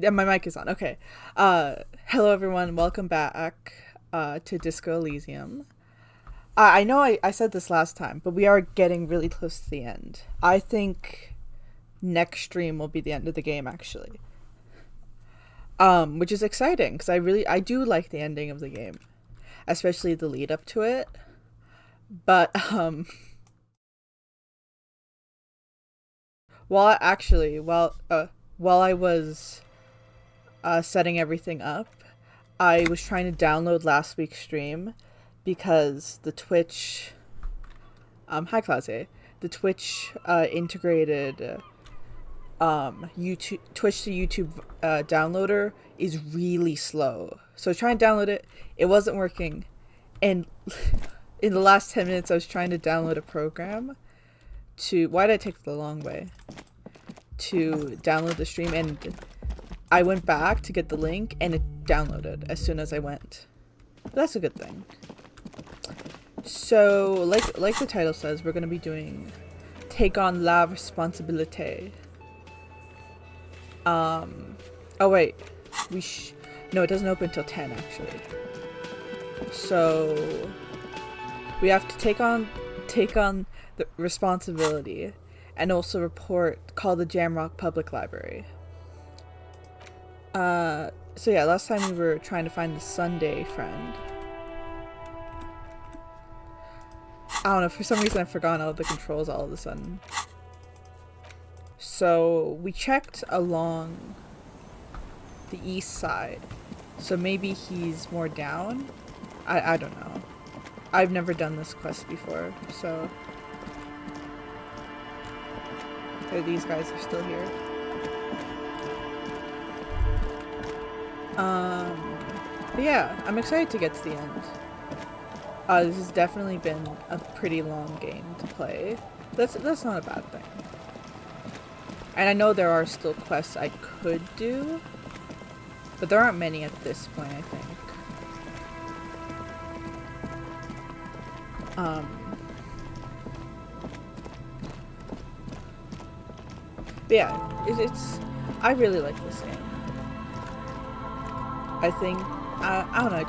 Yeah, my mic is on. Okay. Hello everyone. Welcome back to Disco Elysium. I know I said this last time, but we are getting really close to the end. I think next stream will be the end of the game, actually. Which is exciting because I do like the ending of the game, especially the lead up to it. But while I was setting everything up, I was trying to download last week's stream because the Twitch, hi Claude, the Twitch integrated YouTube Twitch to YouTube downloader is really slow. So I was trying to download it, it wasn't working, and in the last 10 minutes I was trying to download a program to. Why did I take the long way? To download the stream, and I went back to get the link and it downloaded as soon as I went. But that's a good thing. So, like the title says, we're gonna be doing Take on La Responsabilité. Oh wait, no, it doesn't open until 10 actually. So we have to take on the responsibility and also call the Jamrock Public Library. So yeah, last time we were trying to find the Sunday friend. I don't know, for some reason I've forgotten all the controls all of a sudden. So we checked along the east side. So maybe he's more down? I don't know. I've never done this quest before, so... These guys are still here. But yeah, I'm excited to get to the end. This has definitely been a pretty long game to play. That's not a bad thing. And I know there are still quests I could do, but there aren't many at this point, I think. But yeah, it's I really like this game. I think, I don't know,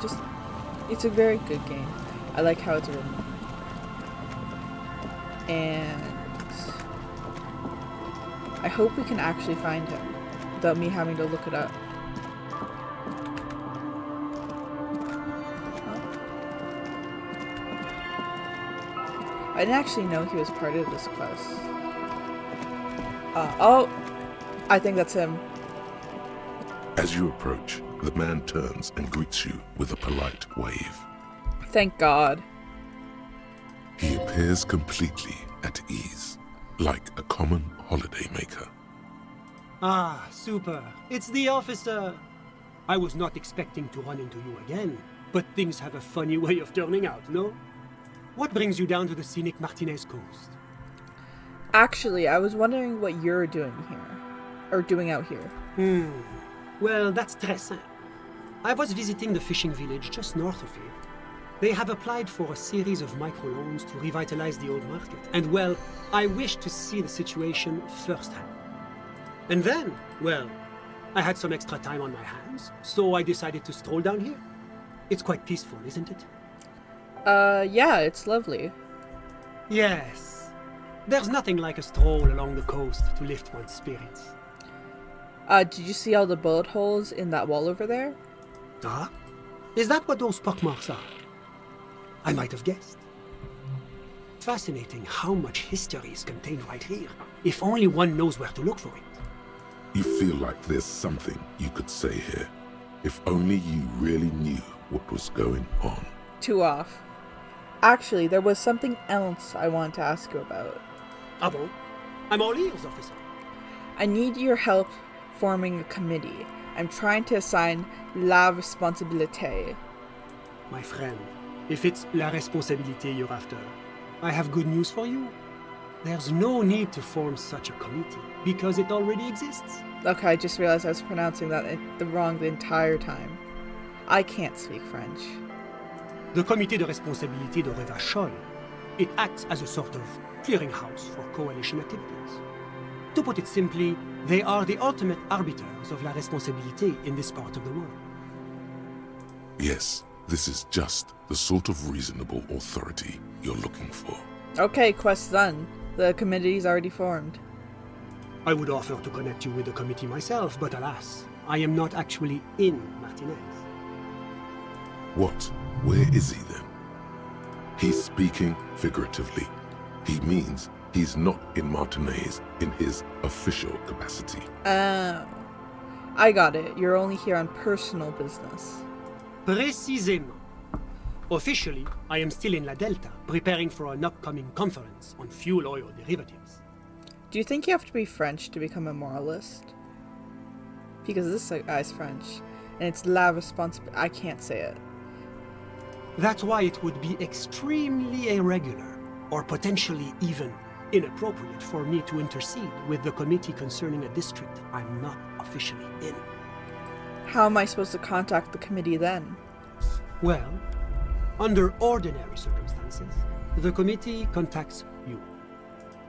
it's a very good game. I like how it's written. And I hope we can actually find him without me having to look it up. I didn't actually know he was part of this quest. Oh, I think that's him. As you approach, the man turns and greets you with a polite wave. Thank God. He appears completely at ease, like a common holidaymaker. Ah, super. It's the officer. I was not expecting to run into you again, but things have a funny way of turning out, no? What brings you down to the scenic Martinez coast? Actually, I was wondering what you're doing here. Or doing out here. Well, that's très simple. I was visiting the fishing village just north of here. They have applied for a series of microloans to revitalize the old market. And well, I wished to see the situation firsthand. And then, well, I had some extra time on my hands, so I decided to stroll down here. It's quite peaceful, isn't it? Yeah, it's lovely. Yes. There's nothing like a stroll along the coast to lift one's spirits. Did you see all the bullet holes in that wall over there? Ah? Is that what those pockmarks are? I might have guessed. Fascinating how much history is contained right here, if only one knows where to look for it. You feel like there's something you could say here, if only you really knew what was going on. Too off. Actually, there was something else I wanted to ask you about. Ah bon? I'm all ears, officer. I need your help forming a committee. I'm trying to assign La Responsabilité. My friend, if it's la responsabilité you're after, I have good news for you. There's no need to form such a committee, because it already exists. Okay, I just realized I was pronouncing that wrong the entire time. I can't speak French. The Comité de Responsabilité de Revachol. It acts as a sort of clearinghouse for coalition activities. To put it simply, They are the ultimate arbiters of la responsabilité in this part of the world. Yes, this is just the sort of reasonable authority you're looking for. Okay, quest done. The committee's already formed. I would offer to connect you with the committee myself, but alas, I am not actually in Martinez. What? Where is he then? He's speaking figuratively. He means he's not in Martinez in his official capacity. Oh. I got it. You're only here on personal business. Précisément. Officially, I am still in La Delta, preparing for an upcoming conference on fuel oil derivatives. Do you think you have to be French to become a moralist? Because this guy's French, and it's la responsabilité. I can't say it. That's why it would be extremely irregular, or potentially even inappropriate for me to intercede with the committee concerning a district I'm not officially in. How am I supposed to contact the committee then? Well, under ordinary circumstances, the committee contacts you.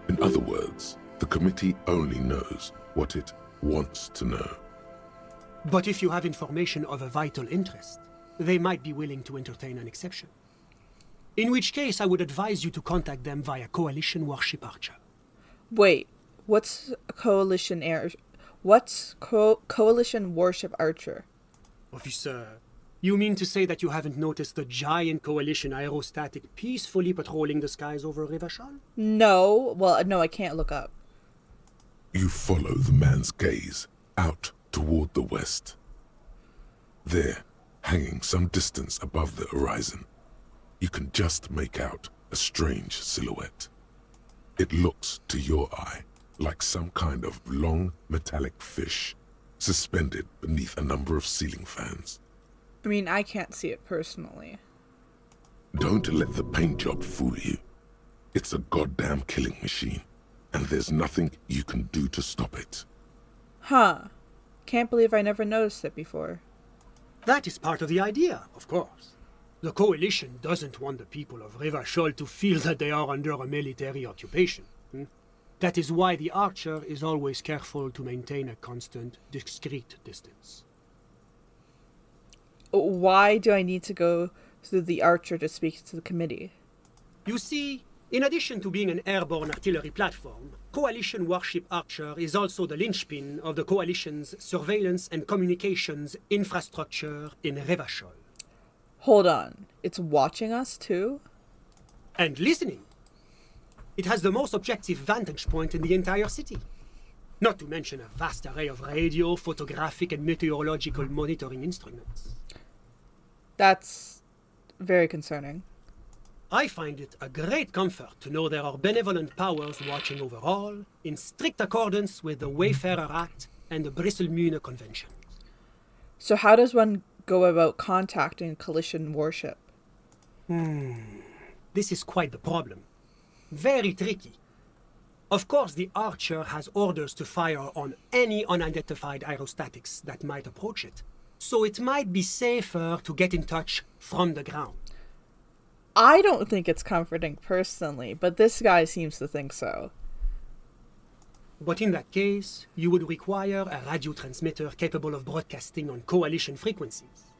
In other words, the committee only knows what it wants to know. But if you have information of a vital interest, they might be willing to entertain an exception. In which case, I would advise you to contact them via Coalition Warship Archer. Wait, what's Coalition Coalition Warship Archer? Officer, you mean to say that you haven't noticed the giant Coalition aerostatic peacefully patrolling the skies over Revachol? No. Well, no, I can't look up. You follow the man's gaze out toward the west. There, hanging some distance above the horizon, you can just make out a strange silhouette. It looks to your eye like some kind of long metallic fish suspended beneath a number of ceiling fans. I mean, I can't see it personally. Don't let the paint job fool you. It's a goddamn killing machine, and there's nothing you can do to stop it. Huh. Can't believe I never noticed it before. That is part of the idea, of course. The Coalition doesn't want the people of Revachol to feel that they are under a military occupation. That is why the Archer is always careful to maintain a constant, discreet distance. Why do I need to go through the Archer to speak to the committee? You see, in addition to being an airborne artillery platform, Coalition Warship Archer is also the linchpin of the Coalition's surveillance and communications infrastructure in Revachol. Hold on. It's watching us too? And listening. It has the most objective vantage point in the entire city. Not to mention a vast array of radio, photographic, and meteorological monitoring instruments. That's very concerning. I find it a great comfort to know there are benevolent powers watching over all, in strict accordance with the Wayfarer Act and the Bristol-Mune Convention. So how does one go about contacting a Coalition warship? This is quite the problem. Very tricky. Of course, the Archer has orders to fire on any unidentified aerostatics that might approach it, so it might be safer to get in touch from the ground. I don't think it's comforting personally, but this guy seems to think so. But in that case, you would require a radio transmitter capable of broadcasting on Coalition frequencies.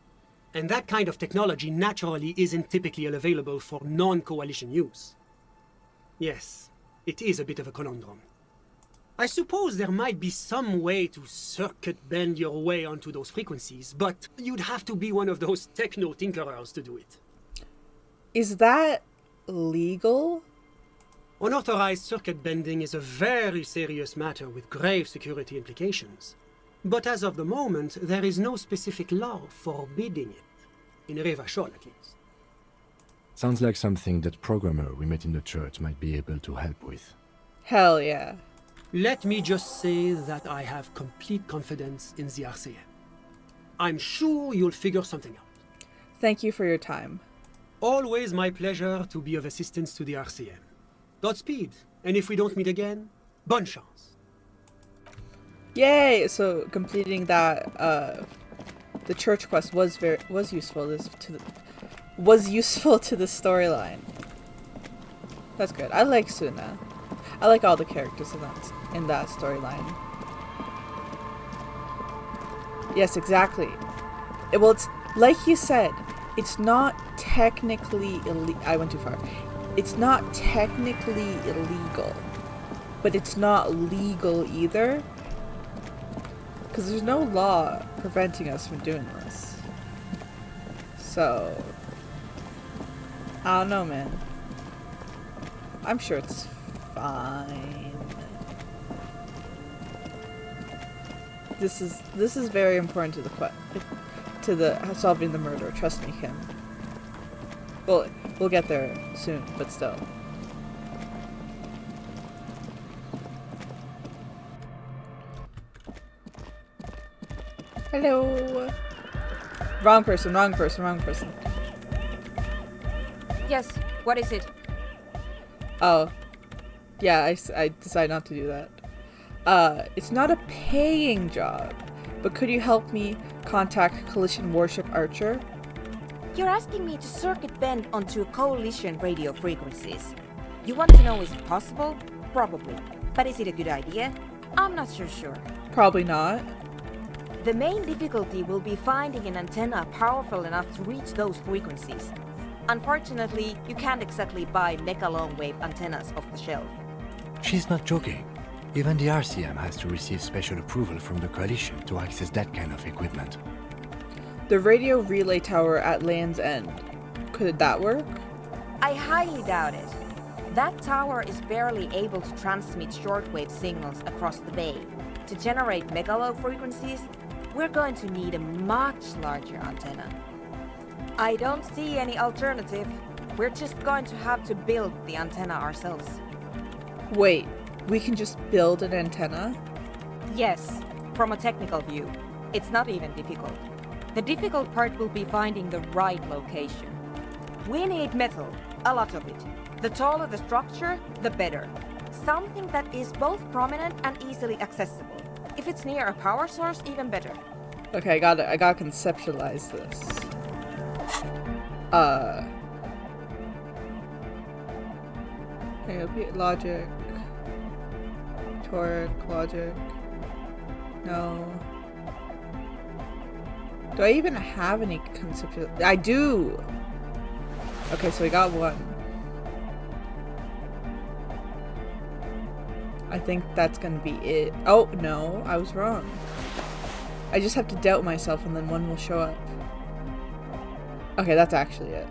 And that kind of technology naturally isn't typically available for non-Coalition use. Yes, it is a bit of a conundrum. I suppose there might be some way to circuit bend your way onto those frequencies, but you'd have to be one of those techno-tinkerers to do it. Is that legal? Unauthorized circuit bending is a very serious matter with grave security implications. But as of the moment, there is no specific law forbidding it. In Revachol, at least. Sounds like something that programmer we met in the church might be able to help with. Hell yeah. Let me just say that I have complete confidence in the RCM. I'm sure you'll figure something out. Thank you for your time. Always my pleasure to be of assistance to the RCM. Godspeed, and if we don't meet again, bonne chance. Yay! So completing that, the church quest was useful to the storyline. That's good. I like Suna. I like all the characters in that storyline. Yes, exactly. Well, it's like you said, it's not technically I went too far. It's not technically illegal, but it's not legal either. Because there's no law preventing us from doing this. So, I don't know, man. I'm sure it's fine. This is very important to the solving the murder. Trust me, Kim. We'll get there soon, but still. Hello. Wrong person. Yes, what is it? Oh. Yeah, I decided not to do that. It's not a paying job, but could you help me contact Coalition Warship Archer? You're asking me to circuit bend onto coalition radio frequencies. You want to know is it possible? Probably. But is it a good idea? I'm not so sure. Probably not. The main difficulty will be finding an antenna powerful enough to reach those frequencies. Unfortunately, you can't exactly buy mega long wave antennas off the shelf. She's not joking. Even the RCM has to receive special approval from the Coalition to access that kind of equipment. The radio relay tower at Land's End. Could that work? I highly doubt it. That tower is barely able to transmit shortwave signals across the bay. To generate megalow frequencies, we're going to need a much larger antenna. I don't see any alternative. We're just going to have to build the antenna ourselves. Wait, we can just build an antenna? Yes, from a technical view. It's not even difficult. The difficult part will be finding the right location. We need metal, a lot of it. The taller the structure, the better. Something that is both prominent and easily accessible. If it's near a power source, even better. Okay, I gotta conceptualize this. Okay, logic. Toric, logic. No. Do I even have any conceptual? I do! Okay, so we got one. I think that's gonna be it. Oh, no, I was wrong. I just have to doubt myself and then one will show up. Okay, that's actually it.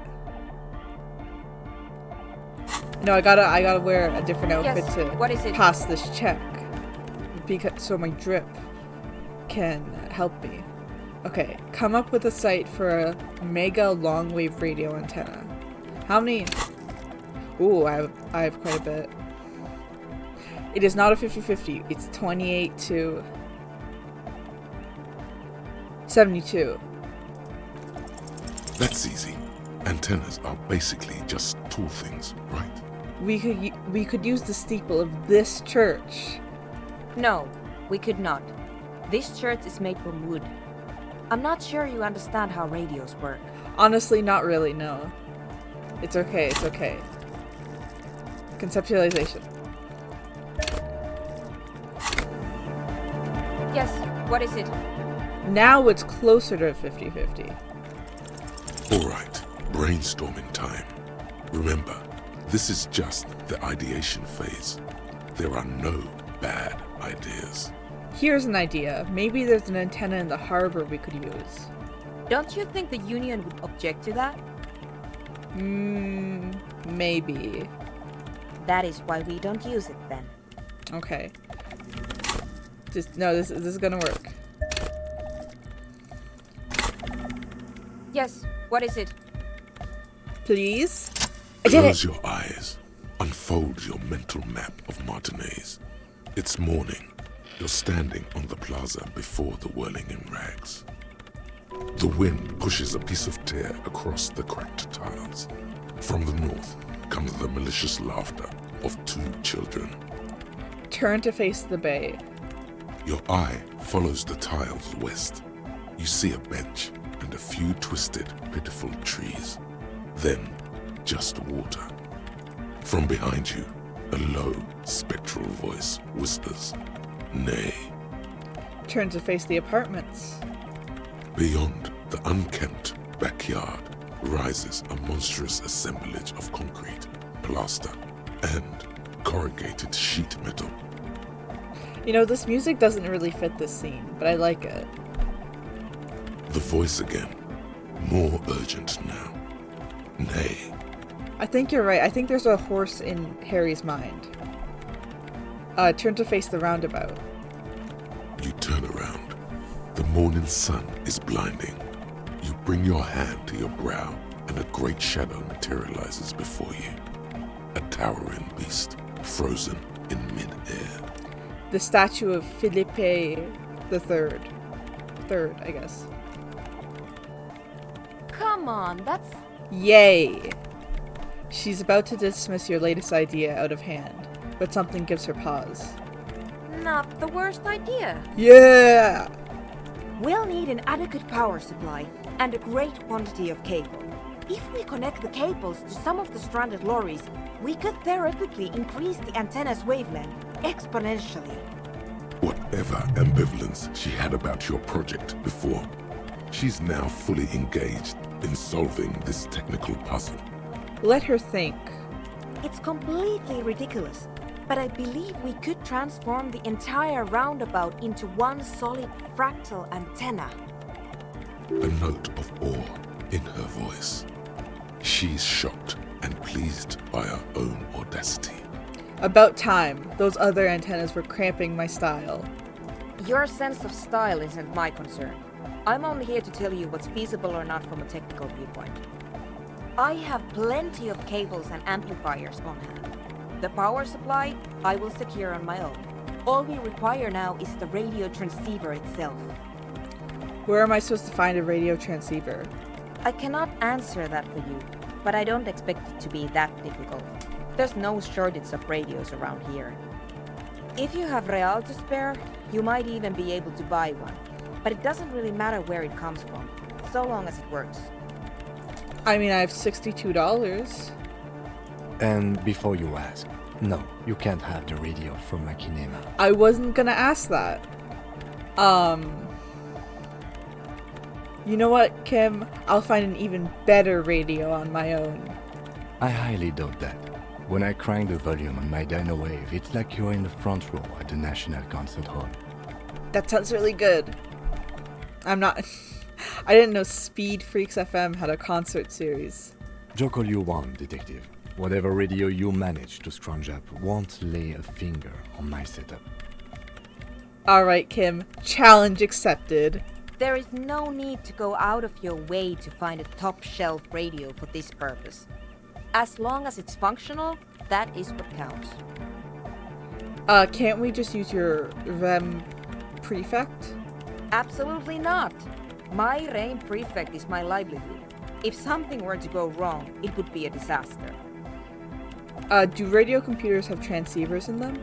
No, I gotta wear a different outfit Yes, to what is it? pass this check. Because so my drip can help me. Okay, come up with a site for a mega long wave radio antenna. How many? Ooh, I have quite a bit. It is not a 50-50. It's 28 to 72. That's easy. Antennas are basically just tool things, right? We could use the steeple of this church. No, we could not. This church is made from wood. I'm not sure you understand how radios work. Honestly, not really, no. It's okay, it's okay. Conceptualization. Yes, what is it? Now it's closer to 50-50. Alright, brainstorming time. Remember, this is just the ideation phase. There are no bad ideas. Here's an idea. Maybe there's an antenna in the harbor we could use. Don't you think the Union would object to that? Maybe. That is why we don't use it then. Okay. No, this is gonna work. Yes, what is it? Please? I did Close it! your eyes. Unfold your mental map of Martinez. It's morning. You're standing on the plaza before the whirling in rags. The wind pushes a piece of tear across the cracked tiles. From the north comes the malicious laughter of two children. Turn to face the bay. Your eye follows the tiles west. You see a bench and a few twisted, pitiful trees. Then, just water. From behind you, a low, spectral voice whispers, "Nay." Turn to face the apartments. Beyond the unkempt backyard rises a monstrous assemblage of concrete, plaster, and corrugated sheet metal. You know, this music doesn't really fit this scene, but I like it. The voice again, more urgent now. Nay. I think you're right. I think there's a horse in Harry's mind. Turn to face the roundabout. You turn around. The morning sun is blinding. You bring your hand to your brow, and a great shadow materializes before you. A towering beast, frozen in mid-air. The statue of Philippe the Third. Third, I guess. Come on, that's... Yay! She's about to dismiss your latest idea out of hand, but something gives her pause. not the worst idea. Yeah! We'll need an adequate power supply and a great quantity of cable. If we connect the cables to some of the stranded lorries, we could theoretically increase the antenna's wavelength exponentially. Whatever ambivalence she had about your project before, she's now fully engaged in solving this technical puzzle. Let her think. It's completely ridiculous, but I believe we could transform the entire roundabout into one solid fractal antenna. A note of awe in her voice. She's shocked and pleased by her own audacity. About time. Those other antennas were cramping my style. Your sense of style isn't my concern. I'm only here to tell you what's feasible or not from a technical viewpoint. I have plenty of cables and amplifiers on hand. The power supply, I will secure on my own. All we require now is the radio transceiver itself. Where am I supposed to find a radio transceiver? I cannot answer that for you, but I don't expect it to be that difficult. There's no shortage of radios around here. If you have real to spare, you might even be able to buy one. But it doesn't really matter where it comes from, so long as it works. I mean, I have $62. And before you ask, no, you can't have the radio from my kinema. I wasn't gonna ask that. You know what, Kim? I'll find an even better radio on my own. I highly doubt that. When I crank the volume on my dyno wave, it's like you're in the front row at the National Concert Hall. That sounds really good. I'm not... I didn't know Speed Freaks FM had a concert series. Joke all you want, detective. Whatever radio you manage to scrounge up won't lay a finger on my setup. Alright, Kim. Challenge accepted. There is no need to go out of your way to find a top-shelf radio for this purpose. As long as it's functional, that is what counts. Can't we just use your REM prefect? Absolutely not. My REM prefect is my livelihood. If something were to go wrong, it would be a disaster. Do radio computers have transceivers in them?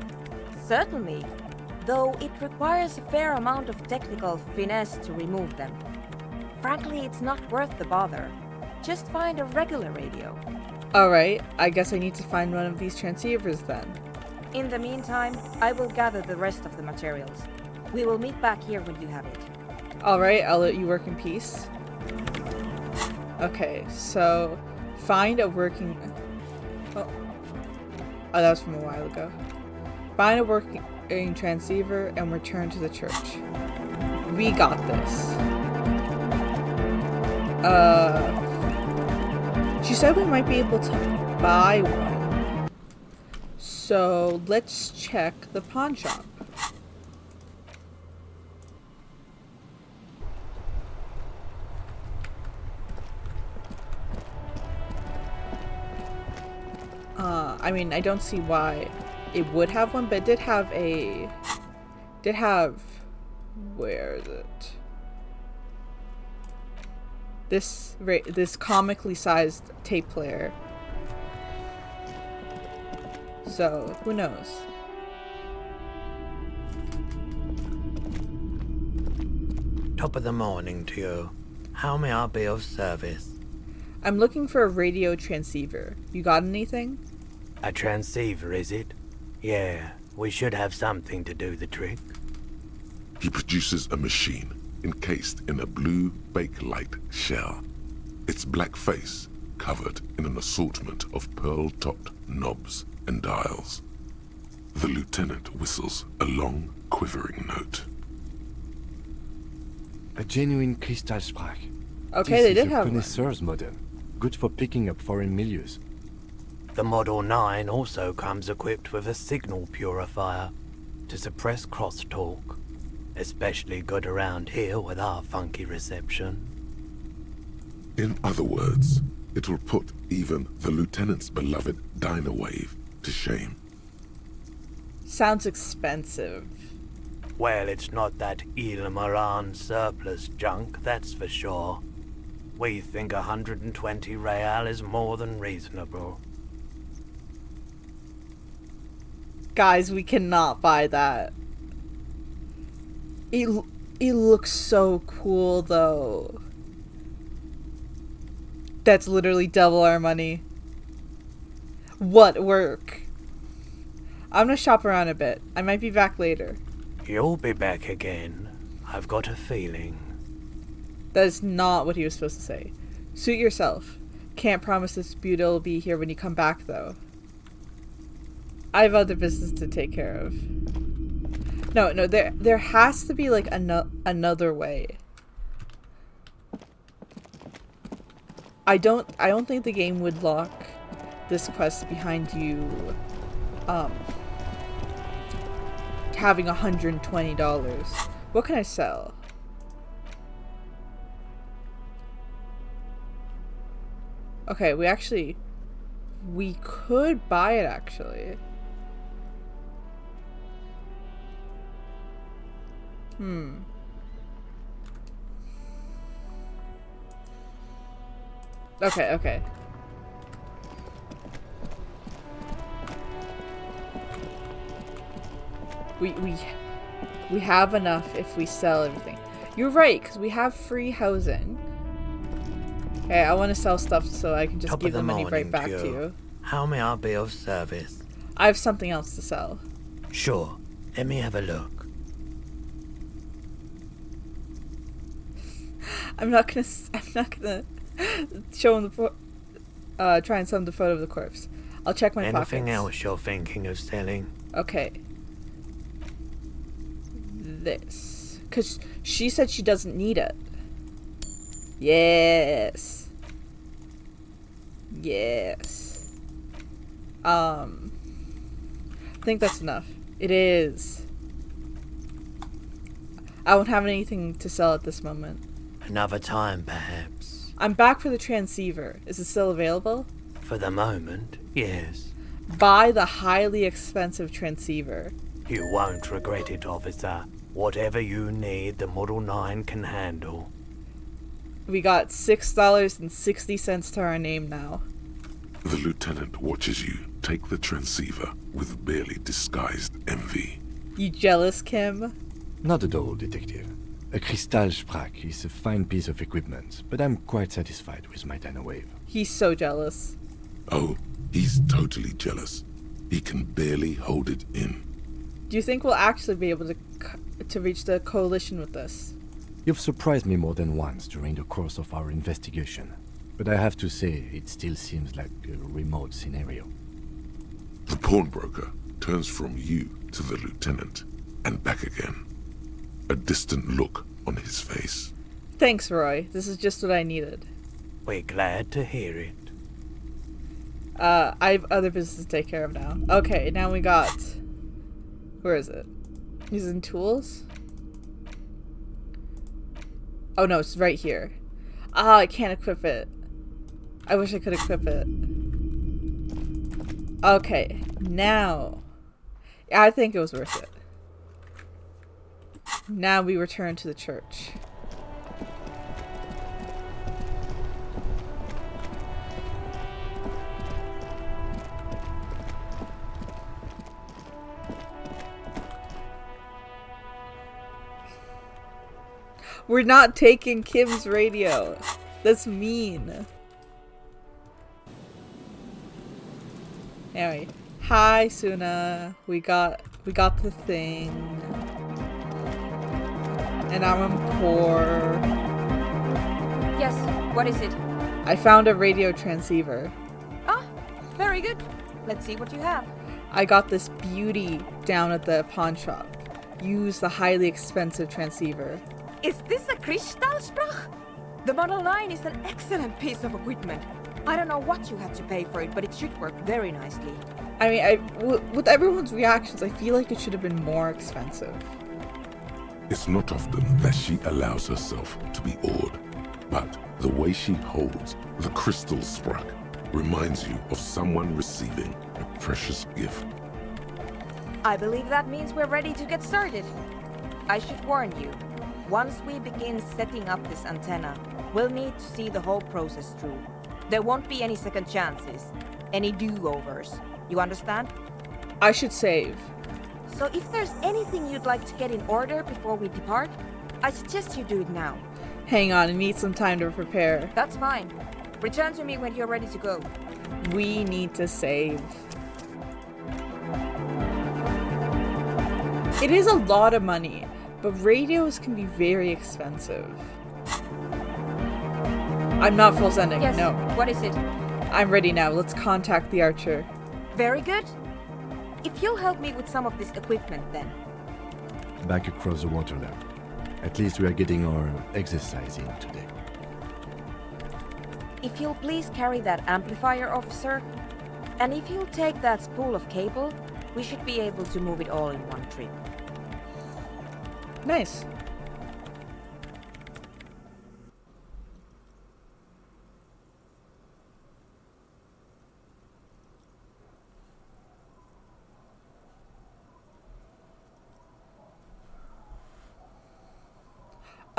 Certainly, though it requires a fair amount of technical finesse to remove them. Frankly, it's not worth the bother. Just find a regular radio. Alright, I guess I need to find one of these transceivers then. In the meantime, I will gather the rest of the materials. We will meet back here when you have it. Alright, I'll let you work in peace. Okay, so find a working... Oh, that was from a while ago. Find a working transceiver and return to the church. We got this. She said we might be able to buy one. So let's check the pawn shop. I mean, I don't see why it would have one, but it did have a... Where is it? This comically sized tape player. So, who knows? Top of the morning to you. How may I be of service? I'm looking for a radio transceiver. You got anything? A transceiver, is it? Yeah, we should have something to do the trick. He produces a machine encased in a blue Bakelite shell, its black face covered in an assortment of pearl-topped knobs and dials. The lieutenant whistles a long, quivering note. A genuine Kristallsprach. Okay, they This did is a have one. connoisseur's model. Good for picking up foreign milieux. The Model 9 also comes equipped with a signal purifier to suppress crosstalk. Especially good around here with our funky reception. In other words, it will put even the lieutenant's beloved Dynawave to shame. Sounds expensive. Well, it's not that Ilmaran surplus junk, that's for sure. We think 120 real is more than reasonable. Guys, we cannot buy that. It looks so cool, though. That's literally double our money. What work? I'm gonna shop around a bit. I might be back later. You'll be back again. I've got a feeling. That is not what he was supposed to say. Suit yourself. Can't promise this beauty will be here when you come back, though. I have other business to take care of. No, there has to be like another way. I don't think the game would lock this quest behind you having $120. What can I sell? Okay, we could buy it actually. Okay. We have enough if we sell everything. You're right, because we have free housing. Okay, I want to sell stuff so I can just Top give of the the money right morning back to to you. you. How may I be of service? I have something else to sell. Sure. Let me have a look. I'm not gonna show him try and sell him the photo of the corpse. I'll check my Anything pockets. else you're thinking of selling? Okay. This. Because she said she doesn't need it. Yes. I think that's enough. It is. I won't have anything to sell at this moment. Another time, perhaps. I'm back for the transceiver. Is it still available? For the moment, yes. Buy the highly expensive transceiver. You won't regret it, officer. Whatever you need, the Model 9 can handle. We got $6.60 to our name now. The lieutenant watches you take the transceiver with barely disguised envy. You jealous, Kim? Not at all, detective. A Kristallsprach is a fine piece of equipment, but I'm quite satisfied with my Dynawave. He's so jealous. Oh, he's totally jealous. He can barely hold it in. Do you think we'll actually be able to reach the coalition with this? You've surprised me more than once during the course of our investigation, but I have to say it still seems like a remote scenario. The pawnbroker turns from you to the lieutenant and back again. A distant look on his face. Thanks, Roy. This is just what I needed. We're glad to hear it. I have other business to take care of now. Okay, now we got... Where is it? Is it in tools? Oh no, it's right here. Ah, I can't equip it. I wish I could equip it. Okay, now. I think it was worth it. Now we return to the church. We're not taking Kim's radio. That's mean. Anyway, hi Suna. We got the thing. And now I'm poor. Yes, what is it? I found a radio transceiver. Ah, very good. Let's see what you have. I got this beauty down at the pawn shop. Use the highly expensive transceiver. Is this a Kristallsprach? The Model 9 is an excellent piece of equipment. I don't know what you had to pay for it, but it should work very nicely. I mean, with everyone's reactions, I feel like it should have been more expensive. It's not often that she allows herself to be awed, but the way she holds the crystal sprach reminds you of someone receiving a precious gift. I believe that means we're ready to get started. I should warn you, once we begin setting up this antenna, we'll need to see the whole process through. There won't be any second chances, any do-overs. You understand? I should save. So if there's anything you'd like to get in order before we depart, I suggest you do it now. Hang on, I need some time to prepare. That's fine. Return to me when you're ready to go. We need to save. It is a lot of money, but radios can be very expensive. I'm not full sending, Yes, no. what is it? I'm ready now, let's contact the archer. Very good. If you'll help me with some of this equipment then. Back across the water now. At least we are getting our exercise in today. If you'll please carry that amplifier, officer, and if you'll take that spool of cable, we should be able to move it all in one trip. Nice.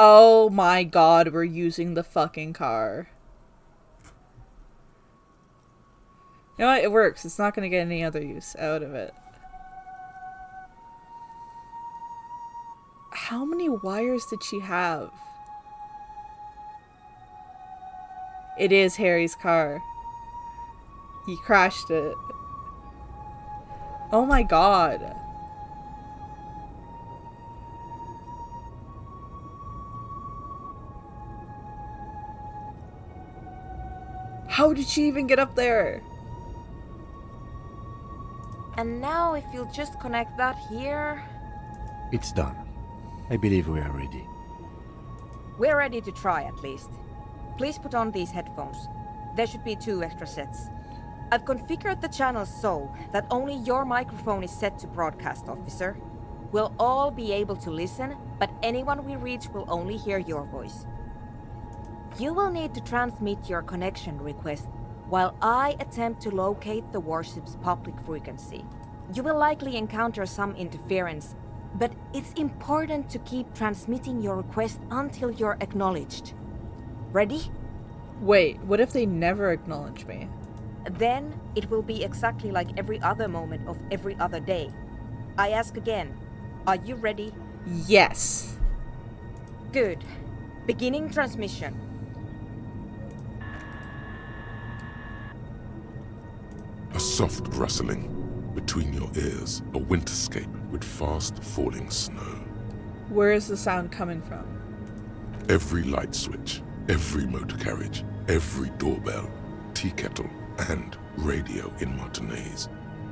Oh my god, we're using the fucking car. You know what? It works. It's not gonna get any other use out of it. How many wires did she have? It is Harry's car. He crashed it. Oh my god. How did she even get up there? And now if you'll just connect that here... It's done. I believe we are ready. We're ready to try at least. Please put on these headphones. There should be 2 extra sets. I've configured the channels so that only your microphone is set to broadcast, officer. We'll all be able to listen, but anyone we reach will only hear your voice. You will need to transmit your connection request while I attempt to locate the warship's public frequency. You will likely encounter some interference, but it's important to keep transmitting your request until you're acknowledged. Ready? Wait, what if they never acknowledge me? Then it will be exactly like every other moment of every other day. I ask again, are you ready? Yes. Good. Beginning transmission. A soft rustling. Between your ears, a winterscape with fast falling snow. Where is the sound coming from? Every light switch, every motor carriage, every doorbell, tea kettle, and radio in Martinez,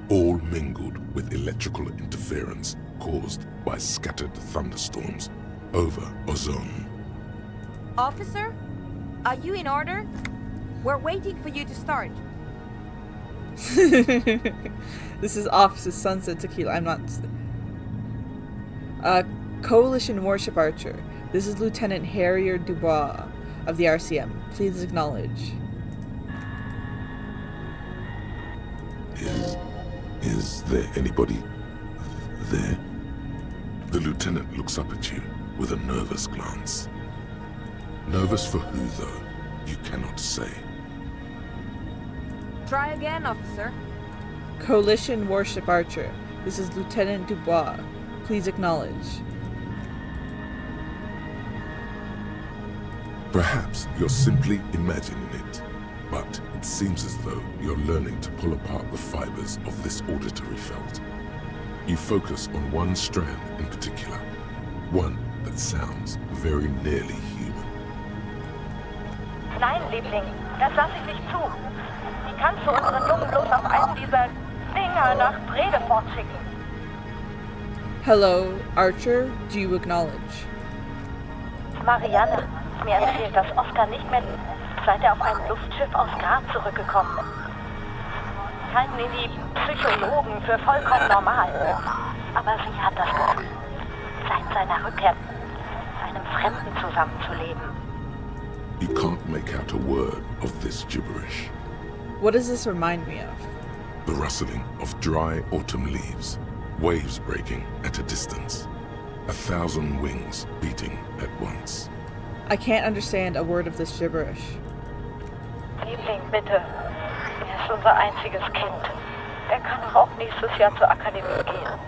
all mingled with electrical interference caused by scattered thunderstorms over Ozone. Officer, are you in order? We're waiting for you to start. This is Officer Sunset Tequila. I'm not... Coalition Warship Archer. This is Lieutenant Harrier Dubois of the RCM. Please acknowledge. Is there anybody there? The lieutenant looks up at you with a nervous glance. Nervous for who, though, you cannot say. Try again, officer. Coalition Warship Archer. This is Lieutenant Dubois. Please acknowledge. Perhaps you're simply imagining it, but it seems as though you're learning to pull apart the fibers of this auditory felt. You focus on one strand in particular, one that sounds very nearly human. Nein, Liebling, das lasse ich nicht zu. Wie kannst du unseren Jungen bloß auf einen dieser Dinger nach Brede fortschicken? Hello, Archer, do you acknowledge? Marianne hat mir erzählt, dass Oscar nicht mehr lebt, seit er auf einem Luftschiff aus Grad zurückgekommen ist. Halten ihn die Psychologen für vollkommen normal. Aber sie hat das Gefühl, seit seiner Rückkehr mit einem Fremden zusammenzuleben. You can't make out a word of this gibberish. What does this remind me of? The rustling of dry autumn leaves, waves breaking at a distance, 1,000 wings beating at once. I can't understand a word of this gibberish. Liebling, bitte. Er ist unser einziges Kind. Er kann auch nächstes Jahr zur Akademie gehen.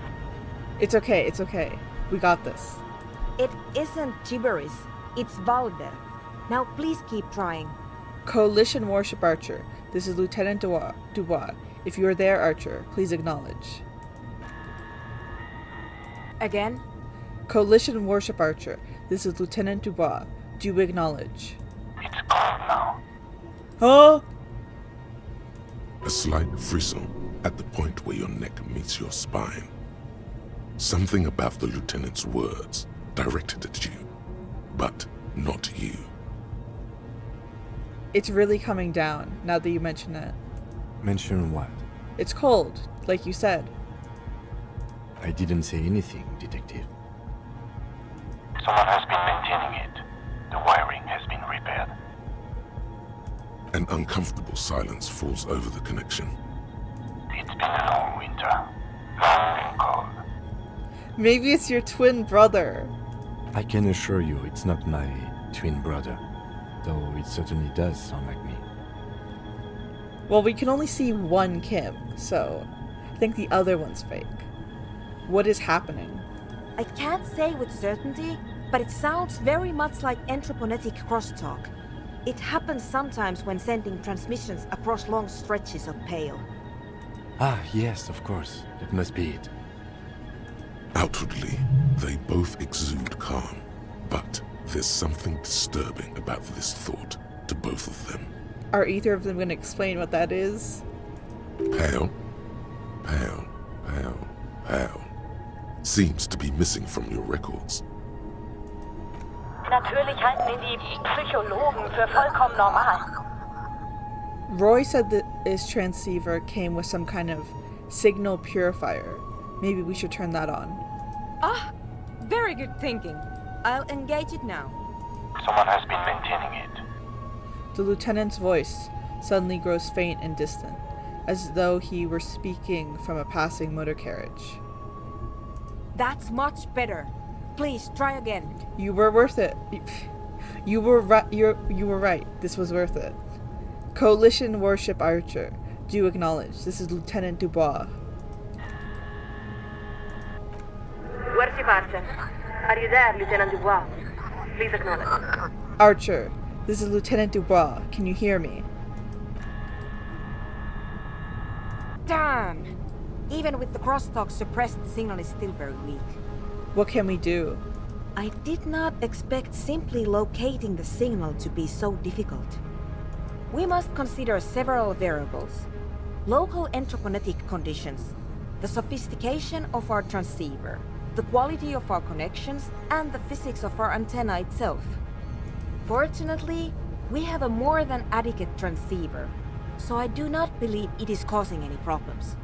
It's okay. We got this. It isn't gibberish, it's Valde. Now please keep trying. Coalition Warship Archer, this is Lieutenant Dubois. If you are there, Archer, please acknowledge. Again? Coalition Warship Archer, this is Lieutenant Dubois. Do you acknowledge? It's cold now. Huh? A slight frisson at the point where your neck meets your spine. Something about the lieutenant's words directed at you, but not you. It's really coming down, now that you mention it. Mention what? It's cold, like you said. I didn't say anything, Detective. Someone has been maintaining it. The wiring has been repaired. An uncomfortable silence falls over the connection. It's been a long winter. Long and cold. Maybe it's your twin brother. I can assure you it's not my twin brother, though it certainly does sound like me. Well, we can only see one Kim, so I think the other one's fake. What is happening? I can't say with certainty, but it sounds very much like anthroponetic crosstalk. It happens sometimes when sending transmissions across long stretches of pale. Ah, yes, of course. That must be it. Outwardly, they both exude calm, but there's something disturbing about this thought to both of them. Are either of them going to explain what that is? Pale, pale, pale, pale. Seems to be missing from your records. Natürlich halten ihn die Psychologen für vollkommen normal. Roy said that his transceiver came with some kind of signal purifier. Maybe we should turn that on. Ah, very good thinking. I'll engage it now. Someone has been maintaining it. The lieutenant's voice suddenly grows faint and distant, as though he were speaking from a passing motor carriage. That's much better. Please try again. You were worth it. You were right. This was worth it. Coalition Warship Archer, do you acknowledge? This is Lieutenant Dubois. Warship Archer. Are you there, Lieutenant Dubois? Please acknowledge. Archer, this is Lieutenant Dubois. Can you hear me? Damn! Even with the crosstalk suppressed, the signal is still very weak. What can we do? I did not expect simply locating the signal to be so difficult. We must consider several variables. Local anthroponetic conditions, the sophistication of our transceiver, the quality of our connections, and the physics of our antenna itself. Fortunately, we have a more than adequate transceiver, so I do not believe it is causing any problems.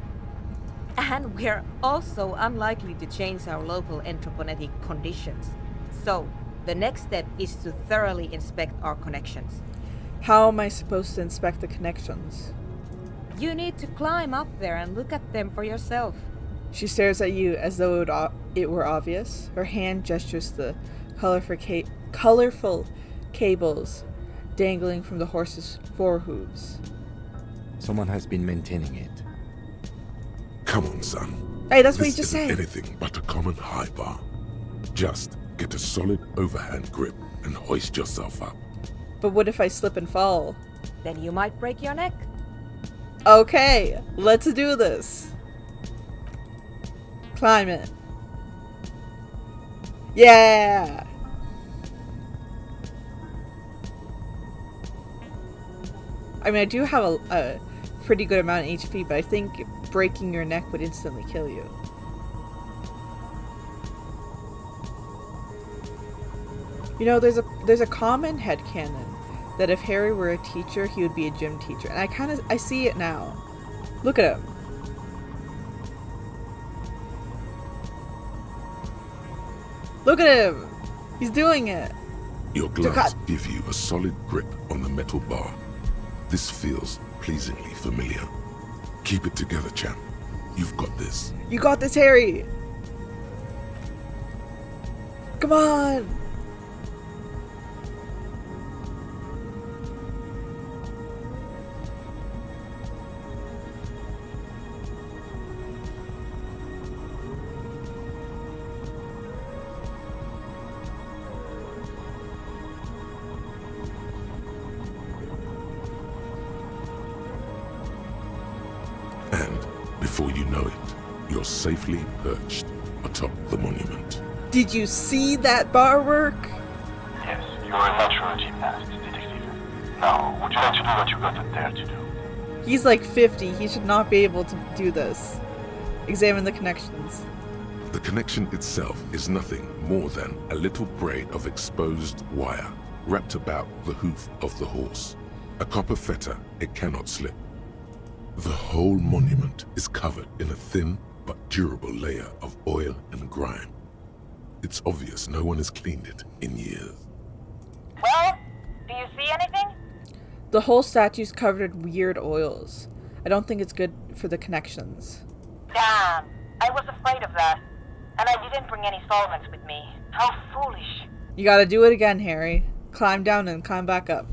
And we're also unlikely to change our local anthroponetic conditions. So, the next step is to thoroughly inspect our connections. How am I supposed to inspect the connections? You need to climb up there and look at them for yourself. She stares at you as though it were obvious. Her hand gestures the colorful cables dangling from the horse's forehooves. Someone has been maintaining it. Come on, son. Hey, that's what This you just isn't said. anything but a common high bar. Just get a solid overhand grip and hoist yourself up. But what if I slip and fall? Then you might break your neck. Okay, let's do this. Climb it. Yeah! I mean, I do have a pretty good amount of HP, but I think breaking your neck would instantly kill you. You know, there's a common headcanon that if Harry were a teacher, he would be a gym teacher. And I see it now. Look at him. Look at him! He's doing it! Your gloves give you a solid grip on the metal bar. This feels pleasingly familiar. Keep it together, champ. You've got this. You got this, Harry! Come on! Before you know it, you're safely perched atop the monument. Did you see that bar work? Yes, you're a natural gymnast, detective. Now, would you like to do what you got up there to do? He's like 50. He should not be able to do this. Examine the connections. The connection itself is nothing more than a little braid of exposed wire wrapped about the hoof of the horse. A copper fetter it cannot slip. The whole monument is covered in a thin but durable layer of oil and grime. It's obvious no one has cleaned it in years. Well, do you see anything? The whole statue's covered in weird oils. I don't think it's good for the connections. Damn, I was afraid of that. And I didn't bring any solvents with me. How foolish. You gotta do it again, Harry. Climb down and climb back up.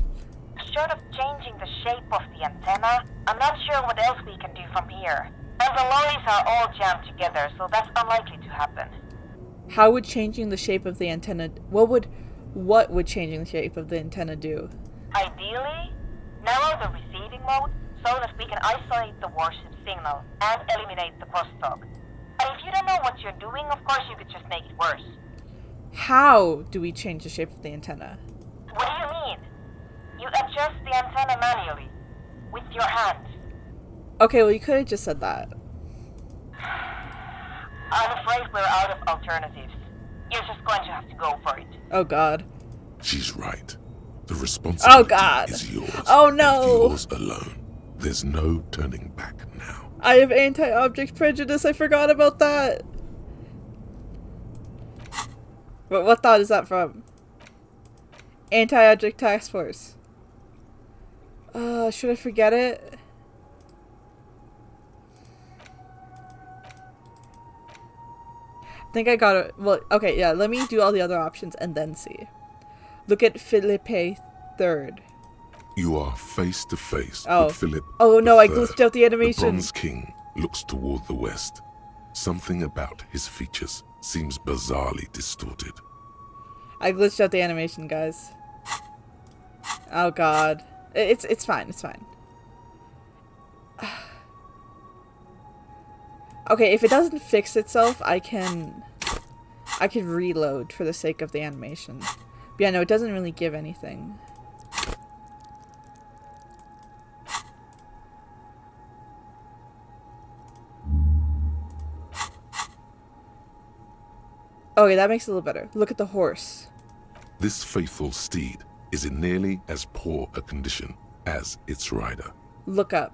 Short of changing the shape of the antenna, I'm not sure what else we can do from here. And the lorries are all jammed together, so that's unlikely to happen. How would changing the shape of the antenna... What would changing the shape of the antenna do? Ideally, narrow the receiving mode so that we can isolate the warship signal and eliminate the crosstalk. And if you don't know what you're doing, of course you could just make it worse. How do we change the shape of the antenna? What do you mean? You adjust the antenna manually, with your hand. Okay, well you could have just said that. I'm afraid we're out of alternatives. You're just going to have to go for it. Oh god. She's right. The responsibility is yours. Oh no! And yours alone. There's no turning back now. I have anti-object prejudice. I forgot about that. But what thought is that from? Anti-object task force. Should I forget it? I think I got it. Well, okay, yeah, let me do all the other options and then see. Look at Philippe III. You are face to face Oh. with Philip. Oh no, I III. glitched out the animation. The Bronze King looks toward the west. Something about his features seems bizarrely distorted. I glitched out the animation, guys. Oh god. It's fine, it's fine. Okay, if it doesn't fix itself, I can reload for the sake of the animation. But yeah, no, it doesn't really give anything. Okay, that makes it a little better. Look at the horse. This faithful steed is in nearly as poor a condition as its rider. Look up.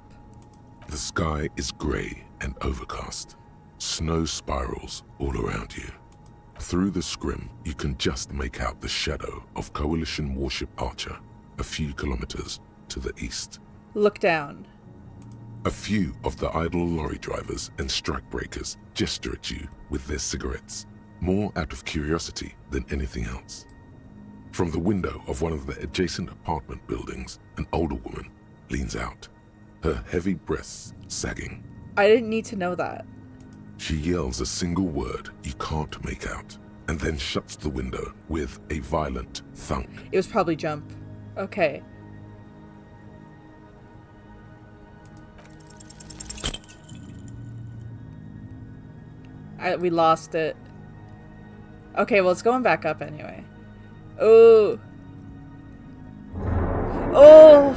The sky is grey and overcast. Snow spirals all around you. Through the scrim, you can just make out the shadow of Coalition warship Archer a few kilometers to the east. Look down. A few of the idle lorry drivers and strikebreakers gesture at you with their cigarettes, more out of curiosity than anything else. From the window of one of the adjacent apartment buildings, an older woman leans out, her heavy breasts sagging. I didn't need to know that. She yells a single word you can't make out, and then shuts the window with a violent thunk. It was probably jump. Okay. We lost it. Okay, well, it's going back up anyway. Oh. Oh!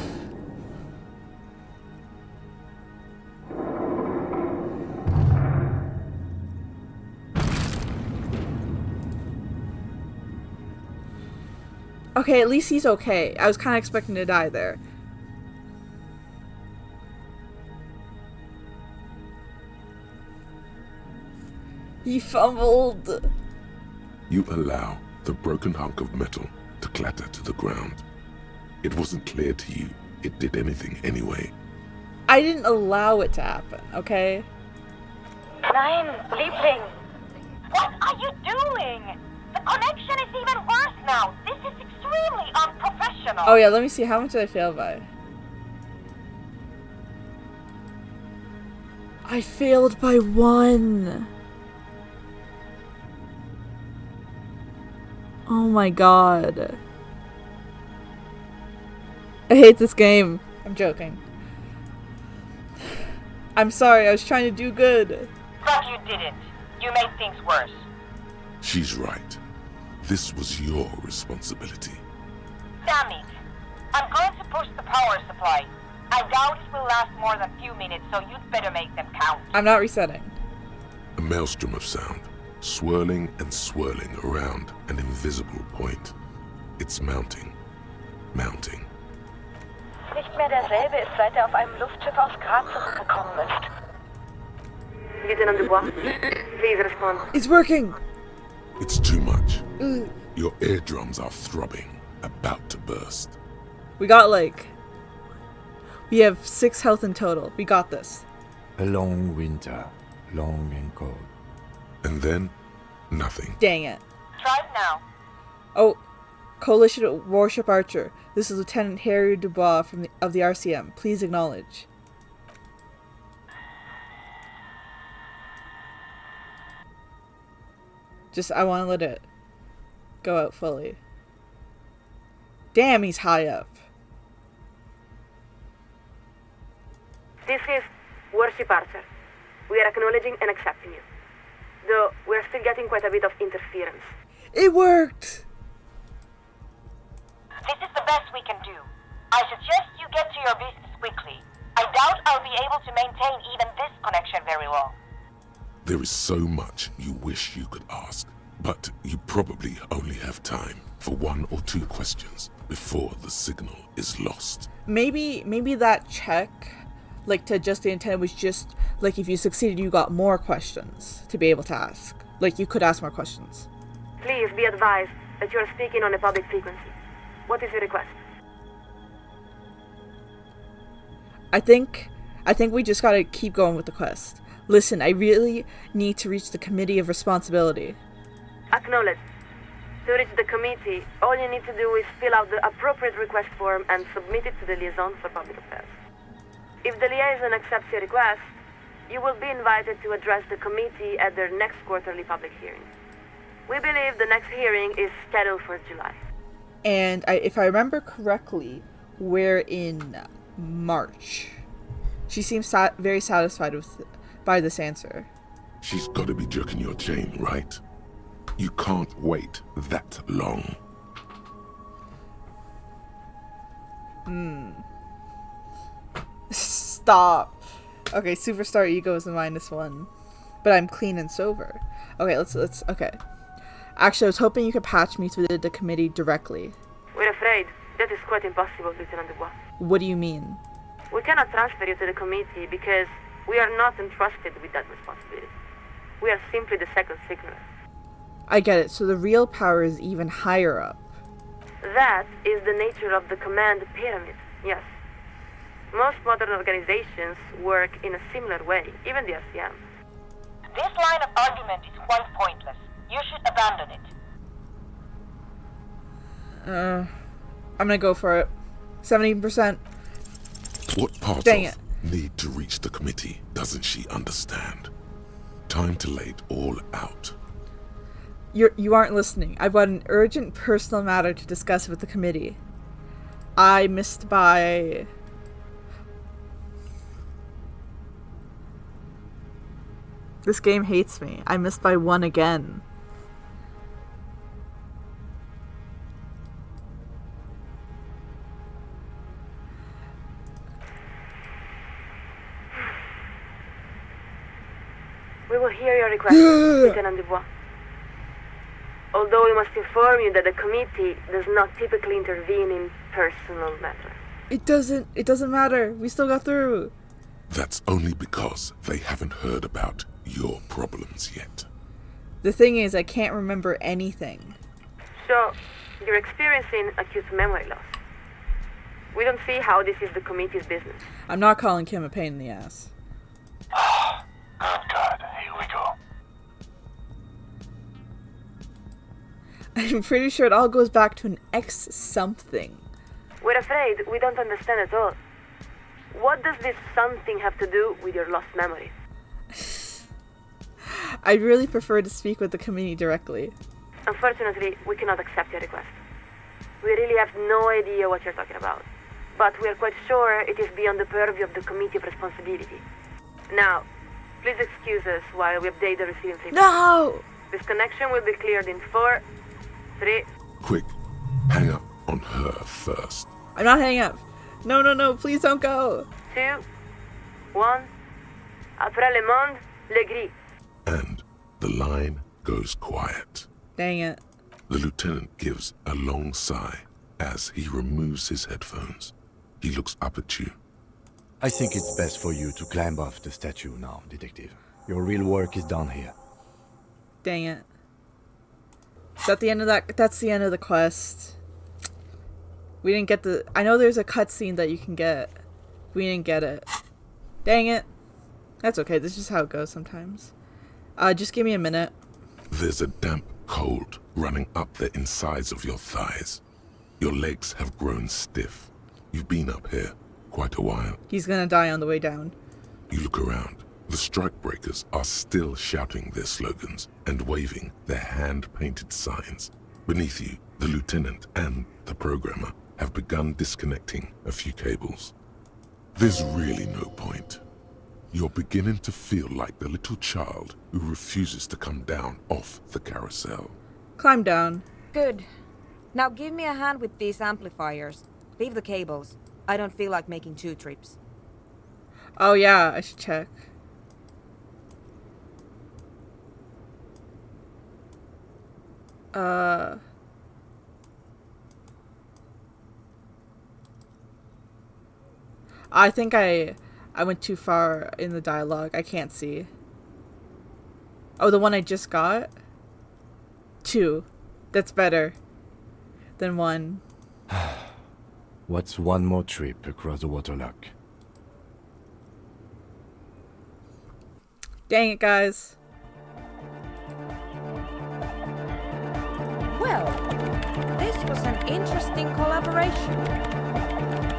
Okay, at least he's okay. I was kind of expecting to die there. He fumbled. You allow the broken hunk of metal to clatter to the ground. It wasn't clear to you it did anything anyway. I didn't allow it to happen, okay? Nein, Liebling! What are you doing? The connection is even worse now. This is extremely unprofessional. Oh yeah, let me see. How much did I fail by? I failed by 1. Oh my god. I hate this game. I'm joking. I'm sorry, I was trying to do good. But you didn't. You made things worse. She's right. This was your responsibility. Damn it. I'm going to push the power supply. I doubt it will last more than a few minutes, so you'd better make them count. I'm not resetting. A maelstrom of sound, swirling and swirling around an invisible point. It's mounting. Mounting. Nicht mehr derselbe ist, seit auf einem Luftschiff aus Graz zurückgekommen ist. Lieutenant Dubois, please respond. It's working! It's too much. Your eardrums are throbbing, about to burst. We got we have 6 health in total. We got this. A long winter, long and cold. And then, nothing. Dang it. Try it now. Oh, Coalition Warship Archer. This is Lieutenant Harry Dubois of the RCM. Please acknowledge. I want to let it go out fully. Damn, he's high up. This is Warship Archer. We are acknowledging and accepting you. Though we're still getting quite a bit of interference. It worked! This is the best we can do. I suggest you get to your business quickly. I doubt I'll be able to maintain even this connection very long. There is so much you wish you could ask, but you probably only have time for 1 or 2 questions before the signal is lost. Maybe that check, to adjust the antenna, was just, if you succeeded, you got more questions to be able to ask. You could ask more questions. Please be advised that you are speaking on a public frequency. What is your request? I think we just gotta keep going with the quest. Listen, I really need to reach the Committee of Responsibility. Acknowledged. To reach the committee, all you need to do is fill out the appropriate request form and submit it to the Liaison for Public Affairs. If the liaison accepts your request, you will be invited to address the committee at their next quarterly public hearing. We believe the next hearing is scheduled for July. And if I remember correctly, we're in March. She seems very satisfied by this answer. She's got to be jerking your chain, right? You can't wait that long. Stop. Okay, superstar ego is a -1. But I'm clean and sober. Okay, let's okay. Actually, I was hoping you could patch me through the committee directly. We're afraid that is quite impossible, Lieutenant Dubois. What do you mean? We cannot transfer you to the committee because we are not entrusted with that responsibility. We are simply the second signaler. I get it. So the real power is even higher up. That is the nature of the command pyramid, yes. Most modern organizations work in a similar way, even the RCM. This line of argument is quite pointless. You should abandon it. I'm gonna go for it. 70%. What part Dang of it. need to reach the committee doesn't she understand? Time to lay it all out. You aren't listening. I've got an urgent personal matter to discuss with the committee. I missed by... This game hates me. I missed by 1 again. We will hear your request, Lieutenant Dubois. Although we must inform you that the committee does not typically intervene in personal matters. It doesn't matter. We still got through. That's only because they haven't heard about your problems yet. The thing is, I can't remember anything. So, you're experiencing acute memory loss. We don't see how this is the committee's business. I'm not calling Kim a pain in the ass. Good God, here we go. I'm pretty sure it all goes back to an X something. We're afraid we don't understand at all. What does this something have to do with your lost memory? I'd really prefer to speak with the committee directly. Unfortunately, we cannot accept your request. We really have no idea what you're talking about. But we are quite sure it is beyond the purview of the committee of responsibility. Now, please excuse us while we update the receiving frequency. No! This connection will be cleared in 4, 3... Quick, hang up on her first. I'm not hanging up. No, please don't go. 2, 1... Après le monde, le gris. And the line goes quiet. Dang it. The lieutenant gives a long sigh as he removes his headphones. He looks up at you. I think it's best for you to climb off the statue now, Detective. Your real work is done here. Dang it. Is that the end of that? That's the end of the quest. We didn't get the... I know there's a cutscene that you can get. We didn't get it. Dang it. That's okay. This is how it goes sometimes. Just give me a minute. There's a damp cold running up the insides of your thighs. Your legs have grown stiff. You've been up here quite a while. He's gonna die on the way down. You look around. The strikebreakers are still shouting their slogans and waving their hand-painted signs. Beneath you, the lieutenant and the programmer have begun disconnecting a few cables. There's really no point. You're beginning to feel like the little child who refuses to come down off the carousel. Climb down. Good. Now give me a hand with these amplifiers. Leave the cables. I don't feel like making 2 trips. Oh yeah, I should check. I think I went too far in the dialogue. I can't see. Oh, the one I just got? 2. That's better than 1. What's one more trip across the waterlock? Dang it, guys. Well, this was an interesting collaboration.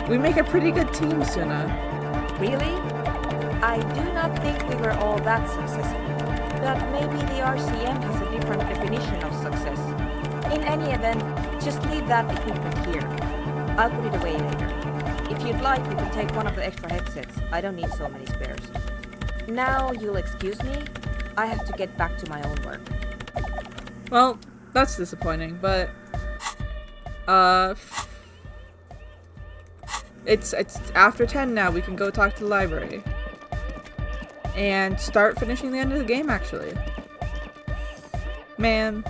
We make a pretty good team, Suna. Really? I do not think we were all that successful. But maybe the RCM has a different definition of success. In any event, just leave that equipment here. I'll put it away later. If you'd like, you can take one of the extra headsets. I don't need so many spares. Now you'll excuse me. I have to get back to my own work. Well, that's disappointing, but it's after 10 now. We can go talk to the library and start finishing the end of the game, actually. Man,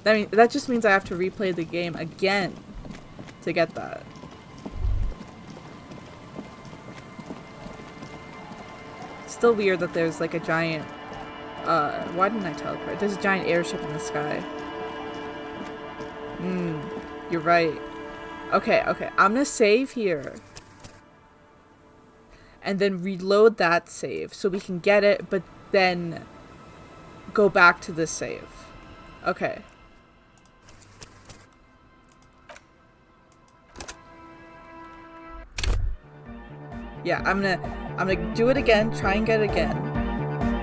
that just means I have to replay the game again to get that. Still weird that there's like a giant why didn't I teleport? There's a giant airship in the sky. You're right. Okay, I'm gonna save here and then reload that save so we can get it, but then go back to this save. Okay. Yeah, I'm gonna do it again, try and get it again.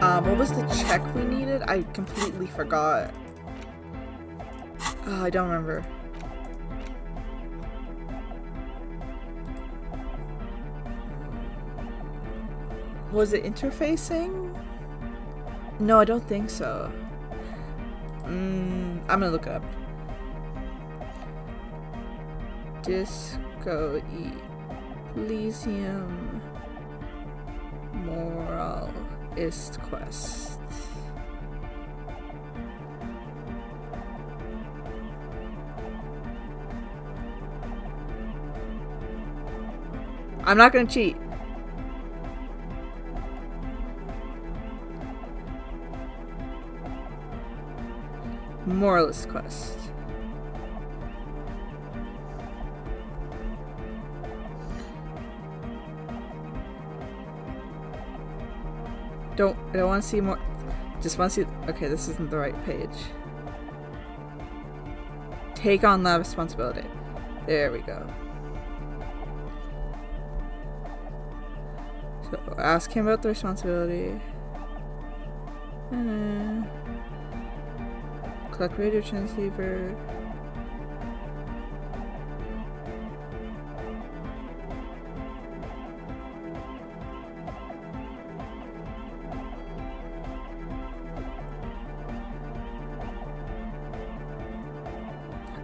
What was the check we needed? I completely forgot. Oh, I don't remember. Was it interfacing? No, I don't think so. I'm gonna look it up. Disco E. Elysium. Moralist. Moralist quest. I'm not gonna cheat. Moralist quest. I don't want to see more. Just want to see. Okay, this isn't the right page. Take on that responsibility. There we go. So ask him about the responsibility. Collect radio transceiver.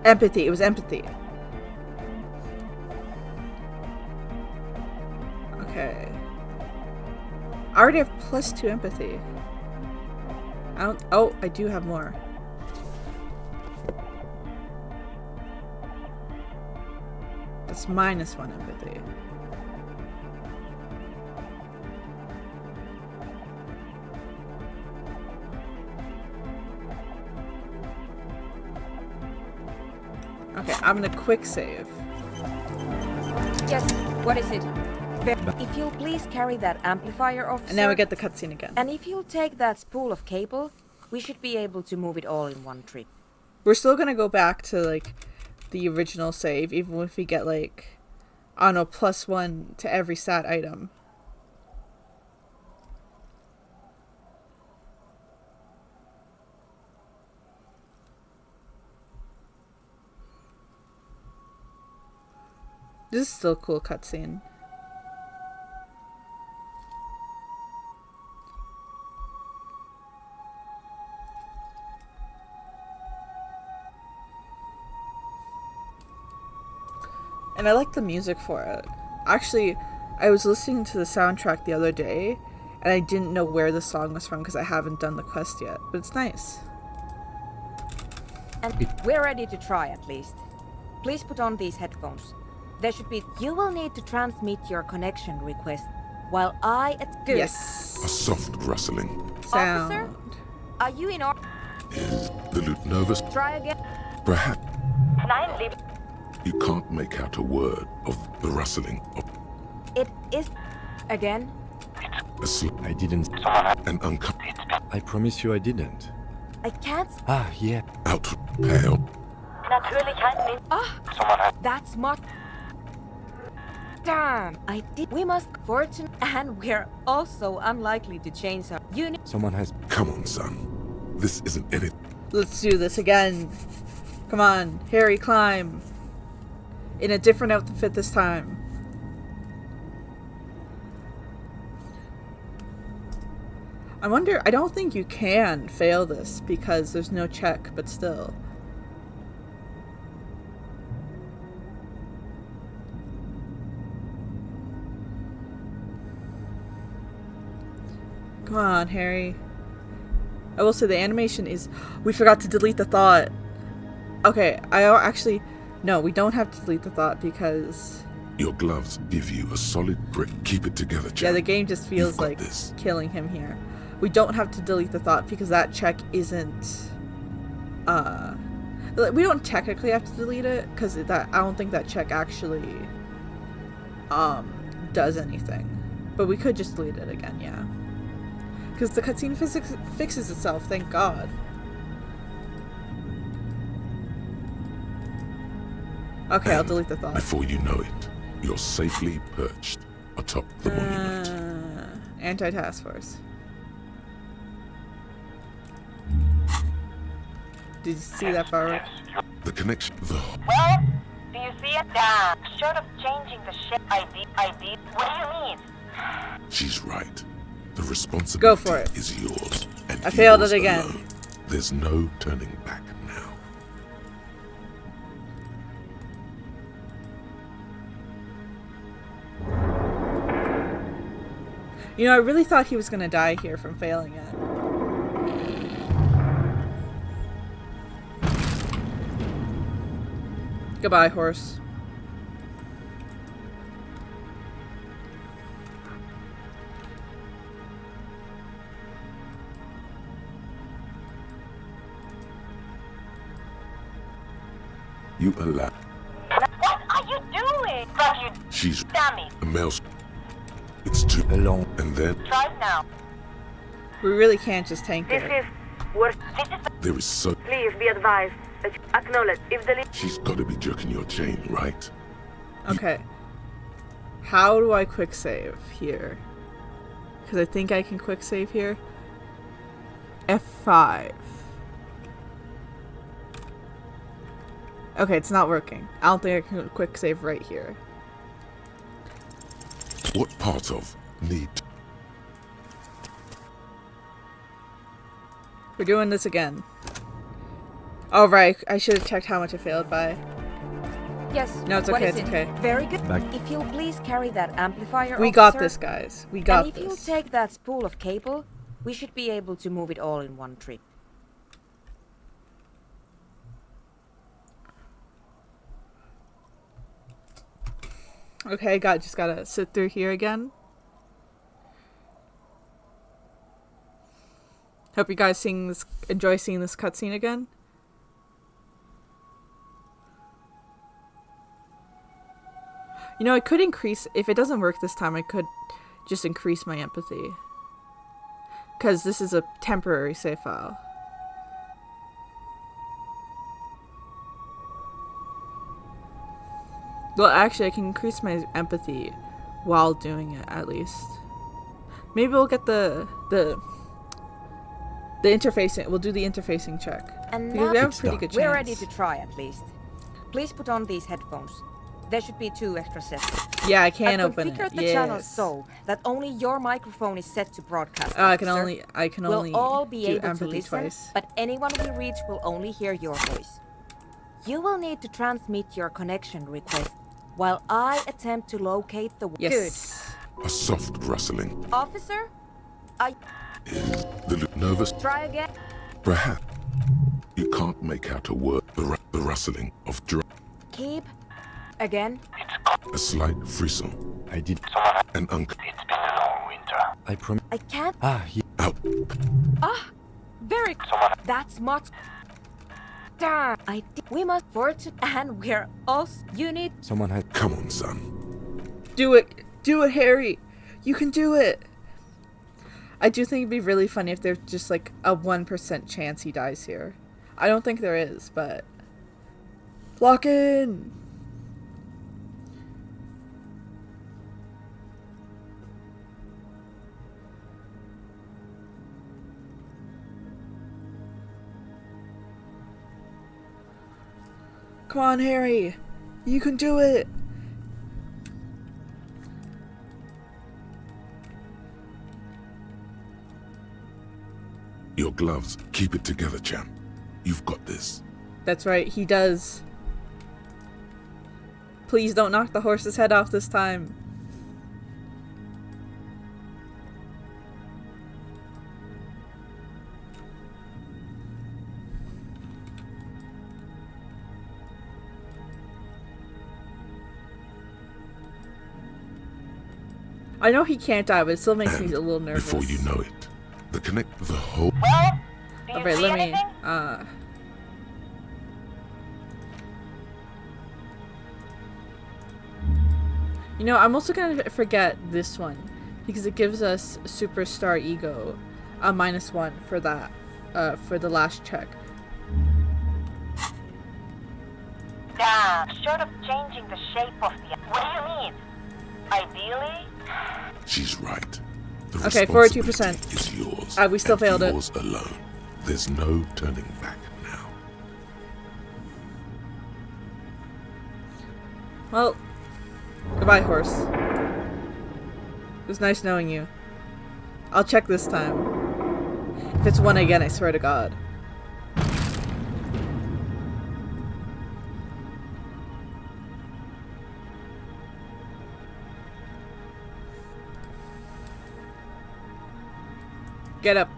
Empathy. It was empathy. Okay. I already have +2 empathy. I don't. Oh, I do have more. That's -1 empathy. Okay, I'm gonna quick save. Yes, what is it? If you'll please carry that amplifier, officer. And now we get the cutscene again. And if you'll take that spool of cable, we should be able to move it all in one trip. We're still gonna go back to, like, the original save, even if we get, like, I don't know, +1 to every stat item. This is still a cool cutscene. And I like the music for it. Actually, I was listening to the soundtrack the other day, and I didn't know where the song was from because I haven't done the quest yet. But it's nice. And we're ready to try at least. Please put on these headphones. There should be. You will need to transmit your connection request while I at good. Yes. A soft rustling. Sound. Officer, are you in order? Is the loot nervous? Try again. Perhaps Nein, liebe. you can't make out a word of the rustling of It is again. I didn't. an uncomfortable I promise you I didn't. I can't. Ah, yeah. out pale. Natürlich halten ihn. Ah, that's much. Damn, I did. We must fortune, and we're also unlikely to change our unit. Someone has. Come on, son. This isn't anything. Let's do this again. Come on, Harry, climb. In a different outfit this time. I wonder, I don't think you can fail this because there's no check, but still. Come on, Harry. I will say the animation is... We forgot to delete the thought. Okay, actually... No, we don't have to delete the thought because... Your gloves give you a solid grip. Keep it together, Jack. Yeah, the game just feels You've got like this. killing him here. We don't have to delete the thought because that check isn't... We don't technically have to delete it because I don't think that check actually... does anything. But we could just delete it again, yeah. Because the cutscene fixes itself, thank God. Okay, I'll delete the thought. Before you know it, you're safely perched atop the monument. Anti-task force. Did you see that, Barbara? The connection, Well, do you see it? Damn. Short of changing the ship ID. What do you mean? She's right. The responsibility Go for it. is yours. And I failed yours it again. alone. There's no turning back now. You know, I really thought he was gonna die here from failing it. Goodbye, horse. You allow. What are you doing? But you She's dummy. a mouse. It's too Alone. And then Drive now. We really can't just tank This it. is worth. This is there is so. Please be advised. Acknowledge if the She's got to be jerking your chain, right? Okay. How do I quick save here? Because I think I can quick save here. F5. Okay, it's not working. I don't think I can quick save right here. What part of need? We're doing this again. Oh, right. I should have checked how much I failed by. Yes. No, it's what okay, is it's it? okay. Very good. Back. If you'll please carry that amplifier, We got officer, this, guys. We got and if you'll this. take that spool of cable, we should be able to move it all in one trip. Okay, just gotta sit through here again. Hope you guys enjoy seeing this cutscene again. You know, I could increase, if it doesn't work this time, I could just increase my empathy. Because this is a temporary save file. Well, actually, I can increase my empathy while doing it, at least. Maybe we'll get the interfacing. We'll do the interfacing check. And Because now we have a pretty good chance. we're ready to try at least. Please put on these headphones. There should be 2 extra sets. Yeah, I can I've open it. configured the channels so that only your microphone is set to broadcast. I can officer. only We'll all be do able to empathy listen, twice. but anyone we reach will only hear your voice. You will need to transmit your connection request while I attempt to locate the Yes. A soft rustling. Good. Officer, I Is the nervous? try again. Perhaps you can't make out a word. The rustling of Keep again. a slight frisson. I did. An unk. It's been a long winter. I promise. I can't. Ah, yeah. Out. Very. That's much. Darn. We must fortune, and we're us. You need. Someone had. Come on, son. Do it. Do it, Harry. You can do it. I do think it'd be really funny if there's just like a 1% chance he dies here. I don't think there is, but lock in. Come on, Harry. You can do it. Your gloves. Keep it together, champ. You've got this. That's right, he does. Please don't knock the horse's head off this time. I know he can't die, but it still makes me And a little nervous. before you know it, the whole. Well, do you Alright, see let me, anything? You know, I'm also gonna forget this one, because it gives us Superstar Ego, a -1 for that, for the last check. Short of changing the shape of the... What do you mean? Ideally? She's right. The Okay, responsibility 42%. is yours. We still and failed it. yours alone. There's no turning back now. Well, goodbye, horse. It was nice knowing you. I'll check this time. If it's 1 again, I swear to God. Get up.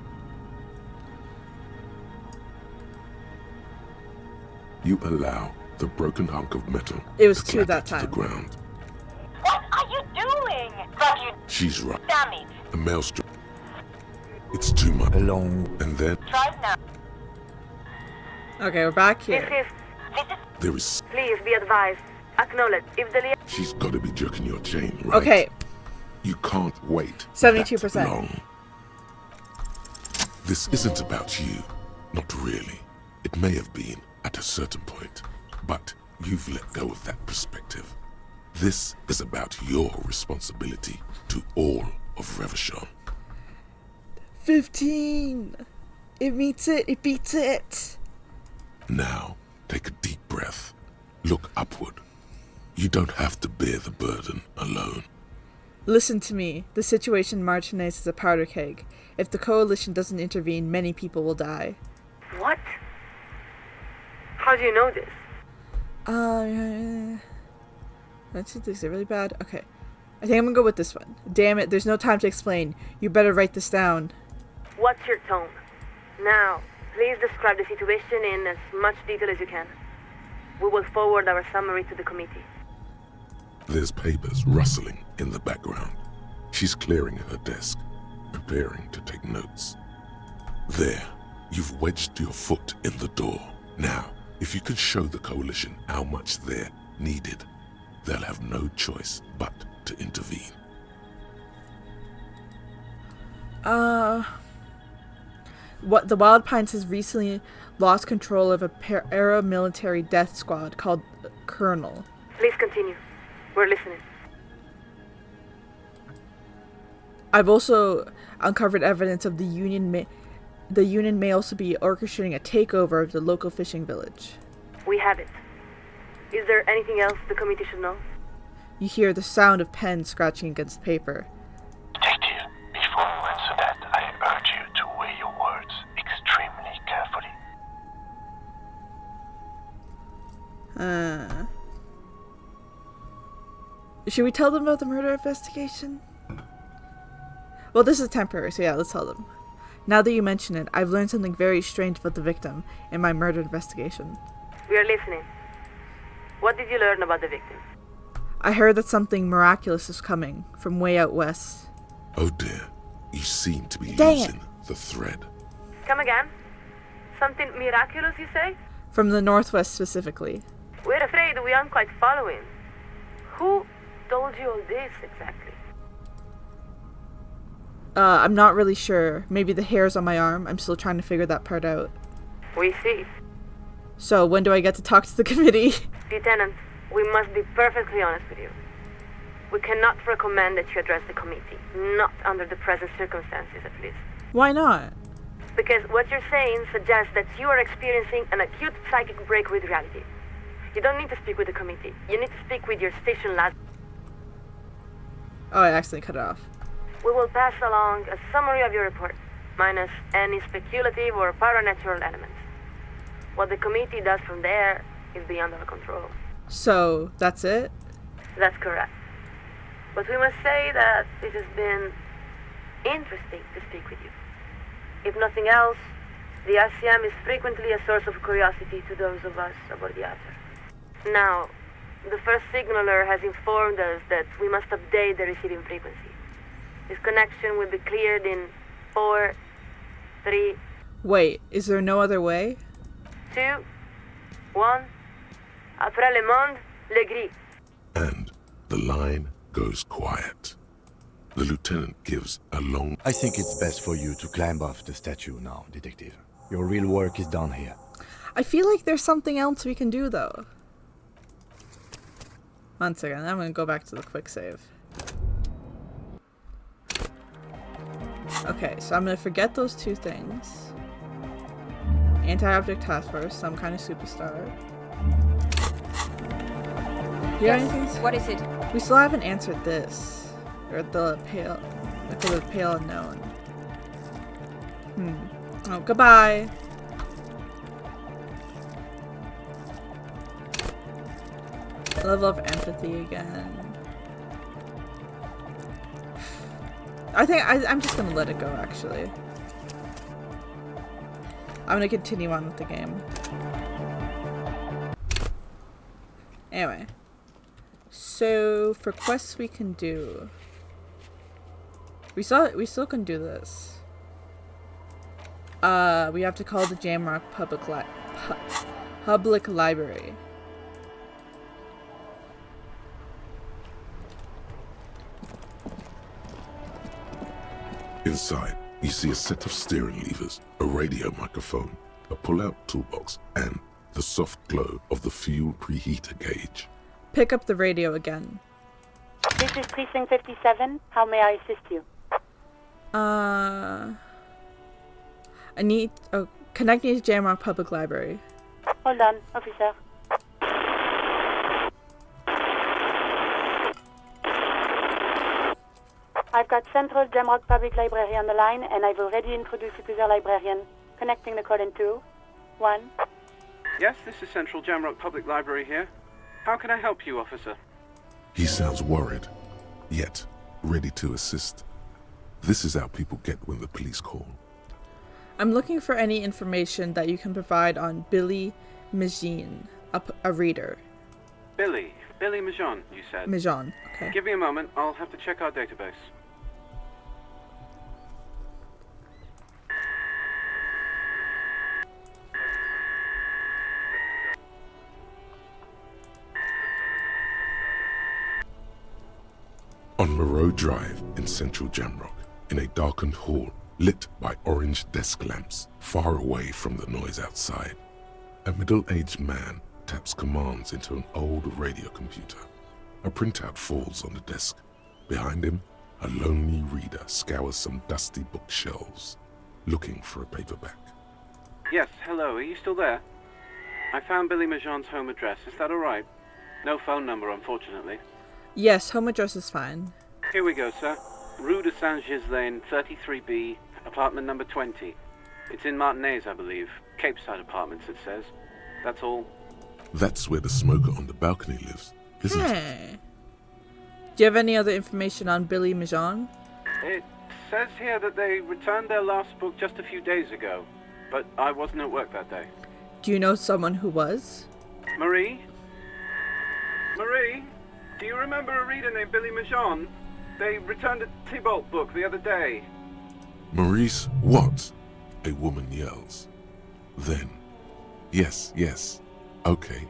You allow the broken hunk of metal It was to two clatter that to the time. ground. What are you doing? But you She's right. damn it. The maelstrom. It's too much. Along. And then Drive now. Okay, we're back This here. is... This is there is. Please be advised. Acknowledge. If the liaison... She's got to be jerking your chain, right? Okay, You can't wait 72%. that long. This isn't about you. Not really. It may have been at a certain point, but you've let go of that perspective. This is about your responsibility to all of Revachon. 15. It meets it. It beats it. Now, take a deep breath. Look upward. You don't have to bear the burden alone. Listen to me. The situation in Martinez is a powder keg. If the coalition doesn't intervene, many people will die. What? How do you know this? That's things are really bad. Okay. I think I'm gonna go with this one. Damn it, there's no time to explain. You better write this down. What's your tone? Now, please describe the situation in as much detail as you can. We will forward our summary to the committee. There's papers rustling in the background. She's clearing her desk, preparing to take notes. There, you've wedged your foot in the door. Now, if you can show the coalition how much they're needed, they'll have no choice but to intervene. What the Wild Pines has recently lost control of a paramilitary death squad called Colonel. Please continue. We're listening. I've also uncovered evidence of the Union may also be orchestrating a takeover of the local fishing village. We have it. Is there anything else the committee should know? You hear the sound of pens scratching against paper. Detective, before you answer that, I urge you to weigh your words extremely carefully. Should we tell them about the murder investigation? Well, this is temporary, so yeah, let's tell them. Now that you mention it, I've learned something very strange about the victim in my murder investigation. We are listening. What did you learn about the victim? I heard that something miraculous is coming from way out west. Oh dear, you seem to be Dang losing the thread. Come again? Something miraculous, you say? From the northwest specifically. We're afraid we aren't quite following. Who told you all this exactly? I'm not really sure. Maybe the hairs on my arm. I'm still trying to figure that part out. We see. So, when do I get to talk to the committee? Lieutenant, we must be perfectly honest with you. We cannot recommend that you address the committee. Not under the present circumstances, at least. Why not? Because what you're saying suggests that you are experiencing an acute psychic break with reality. You don't need to speak with the committee. You need to speak with your station lad. Oh, I accidentally cut it off. We will pass along a summary of your report, minus any speculative or paranatural elements. What the committee does from there is beyond our control. So, that's it? That's correct. But we must say that it has been interesting to speak with you. If nothing else, the Elysium is frequently a source of curiosity to those of us aboard the Outer. Now, the first signaler has informed us that we must update the receiving frequency. This connection will be cleared in 4, 3... Wait, is there no other way? 2, 1... Après le monde, le gris. And the line goes quiet. The lieutenant gives a long... I think it's best for you to climb off the statue now, Detective. Your real work is done here. I feel like there's something else we can do, though. One second, I'm gonna go back to the quick save. Okay, so I'm gonna forget those two things. Anti-object task force, some kind of superstar. Yeah, Yes. What is it? we still haven't answered this. Or the pale unknown. Oh, goodbye. Level of empathy again. I think I'm just gonna let it go, actually. I'm gonna continue on with the game. Anyway. So, for quests we can do... We still can do this. We have to call the Jamrock Public Library. Inside, you see a set of steering levers, a radio microphone, a pull-out toolbox, and the soft glow of the fuel preheater gauge. Pick up the radio again. This is Precinct 57. How may I assist you? Connect me to Jamrock Public Library. Hold on, officer. I've got Central Jamrock Public Library on the line, and I've already introduced you to their librarian. Connecting the call in 2, 1. Yes, this is Central Jamrock Public Library here. How can I help you, officer? He sounds worried, yet ready to assist. This is how people get when the police call. I'm looking for any information that you can provide on Billy Mijin, a reader. Billy Mijon, you said? Mijon, okay. Give me a moment, I'll have to check our database. On Moreau Drive in central Jamrock, in a darkened hall lit by orange desk lamps far away from the noise outside, a middle-aged man taps commands into an old radio computer. A printout falls on the desk. Behind him, a lonely reader scours some dusty bookshelves, looking for a paperback. Yes, hello, are you still there? I found Billy Mijon's home address, is that alright? No phone number, unfortunately. Yes, home address is fine. Here we go, sir. Rue de Saint-Ghislain, 33B, apartment number 20. It's in Martinez, I believe. Capeside Apartments, it says. That's all. That's where the smoker on the balcony lives, isn't it? Do you have any other information on Billy Mijon? It says here that they returned their last book just a few days ago, but I wasn't at work that day. Do you know someone who was? Marie? Marie? Do you remember a reader named Billy Mijon? They returned a Tybalt book the other day. Maurice, what? A woman yells. Then, yes, okay,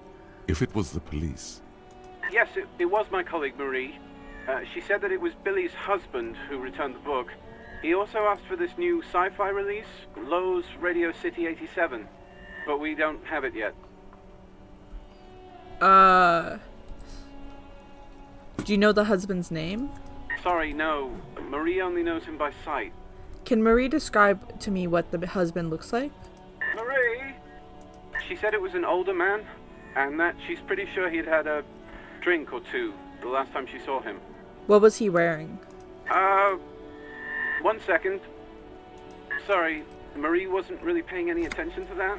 if it was the police. Yes, it was my colleague Marie. She said that it was Billy's husband who returned the book. He also asked for this new sci-fi release, Lowe's Radio City 87, but we don't have it yet. Do you know the husband's name? Sorry, no. Marie only knows him by sight. Can Marie describe to me what the husband looks like? Marie? She said it was an older man, and that she's pretty sure he'd had a drink or two the last time she saw him. What was he wearing? 1 second. Sorry, Marie wasn't really paying any attention to that.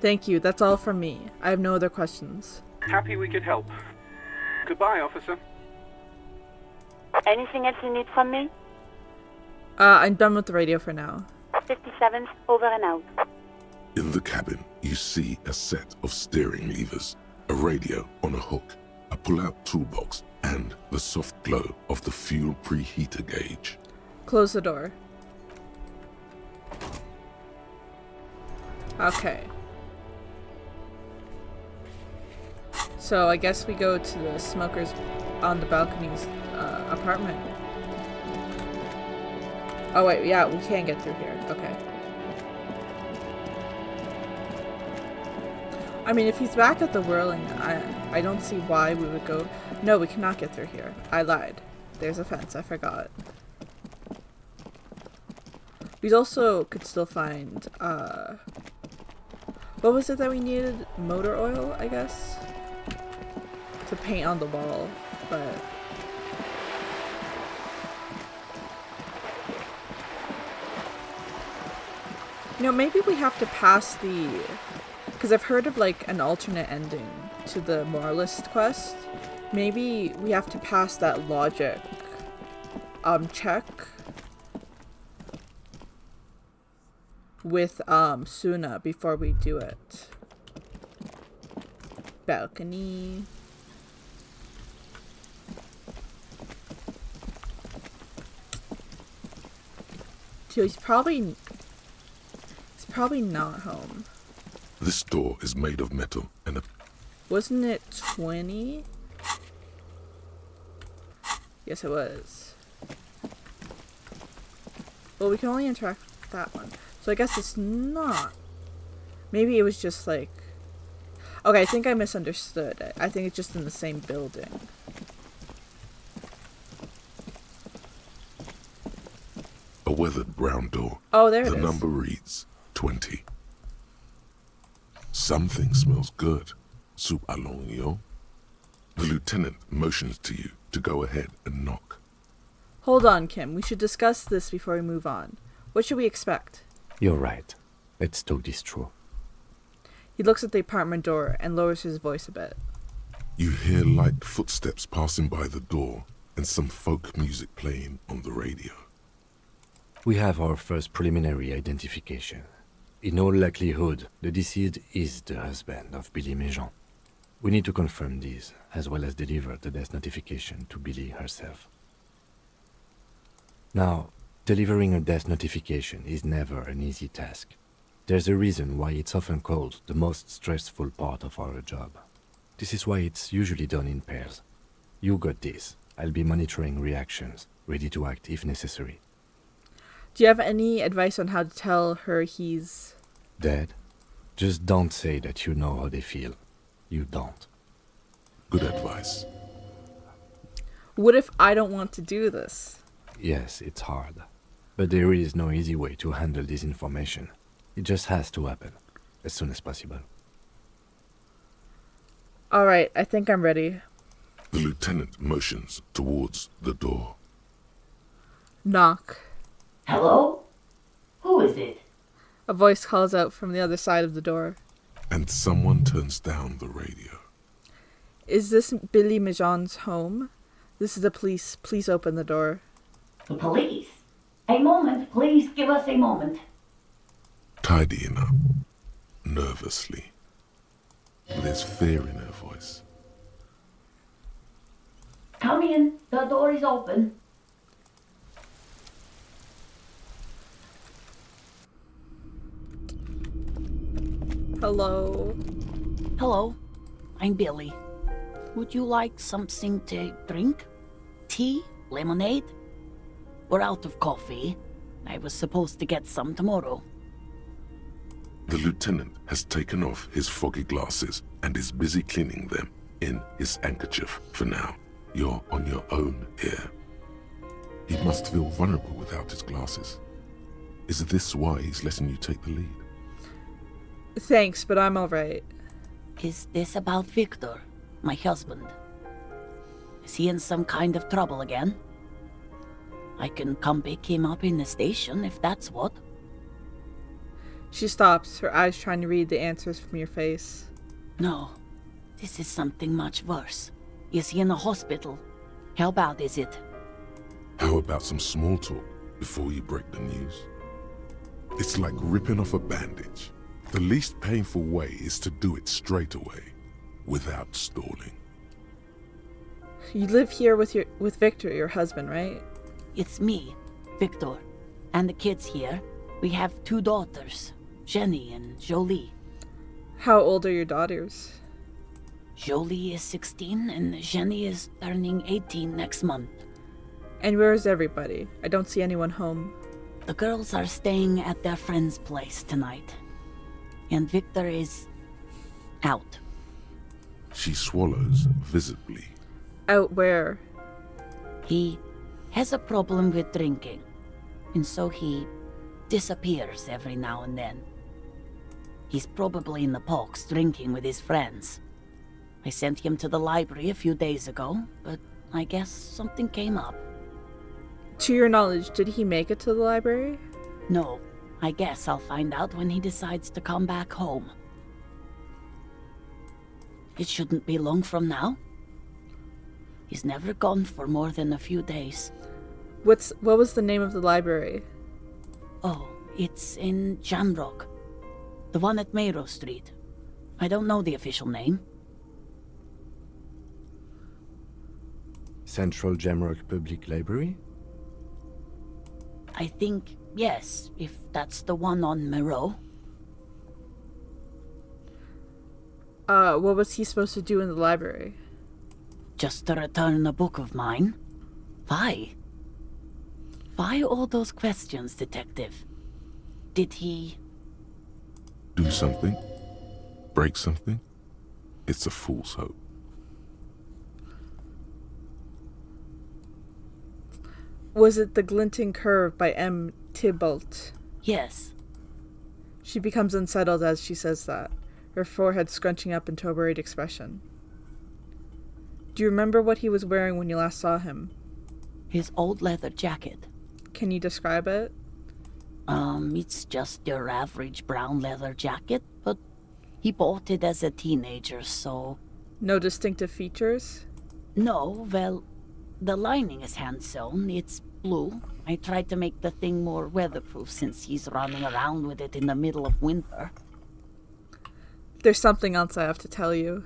Thank you, that's all from me. I have no other questions. Happy we could help. Goodbye, officer. Anything else you need from me? I'm done with the radio for now. 57, over and out. In the cabin, you see a set of steering levers, a radio on a hook, a pull-out toolbox, and the soft glow of the fuel preheater gauge. Close the door. Okay. So I guess we go to the smokers on the balcony's apartment. Oh wait, yeah, we can't get through here. Okay. I mean, if he's back at the Whirling, I don't see why we would go... No, we cannot get through here. I lied. There's a fence, I forgot. We also could still find, what was it that we needed? Motor oil, I guess? To paint on the wall, but... You know, maybe we have to pass the... Because I've heard of, like, an alternate ending to the Moralist quest. Maybe we have to pass that logic check with Suna before we do it. Balcony. So he's probably not home. This door is made of metal and a... Wasn't it 20? Yes, it was. Well, we can only interact with that one. So I guess it's not. Maybe it was just like... Okay, I think I misunderstood it. I think it's just in the same building. a weathered brown door. Oh, there it The is. number reads 20. Something smells good. Soup along, yo. The lieutenant motions to you to go ahead and knock. Hold on, Kim. We should discuss this before we move on. What should we expect? You're right. Let's talk this through. He looks at the apartment door and lowers his voice a bit. You hear light footsteps passing by the door and some folk music playing on the radio. We have our first preliminary identification. In all likelihood, the deceased is the husband of Billy Méjean. We need to confirm this, as well as deliver the death notification to Billy herself. Now, delivering a death notification is never an easy task. There's a reason why it's often called the most stressful part of our job. This is why it's usually done in pairs. You got this. I'll be monitoring reactions, ready to act if necessary. Do you have any advice on how to tell her he's... Dead? Just don't say that you know how they feel. You don't. Good advice. What if I don't want to do this? Yes, it's hard. But there is no easy way to handle this information. It just has to happen, as soon as possible. Alright, I think I'm ready. The lieutenant motions towards the door. Knock. Hello? Who is it? A voice calls out from the other side of the door. And someone turns down the radio. Is this Billy Méjean's home? This is the police. Please open the door. The police? A moment, please give us a moment. Tidying up, nervously. There's fear in her voice. Come in, the door is open. Hello. Hello, I'm Billy. Would you like something to drink? Tea? Lemonade? We're out of coffee. I was supposed to get some tomorrow. The lieutenant has taken off his foggy glasses and is busy cleaning them in his handkerchief for now. You're on your own here. He must feel vulnerable without his glasses. Is this why he's letting you take the lead? Thanks, but I'm alright. Is this about Victor, my husband? Is he in some kind of trouble again? I can come pick him up in the station if that's what. She stops, her eyes trying to read the answers from your face. No, this is something much worse. Is he in a hospital? How bad is it? How about some small talk before you break the news? It's like ripping off a bandage. The least painful way is to do it straight away, without stalling. You live here with Victor, your husband, right? It's me, Victor, and the kids here. We have 2 daughters, Jenny and Jolie. How old are your daughters? Jolie is 16 and Jenny is turning 18 next month. And where is everybody? I don't see anyone home. The girls are staying at their friend's place tonight. And Victor is out. She swallows visibly. Out where? He has a problem with drinking, and so he disappears every now and then. He's probably in the parks drinking with his friends. I sent him to the library a few days ago, but I guess something came up. To your knowledge, did he make it to the library? No, I guess I'll find out when he decides to come back home. It shouldn't be long from now. He's never gone for more than a few days. What was the name of the library? Oh, It's in Jamrock. The one at Mayrow Street. I don't know the official name. Central Jamrock Public Library? I think, yes, if that's the one on Mayrow. What was he supposed to do in the library? Just to return a book of mine. Why? Why all those questions, Detective? Did he... Do something? Break something? It's a fool's hope. Was it The Glinting Curve by M. Tybalt? Yes. She becomes unsettled as she says that, her forehead scrunching up into a worried expression. Do you remember what he was wearing when you last saw him? His old leather jacket. Can you describe it? It's just your average brown leather jacket, but he bought it as a teenager, so... No distinctive features? No, well, the lining is hand-sewn. It's blue. I tried to make the thing more weatherproof since he's running around with it in the middle of winter. There's something else I have to tell you.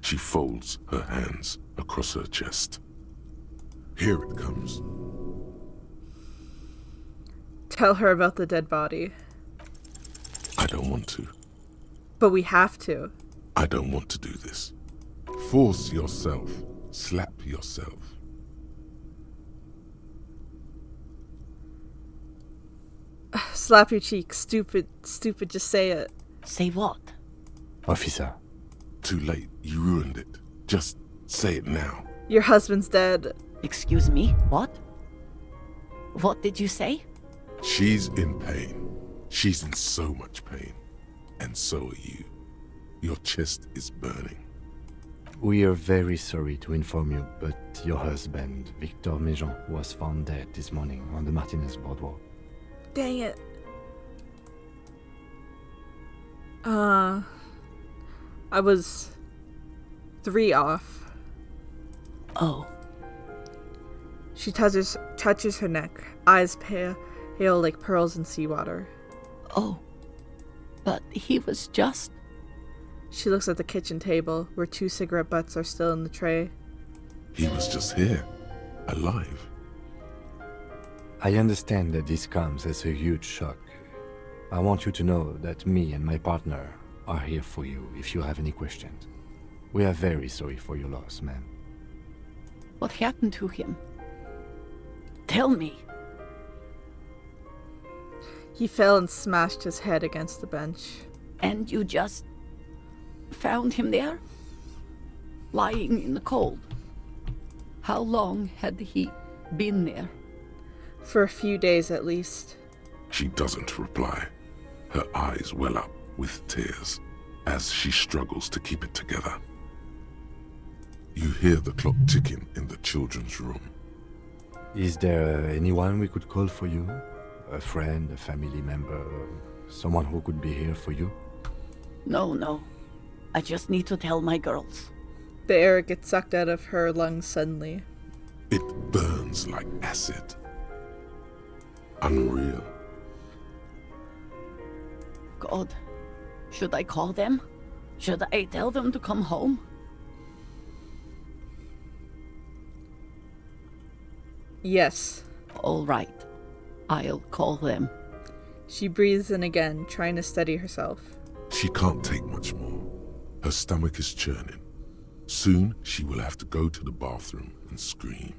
She folds her hands across her chest. Here it comes. Tell her about the dead body. I don't want to. But we have to. I don't want to do this. Force yourself. Slap yourself. Slap your cheek. Stupid, just say it. Say what? Officer. Too late. You ruined it. Just say it now. Your husband's dead. Excuse me? What? What did you say? She's in pain. She's in so much pain. And so are you. Your chest is burning. We are very sorry to inform you, but your husband, Victor Méjean, was found dead this morning on the Martinez boardwalk. Dang it. I was 3 off. Oh. She touches her neck, eyes pale like pearls in seawater. Oh. But he was just... She looks at the kitchen table, where 2 cigarette butts are still in the tray. He was just here, alive. I understand that this comes as a huge shock. I want you to know that me and my partner are here for you if you have any questions. We are very sorry for your loss, ma'am. What happened to him? Tell me. He fell and smashed his head against the bench. And you just found him there? Lying in the cold? How long had he been there? For a few days at least. She doesn't reply. Her eyes well up with tears as she struggles to keep it together. You hear the clock ticking in the children's room. Is there anyone we could call for you? A friend, a family member, someone who could be here for you? No. I just need to tell my girls. The air gets sucked out of her lungs suddenly. It burns like acid. Unreal. God, should I call them? Should I tell them to come home? Yes. All right. I'll call them. She breathes in again, trying to steady herself. She can't take much more. Her stomach is churning. Soon, she will have to go to the bathroom and scream.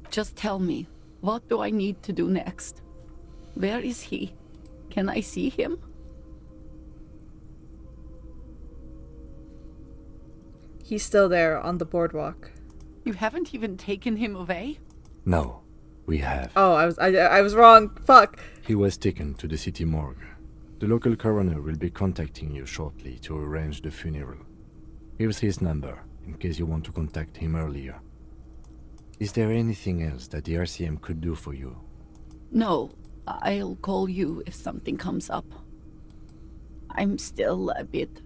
Just tell me, what do I need to do next? Where is he? Can I see him? He's still there on the boardwalk. You haven't even taken him away? No, we have. Oh, I was wrong. Fuck. He was taken to the city morgue. The local coroner will be contacting you shortly to arrange the funeral. Here's his number, in case you want to contact him earlier. Is there anything else that the RCM could do for you? No, I'll call you if something comes up. I'm still a bit...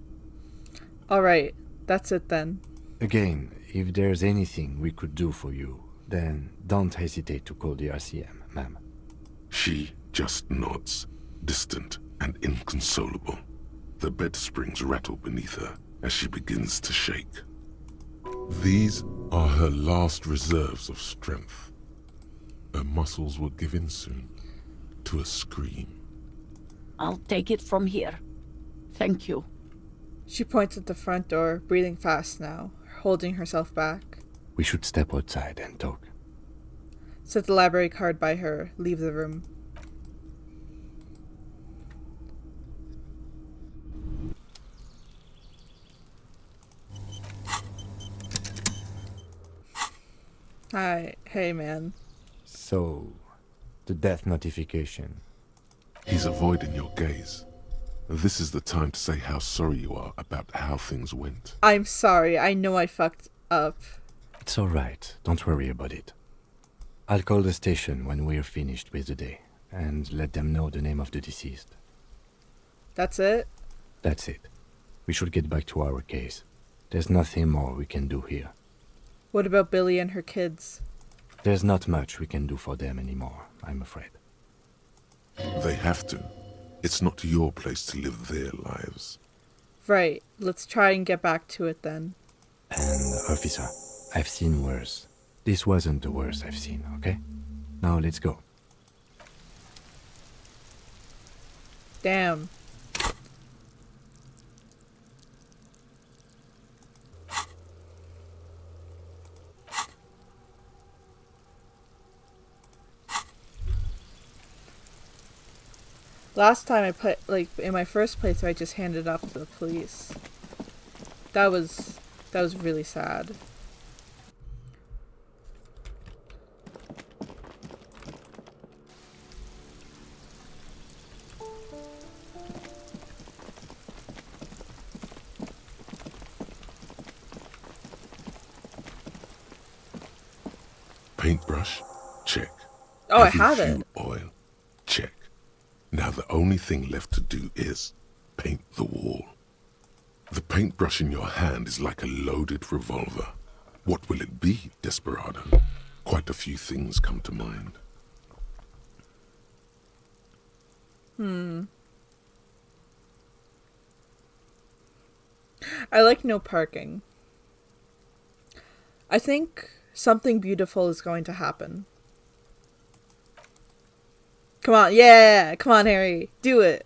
Alright, that's it then. Again, if there's anything we could do for you, then don't hesitate to call the RCM, ma'am. She just nods, distant and inconsolable. The bed springs rattle beneath her as she begins to shake. These are her last reserves of strength. Her muscles will give in soon to a scream. I'll take it from here. Thank you. She points at the front door, breathing fast now, holding herself back. We should step outside and talk. Set the library card by her, leave the room. Hi, hey man. So, the death notification. He's avoiding your gaze. This is the time to say how sorry you are about how things went. I'm sorry, I know I fucked up. It's alright, don't worry about it. I'll call the station when we're finished with the day, and let them know the name of the deceased. That's it? That's it. We should get back to our case. There's nothing more we can do here. What about Billy and her kids? There's not much we can do for them anymore, I'm afraid. They have to. It's not your place to live their lives. Right, let's try and get back to it then. And, officer, I've seen worse. This wasn't the worst I've seen, okay? Now let's go. Damn. Last time I played, in my first playthrough, I just handed it off to the police. That was really sad. Paintbrush? Check. Oh, I have it. Oil? Check. Now the only thing left to do is paint the wall. The paintbrush in your hand is like a loaded revolver. What will it be, Desperado? Quite a few things come to mind. I like no parking. I think something beautiful is going to happen. Come on, yeah! Come on, Harry. Do it.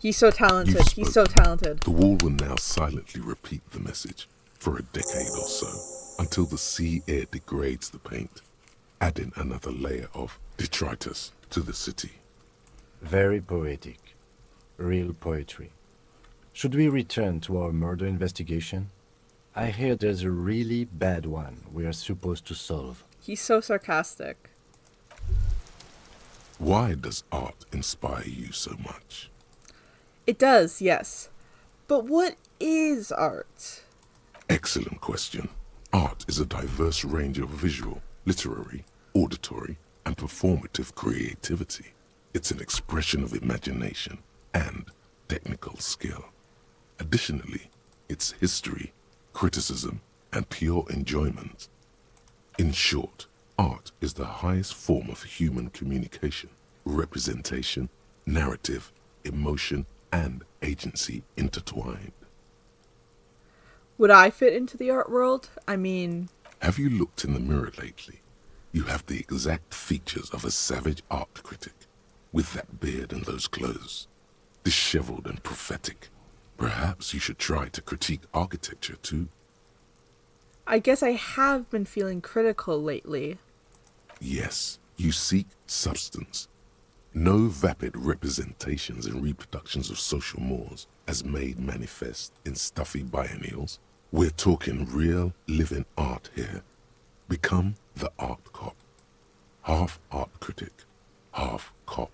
He's so talented. He's so talented. The wall will now silently repeat the message for a decade or so, until the sea air degrades the paint, adding another layer of detritus to the city. Very poetic. Real poetry. Should we return to our murder investigation? I hear there's a really bad one we are supposed to solve. He's so sarcastic. Why does art inspire you so much? It does, yes. But what is art? Excellent question. Art is a diverse range of visual, literary, auditory, and performative creativity. It's an expression of imagination and technical skill. Additionally, it's history, criticism, and pure enjoyment. In short, art is the highest form of human communication, representation, narrative, emotion, and agency intertwined. Would I fit into the art world? I mean... Have you looked in the mirror lately? You have the exact features of a savage art critic, with that beard and those clothes, disheveled and prophetic. Perhaps you should try to critique architecture too. I guess I have been feeling critical lately. Yes, you seek substance. No vapid representations and reproductions of social mores as made manifest in stuffy biennials. We're talking real, living art here. Become the art cop. Half art critic, half cop.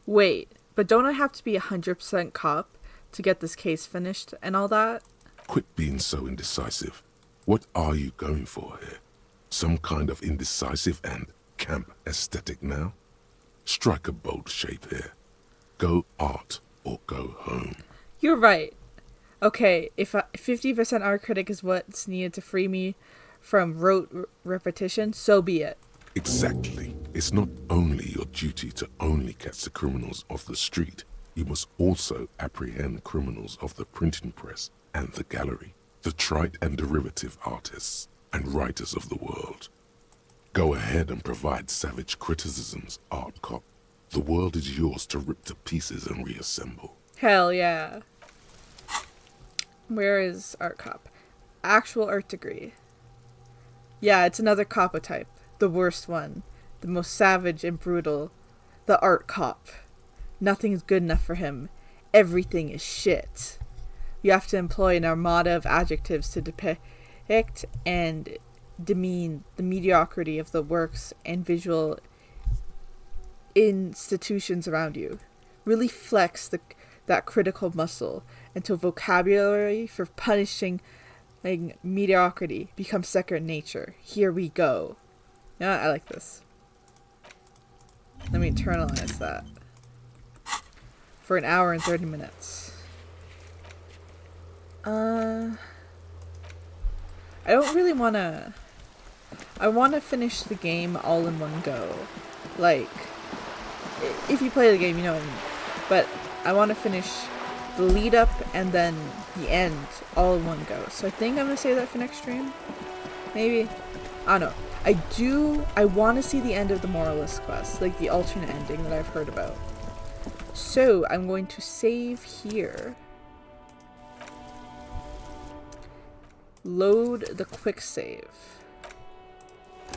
Wait, but don't I have to be 100% cop to get this case finished and all that? Quit being so indecisive. What are you going for here? Some kind of indecisive and camp aesthetic now? Strike a bold shape here. Go art or go home. You're right. Okay, if 50% art critic is what's needed to free me from rote repetition, so be it. Exactly. It's not only your duty to only catch the criminals off the street, you must also apprehend criminals of the printing press and the gallery, the trite and derivative artists and writers of the world. Go ahead and provide savage criticisms, art cop. The world is yours to rip to pieces and reassemble. Hell yeah. Where is art cop? Actual art degree. Yeah, it's another coppa type. The worst one. The most savage and brutal. The art cop. Nothing is good enough for him. Everything is shit. You have to employ an armada of adjectives to depict and demean the mediocrity of the works and visual institutions around you. Really flex that critical muscle until vocabulary for punishing mediocrity becomes second nature. Here we go. Yeah, I like this. Let me internalize that. For an hour and 30 minutes. I don't really want to... I want to finish the game all in one go. Like, if you play the game, you know what I mean. But I want to finish the lead up and then the end all in one go. So I think I'm going to save that for next stream. Maybe. I don't know. I want to see the end of the Moralist quest. Like the alternate ending that I've heard about. So I'm going to save here. Load the quick save.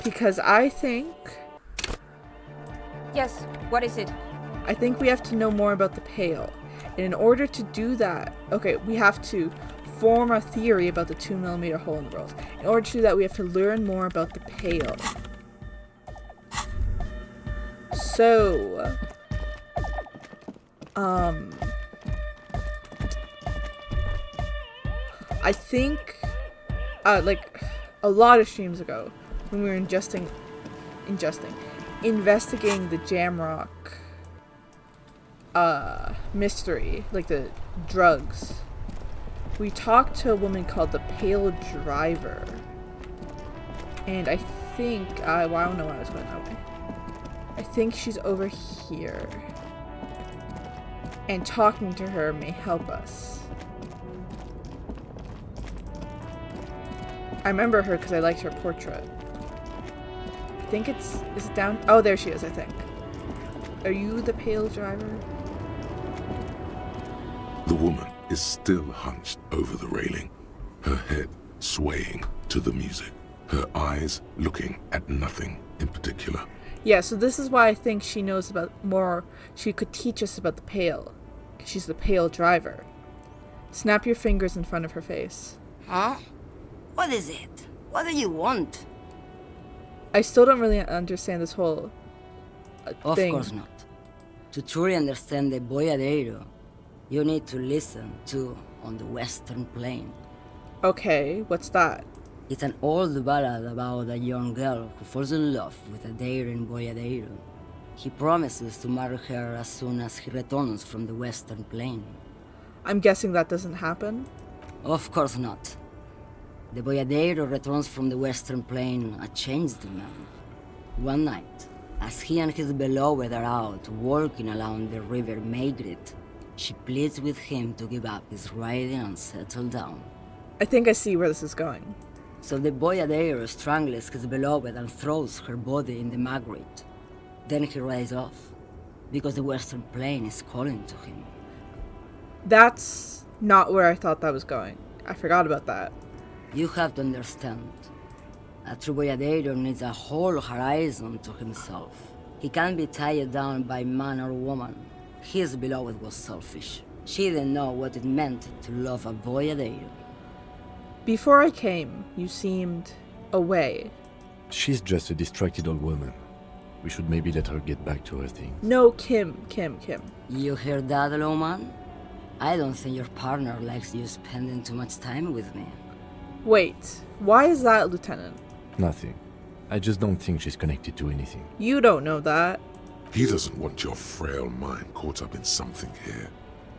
Because I think... Yes, what is it? I think we have to know more about the Pale. And in order to do that, okay, we have to form a theory about the 2mm hole in the world. In order to do that, we have to learn more about the Pale. So... I think... like, a lot of streams ago, when we were investigating the Jamrock mystery, like the drugs, we talked to a woman called the Pale Driver, and I think well, I don't know why I was going that way. I think she's over here, and talking to her may help us. I remember her because I liked her portrait. I think is it down? Oh, there she is, I think. Are you the Pale Driver? The woman is still hunched over the railing, her head swaying to the music, her eyes looking at nothing in particular. Yeah, so this is why I think she knows about more. She could teach us about the Pale. She's the Pale Driver. Snap your fingers in front of her face. Huh? What is it? What do you want? I still don't really understand this whole thing. Of course not. To truly understand the Boyadero, you need to listen to On the Western Plain. Okay, what's that? It's an old ballad about a young girl who falls in love with a daring Boyadero. He promises to marry her as soon as he returns from the Western Plain. I'm guessing that doesn't happen? Of course not. The Boyadero returns from the Western Plain a changed man. One night, as he and his beloved are out walking along the river Maigret, she pleads with him to give up his riding and settle down. I think I see where this is going. So the Boyadero strangles his beloved and throws her body in the Maigret. Then he rides off, because the Western Plain is calling to him. That's not where I thought that was going. I forgot about that. You have to understand. A true Boyadero needs a whole horizon to himself. He can't be tied down by man or woman. His beloved was selfish. She didn't know what it meant to love a Boyadero. Before I came, you seemed away. She's just a distracted old woman. We should maybe let her get back to her things. No, Kim. You hear that, Lowman? I don't think your partner likes you spending too much time with me. Wait, why is that, Lieutenant? Nothing. I just don't think she's connected to anything. You don't know that. He doesn't want your frail mind caught up in something here.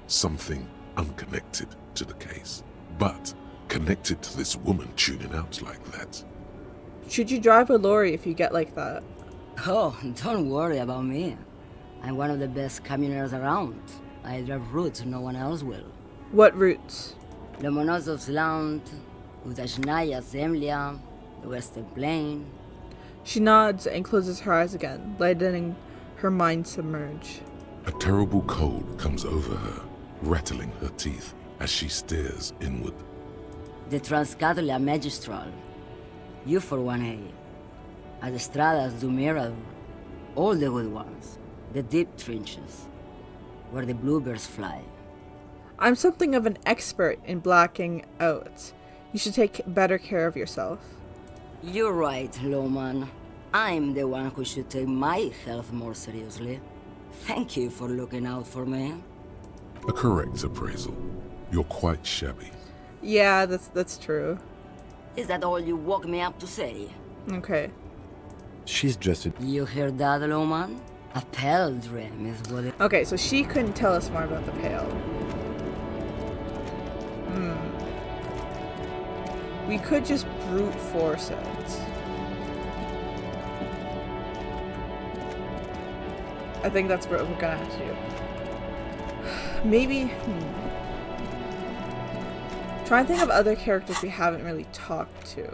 Something unconnected to the case, but connected to this woman tuning out like that. Should you drive a lorry if you get like that? Oh, don't worry about me. I'm one of the best communers around. I drive routes no one else will. What routes? Lomonosov's Land, Udajnaya Zemlya, the Western Plain. She nods and closes her eyes again, letting her mind submerge. A terrible cold comes over her, rattling her teeth as she stares inward. The Transcatolia Magistral. You for 1A. Adestradas do Mirador. All the good ones. The deep trenches. Where the bluebirds fly. I'm something of an expert in blacking out. You should take better care of yourself. You're right, Lowman. I'm the one who should take my health more seriously. Thank you for looking out for me. A correct appraisal. You're quite shabby. Yeah, that's true. Is that all you woke me up to say? Okay. She's just a... You heard that, Lowman? A pale dream is what it... Okay, so she couldn't tell us more about the Pale. We could just brute force it. I think that's what we're gonna have to do. Maybe... Try and think of other characters we haven't really talked to.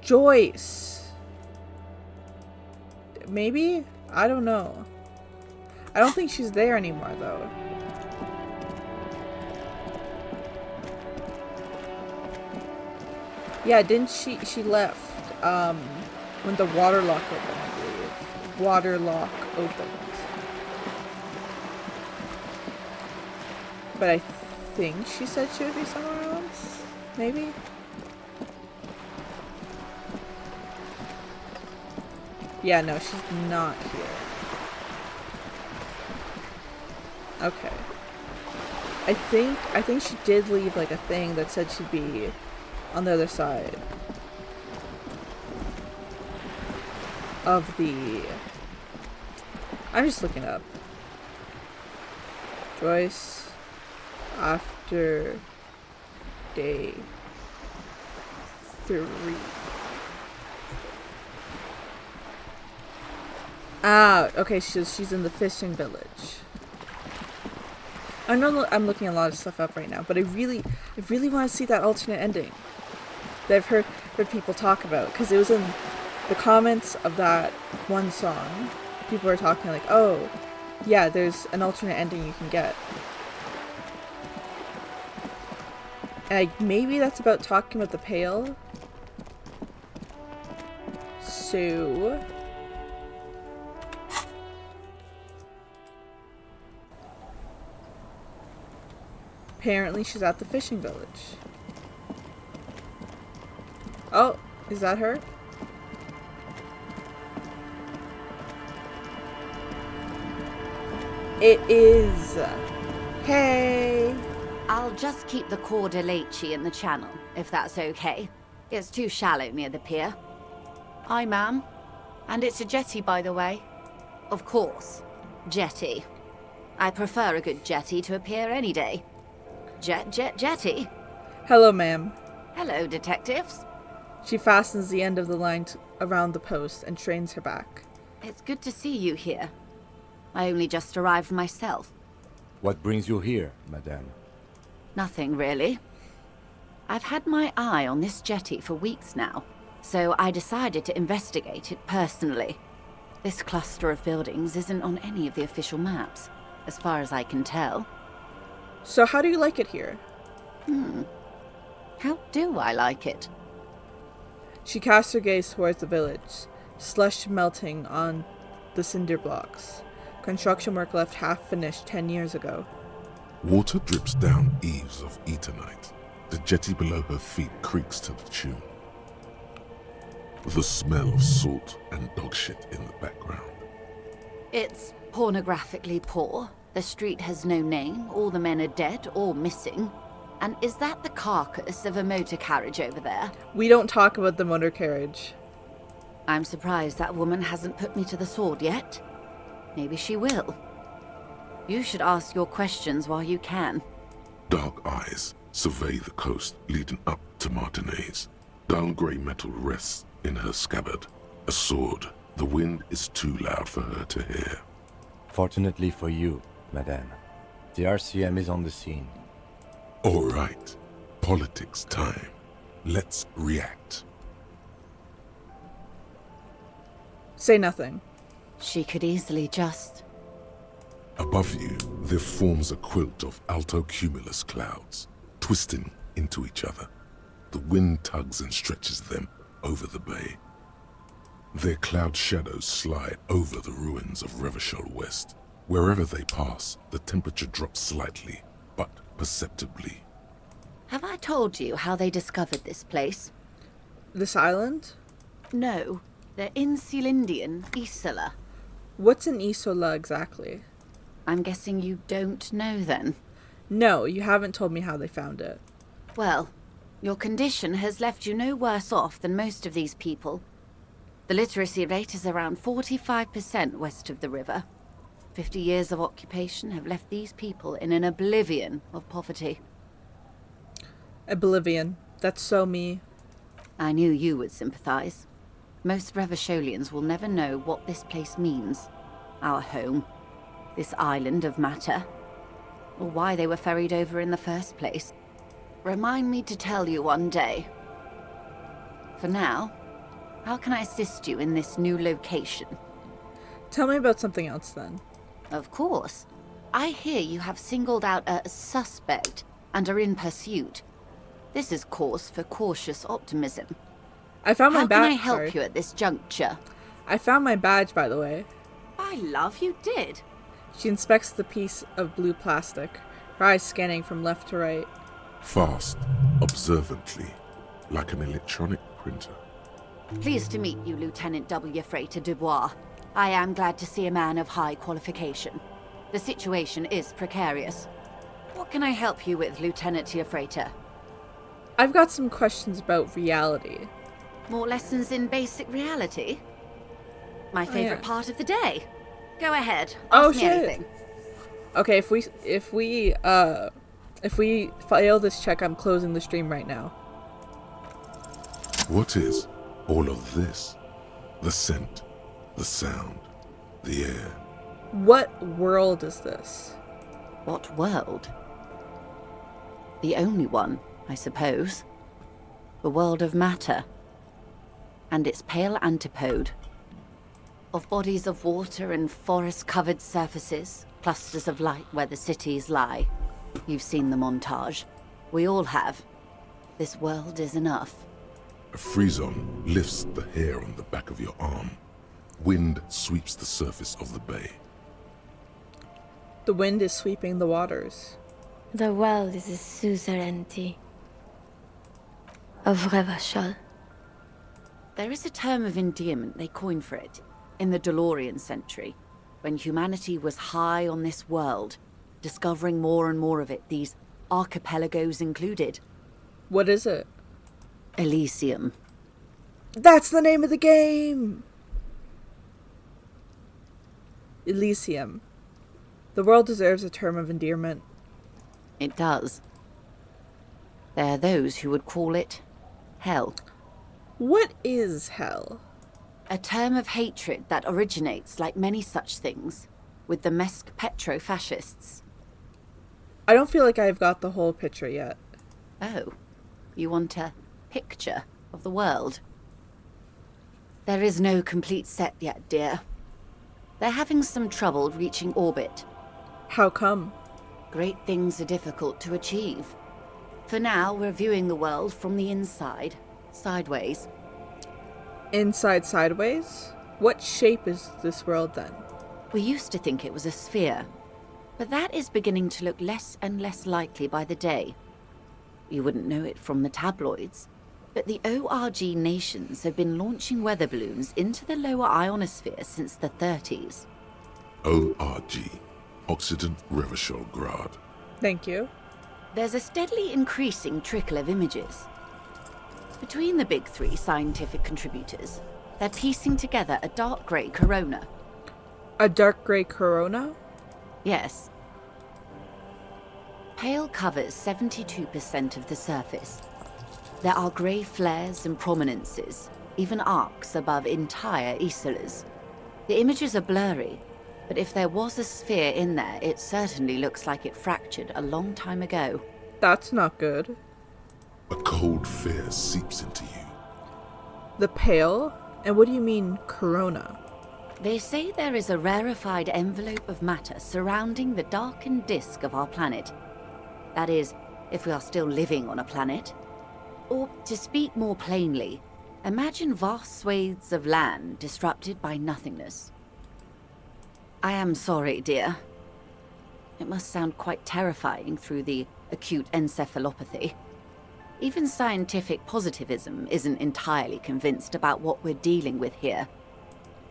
Joyce! Maybe? I don't know. I don't think she's there anymore, though. Yeah, didn't she left, when the water lock opened, I believe. Water lock opened. But I think she said she would be somewhere else? Maybe? Yeah, no, she's not here. Okay. I think she did leave like a thing that said she'd be on the other side of the... I'm just looking up. Joyce after day 3. Ah, okay, she's in the fishing village. I know I'm looking a lot of stuff up right now, but I really want to see that alternate ending that I've heard people talk about, because it was in the comments of that one song. People were talking like, oh, yeah, there's an alternate ending you can get. And maybe that's about talking about the Pale. So... apparently she's at the fishing village. Oh, is that her? It is. Hey. I'll just keep the Corda Lacey in the channel, if that's okay. It's too shallow near the pier. Hi, ma'am. And it's a jetty, by the way. Of course. Jetty. I prefer a good jetty to a pier any day. Jetty. Hello, ma'am. Hello, detectives. She fastens the end of the line around the post and trains her back. It's good to see you here. I only just arrived myself. What brings you here, madame? Nothing, really. I've had my eye on this jetty for weeks now, so I decided to investigate it personally. This cluster of buildings isn't on any of the official maps, as far as I can tell. So how do you like it here? How do I like it? She casts her gaze towards the village, slush melting on the cinder blocks. Construction work left half finished 10 years ago. Water drips down eaves of eternite. The jetty below her feet creaks to the tune. The smell of salt and dog shit in the background. It's pornographically poor. The street has no name, all the men are dead or missing. And is that the carcass of a motor carriage over there? We don't talk about the motor carriage. I'm surprised that woman hasn't put me to the sword yet. Maybe she will. You should ask your questions while you can. Dark eyes survey the coast leading up to Martinez. Dull grey metal rests in her scabbard. A sword. The wind is too loud for her to hear. Fortunately for you, madame, the RCM is on the scene. All right. Politics time. Let's react. Say nothing. She could easily just... Above you, there forms a quilt of altocumulus clouds, twisting into each other. The wind tugs and stretches them over the bay. Their cloud shadows slide over the ruins of Revachol West. Wherever they pass, the temperature drops slightly, but perceptibly. Have I told you how they discovered this place? This island? No, they're in Celindian, Isola. What's an Isola exactly? I'm guessing you don't know then? No, you haven't told me how they found it. Well, your condition has left you no worse off than most of these people. The literacy rate is around 45% west of the river. 50 years of occupation have left these people in an oblivion of poverty. Oblivion. That's so me. I knew you would sympathize. Most Revacholians will never know what this place means. Our home. This island of matter. Or why they were ferried over in the first place. Remind me to tell you one day. For now, how can I assist you in this new location? Tell me about something else then. Of course. I hear you have singled out a suspect and are in pursuit. This is cause for cautious optimism. I found my badge. How can I help you at this juncture? I found my badge, by the way. By love, you did. She inspects the piece of blue plastic, her eyes scanning from left to right. Fast, observantly, like an electronic printer. Pleased to meet you, Lieutenant W. Frater Dubois. I am glad to see a man of high qualification. The situation is precarious. What can I help you with, Lieutenant Frater? I've got some questions about reality. More lessons in basic reality? My favorite part of the day. Go ahead. Ask me anything. Okay, if we fail this check, I'm closing the stream right now. What is all of this? The scent, the sound, the air. What world is this? What world? The only one, I suppose. The world of matter. And its pale antipode. Of bodies of water and forest-covered surfaces, clusters of light where the cities lie. You've seen the montage. We all have. This world is enough. A frisson lifts the hair on the back of your arm. Wind sweeps the surface of the bay. The wind is sweeping the waters. The world is a suzerainty of Revachol. There is a term of endearment they coined for it in the DeLorean century, when humanity was high on this world, discovering more and more of it, these archipelagos included. What is it? Elysium. That's the name of the game! Elysium. The world deserves a term of endearment. It does. There are those who would call it hell. What is hell? A term of hatred that originates, like many such things, with the Mesk petro-fascists. I don't feel like I've got the whole picture yet. Oh, you want a picture of the world? There is no complete set yet, dear. They're having some trouble reaching orbit. How come? Great things are difficult to achieve. For now, we're viewing the world from the inside, sideways. Inside sideways? What shape is this world then? We used to think it was a sphere, but that is beginning to look less and less likely by the day. You wouldn't know it from the tabloids, but the ORG nations have been launching weather balloons into the lower ionosphere since the 30s. ORG, Occident Revachol Grad. Thank you. There's a steadily increasing trickle of images. Between the big three scientific contributors, They're piecing together a dark grey corona. A dark grey corona? Yes. Pale covers 72% of the surface. There are grey flares and prominences, even arcs above entire isolas. The images are blurry, but if there was a sphere in there, it certainly looks like it fractured a long time ago. That's not good. A cold fear seeps into you. The pale? And what do you mean, corona? They say there is a rarefied envelope of matter surrounding the darkened disk of our planet. That is, if we are still living on a planet. Or, to speak more plainly, imagine vast swathes of land disrupted by nothingness. I am sorry, dear. It must sound quite terrifying through the acute encephalopathy. Even scientific positivism isn't entirely convinced about what we're dealing with here.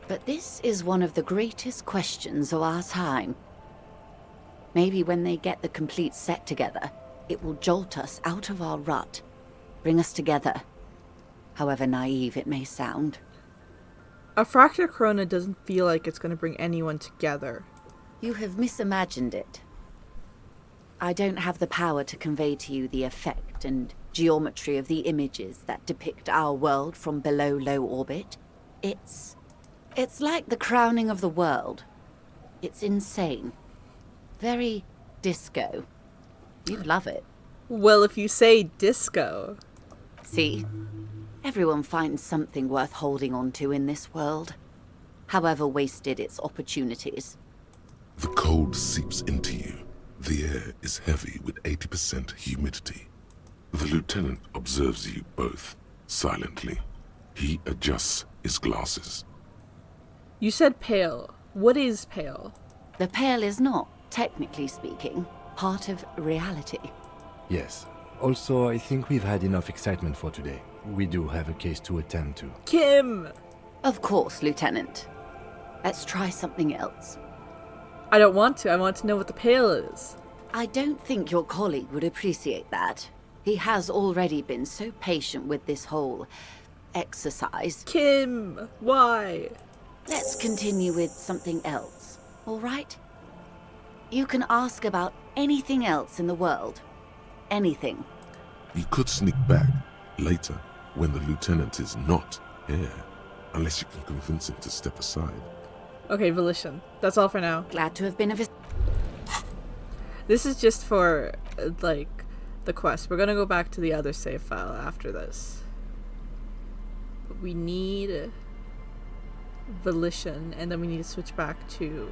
But this is one of the greatest questions of our time. Maybe when they get the complete set together, it will jolt us out of our rut, bring us together, however naive it may sound. A fractured corona doesn't feel like it's going to bring anyone together. You have misimagined it. I don't have the power to convey to you the effect and geometry of the images that depict our world from below low orbit. It's like the crowning of the world. It's insane. Very disco. You'd love it. Well, if you say disco. See? Everyone finds something worth holding on to in this world, however wasted its opportunities. The cold seeps into you. The air is heavy with 80% humidity. The lieutenant observes you both, silently. He adjusts his glasses. You said pale. What is pale? The pale is not, technically speaking, part of reality. Yes. Also, I think we've had enough excitement for today. We do have a case to attend to. Kim! Of course, Lieutenant. Let's try something else. I don't want to. I want to know what the pale is. I don't think your colleague would appreciate that. He has already been so patient with this whole exercise. Kim! Why? Let's continue with something else, all right? You can ask about anything else in the world. Anything. You could sneak back later when the lieutenant is not here, unless you can convince him to step aside. Okay, volition. That's all for now. Glad to have been of This is just for, like, the quest. We're gonna go back to the other save file after this. But we need volition, and then we need to switch back to...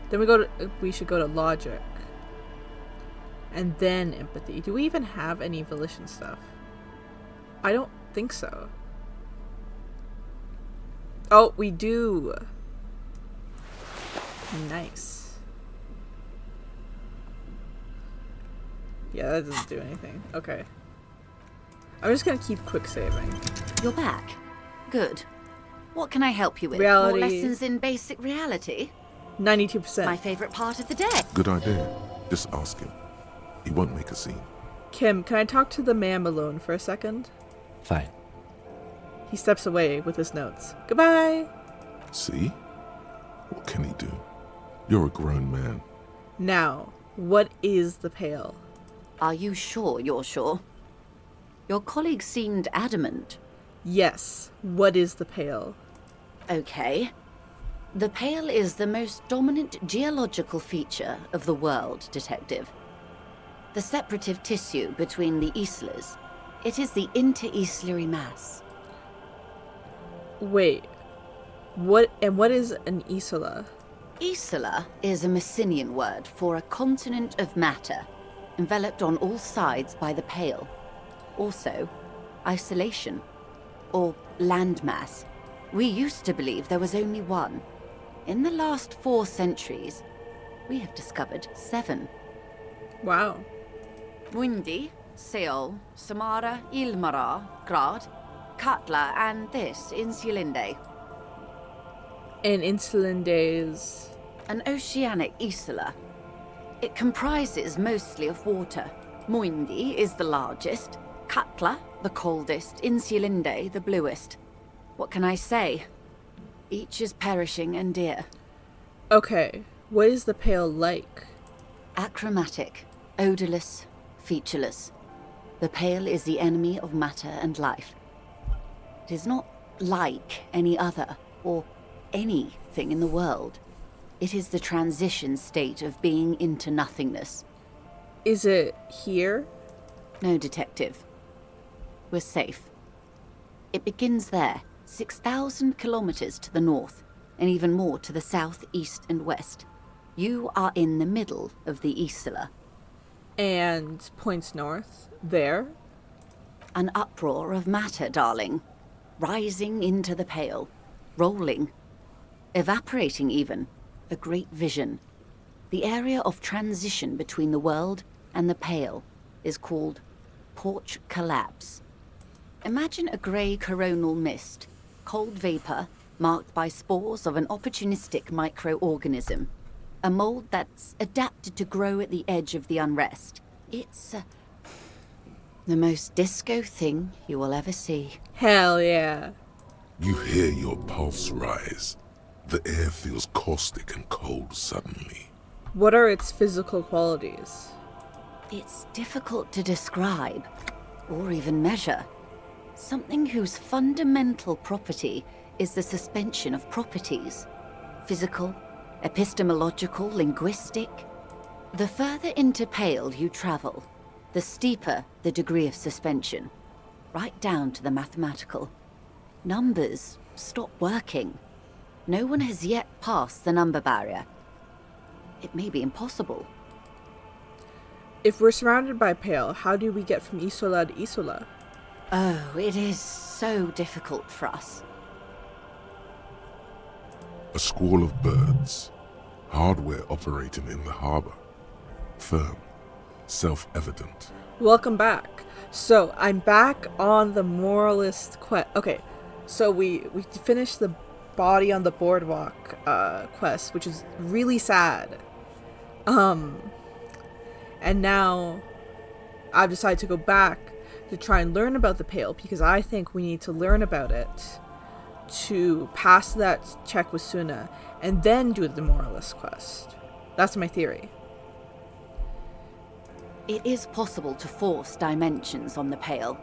Then we should go to logic. And then empathy. Do we even have any volition stuff? I don't think so. Oh, we do. Nice. Yeah, that doesn't do anything. Okay. I'm just gonna keep quick saving. You're back. Good. What can I help you with? Reality. More lessons in basic reality? 92%. My favorite part of the day. Good idea. Just ask him. He won't make a scene. Kim, can I talk to the ma'am alone for a second? Fine. He steps away with his notes. Goodbye! See? What can he do? You're a grown man. Now, what is the pale? Are you sure you're sure? Your colleague seemed adamant. Yes. What is the pale? Okay. The pale is the most dominant geological feature of the world, Detective. The separative tissue between the islas. It is the inter-islary mass. Wait. What is an isola? Isola is a Messinian word for a continent of matter, enveloped on all sides by the pale. Also, isolation, or landmass. We used to believe there was only one. In the last 4 centuries, we have discovered 7. Wow. Mundi, Seol, Samara, Ilmara, Grad, Katla, and this, Insulinde. And Insulinde is... An oceanic isola. It comprises mostly of water. Muindi is the largest, Katla the coldest, Insulinde the bluest. What can I say? Each is perishing and dear. Okay, what is the Pale like? Achromatic, odorless, featureless. The Pale is the enemy of matter and life. It is not like any other, or anything in the world. It is the transition state of being into nothingness. Is it here? No, detective. We're safe. It begins there, 6,000 kilometers to the north, and even more to the south, east, and west. You are in the middle of the Isla. And points north? There? An uproar of matter, darling. Rising into the Pale. Rolling. Evaporating even. A great vision. The area of transition between the world and the Pale is called Porch Collapse. Imagine a grey coronal mist, cold vapor marked by spores of an opportunistic microorganism. A mold that's adapted to grow at the edge of the unrest. It's the most disco thing you will ever see. Hell yeah. You hear your pulse rise. The air feels caustic and cold suddenly. What are its physical qualities? It's difficult to describe, or even measure. Something whose fundamental property is the suspension of properties. Physical, epistemological, linguistic. The further into Pale you travel, the steeper the degree of suspension. Right down to the mathematical. Numbers stop working. No one has yet passed the number barrier. It may be impossible. If we're surrounded by Pale, how do we get from Isola to Isola? Oh, it is so difficult for us. A squall of birds. Hardware operating in the harbor. Firm. Self-evident. Welcome back. So, I'm back on the Moralist quest. Okay, so we finished the Body on the Boardwalk quest, which is really sad. And now I've decided to go back to try and learn about the Pale, because I think we need to learn about it to pass that check with Suna and then do the Moralist quest. That's my theory. It is possible to force dimensions on the Pale.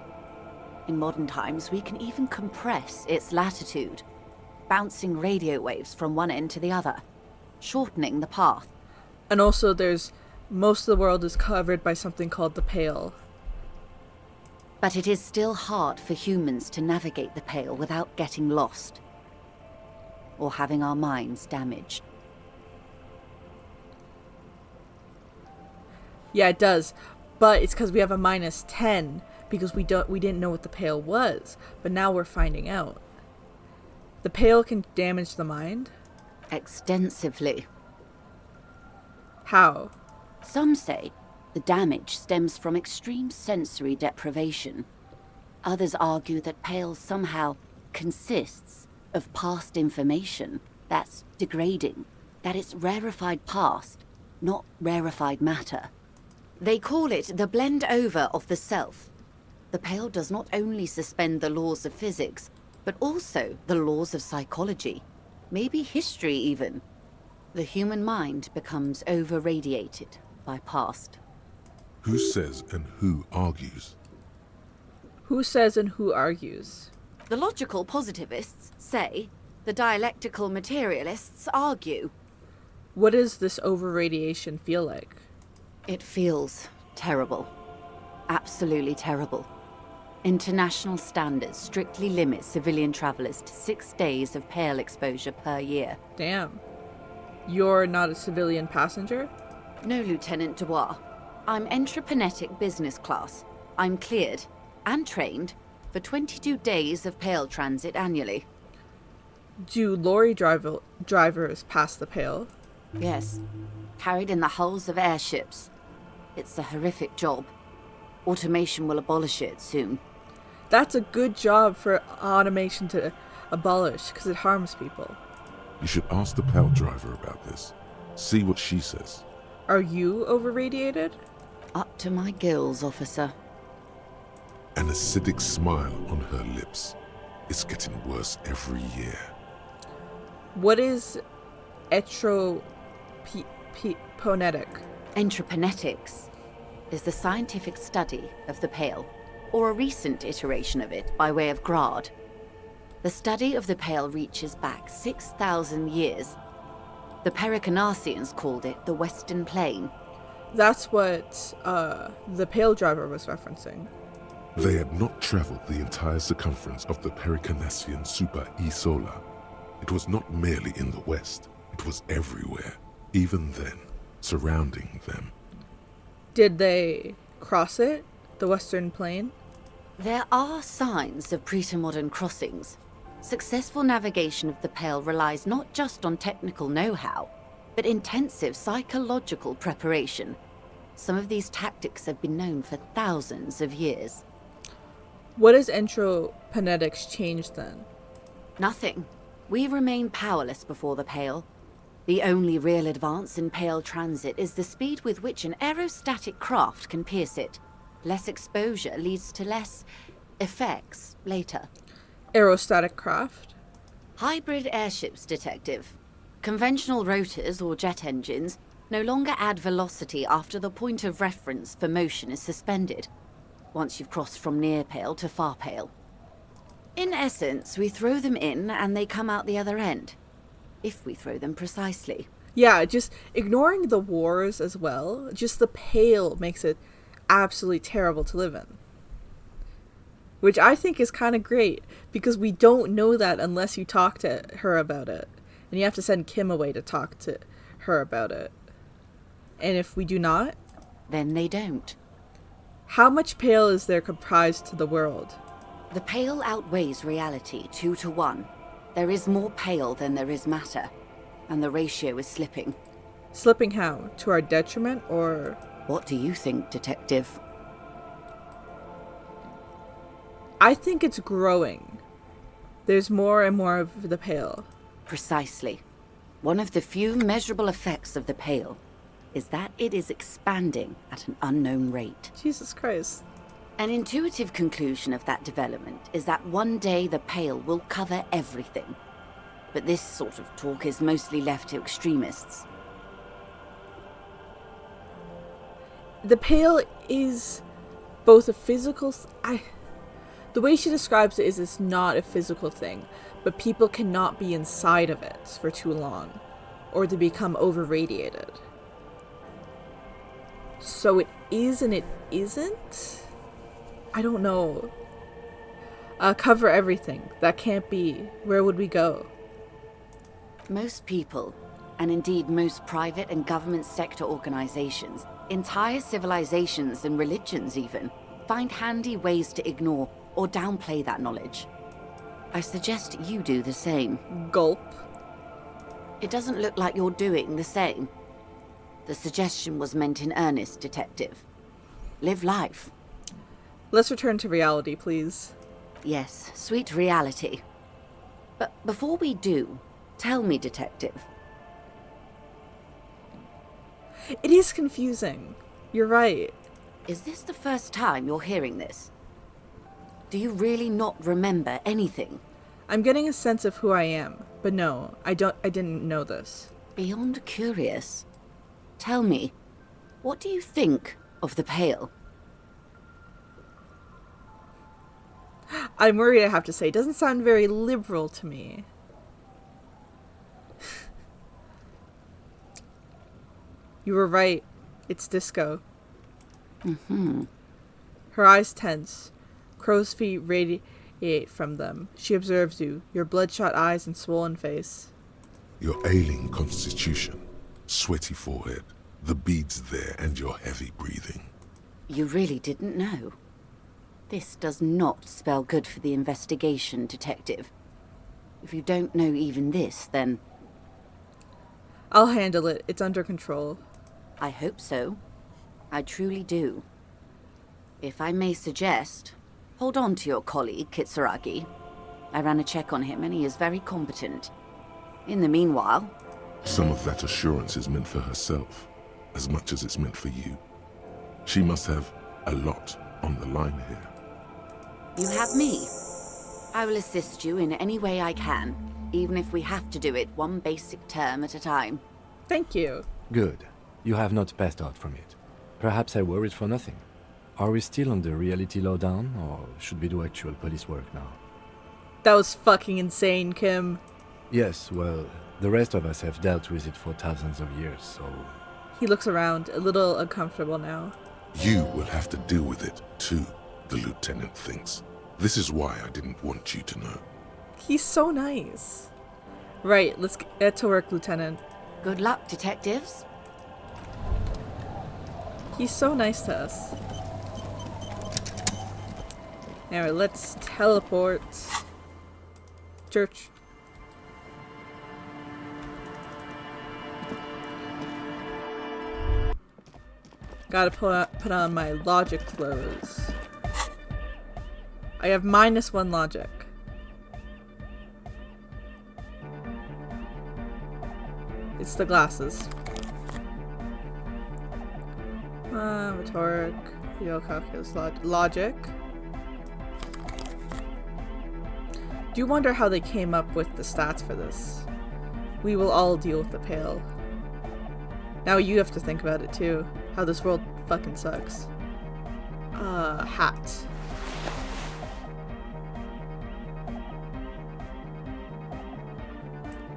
In modern times, we can even compress its latitude, bouncing radio waves from one end to the other, shortening the path. And also most of the world is covered by something called the Pale. But it is still hard for humans to navigate the Pale without getting lost, or having our minds damaged. Yeah, it does. But it's because we have a -10 because we didn't know what the Pale was. But now we're finding out. The Pale can damage the mind? Extensively. How? Some say the damage stems from extreme sensory deprivation. Others argue that Pale somehow consists of past information that's degrading, that it's rarefied past, not rarefied matter. They call it the blend over of the self. The Pale does not only suspend the laws of physics, but also the laws of psychology, maybe history even. The human mind becomes over-radiated by past. Who says and who argues? Who says and who argues? The logical positivists say, the dialectical materialists argue. What does this over-radiation feel like? It feels terrible. Absolutely terrible. International standards strictly limit civilian travelers to 6 days of Pale exposure per year. Damn. You're not a civilian passenger? No, Lieutenant Dubois. I'm entreprenetic business class. I'm cleared and trained for 22 days of Pale transit annually. Do lorry drivers pass the Pale? Yes. Carried in the hulls of airships. It's a horrific job. Automation will abolish it soon. That's a good job for automation to abolish, because it harms people. You should ask the Pale driver about this. See what she says. Are you over-radiated? Up to my gills, officer. An acidic smile on her lips. It's getting worse every year. What is etroponetic? Entroponetics is the scientific study of the Pale, or a recent iteration of it by way of grad. The study of the Pale reaches back 6,000 years. The Pericarnassians called it the Western Plain. That's what the Pale Driver was referencing. They had not traveled the entire circumference of the Pericarnassian Super E-Solar. It was not merely in the west, it was everywhere, even then, surrounding them. Did they cross it, the Western Plain? There are signs of pre-modern crossings. Successful navigation of the Pale relies not just on technical know-how, but intensive psychological preparation. Some of these tactics have been known for thousands of years. What has entroponetics changed then? Nothing. We remain powerless before the Pale. The only real advance in Pale transit is the speed with which an aerostatic craft can pierce it. Less exposure leads to less effects later. Aerostatic craft? Hybrid airships, Detective. Conventional rotors or jet engines no longer add velocity after the point of reference for motion is suspended, once you've crossed from near Pale to far Pale. In essence, we throw them in and they come out the other end. If we throw them precisely. Yeah, just ignoring the wars as well, just the Pale makes it absolutely terrible to live in. Which I think is kind of great, because we don't know that unless you talk to her about it. And you have to send Kim away to talk to her about it. And if we do not, then they don't. How much Pale is there comprised to the world? The Pale outweighs reality 2 to 1. There is more Pale than there is matter, and the ratio is slipping. Slipping how? To our detriment, or...? What do you think, Detective? I think it's growing. There's more and more of the Pale. Precisely. One of the few measurable effects of the Pale is that it is expanding at an unknown rate. Jesus Christ. An intuitive conclusion of that development is that one day the Pale will cover everything. But this sort of talk is mostly left to extremists. The Pale is both a physical... The way she describes it is it's not a physical thing, but people cannot be inside of it for too long, or they become over-radiated. So it is and it isn't? I don't know. Cover everything. That can't be. Where would we go? Most people, and indeed most private and government sector organizations, entire civilizations and religions even, find handy ways to ignore or downplay that knowledge. I suggest you do the same. Gulp. It doesn't look like you're doing the same. The suggestion was meant in earnest, Detective. Live life. Let's return to reality, please. Yes, sweet reality. But before we do, tell me, Detective. It is confusing. You're right. Is this the first time you're hearing this? Do you really not remember anything? I'm getting a sense of who I am, but no, I didn't know this. Beyond curious. Tell me, what do you think of the Pale? I'm worried I have to say, it doesn't sound very liberal to me. You were right. It's disco. Mm-hmm. Her eyes tense. Crow's feet radiate from them. She observes you, your bloodshot eyes and swollen face. Your ailing constitution, sweaty forehead, the beads there, and your heavy breathing. You really didn't know. This does not spell good for the investigation, Detective. If you don't know even this, then... I'll handle it. It's under control. I hope so. I truly do. If I may suggest, hold on to your colleague, Kitsuragi. I ran a check on him and he is very competent. In the meanwhile... Some of that assurance is meant for herself, as much as it's meant for you. She must have a lot on the line here. You have me. I will assist you in any way I can, even if we have to do it one basic term at a time. Thank you. Good. You have not passed out from it. Perhaps I worried for nothing. Are we still on the reality lowdown, or should we do actual police work now? That was fucking insane, Kim. Yes, well, the rest of us have dealt with it for thousands of years, so... He looks around, a little uncomfortable now. You will have to deal with it, too, the lieutenant thinks. This is why I didn't want you to know. He's so nice. Right, let's get to work, Lieutenant. Good luck, detectives. He's so nice to us. Anyway, let's teleport. Church. Gotta put on my logic clothes. I have -1 logic. It's the glasses. Rhetoric, real calculus, logic. Do you wonder how they came up with the stats for this? We will all deal with the Pale. Now you have to think about it too. How this world fucking sucks. Hat.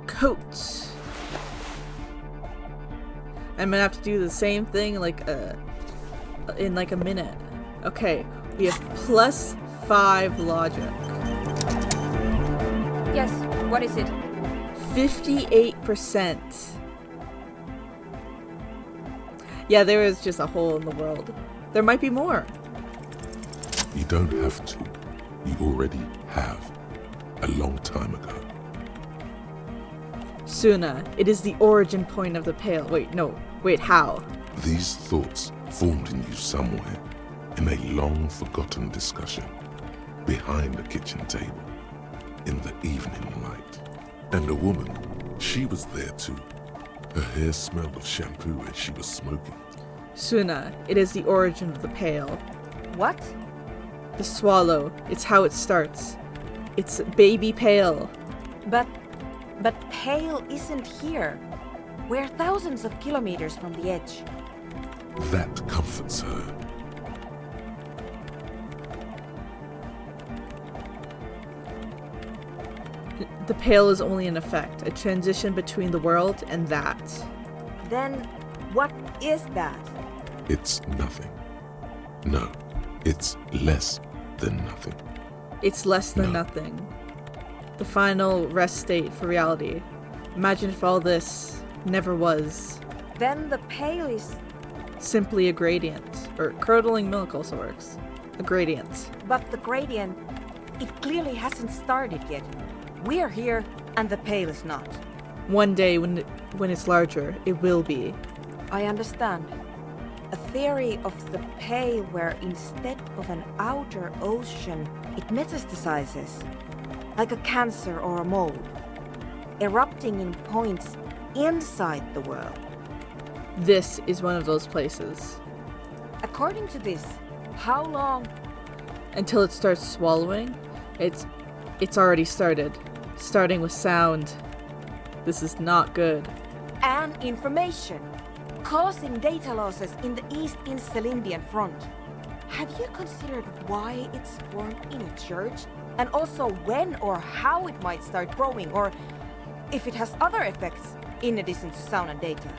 Coats. I'm gonna have to do the same thing in like a minute. Okay, we have +5 logic. Yes, what is it? 58%. Yeah, there is just a hole in the world. There might be more. You don't have to. You already have. A long time ago. Suna, it is the origin point of the Pale. Wait, how? These thoughts formed in you somewhere, in a long-forgotten discussion, behind the kitchen table, in the evening light. And a woman, she was there too. Her hair smelled of shampoo as she was smoking. Suna, it is the origin of the Pale. What? The swallow, it's how it starts. It's baby Pale. But Pale isn't here. We're thousands of kilometers from the edge. That comforts her. The Pale is only an effect, a transition between the world and that. Then, what is that? It's nothing. No, it's less than nothing. It's less than nothing. The final rest state for reality. Imagine if all this never was. Then the Pale is... simply a gradient. Or curdling milk also works. A gradient. But the gradient, it clearly hasn't started yet. We're here, and the Pale is not. One day, when it's larger, it will be. I understand. A theory of the Pale where instead of an outer ocean, it metastasizes. Like a cancer or a mold. Erupting in points inside the world. This is one of those places. According to this, how long? Until it starts swallowing, it's already started. Starting with sound. This is not good. And information. Causing data losses in the East Insulindian front. Have you considered why it's formed in a church? And also when or how it might start growing, or if it has other effects in addition to sound and data?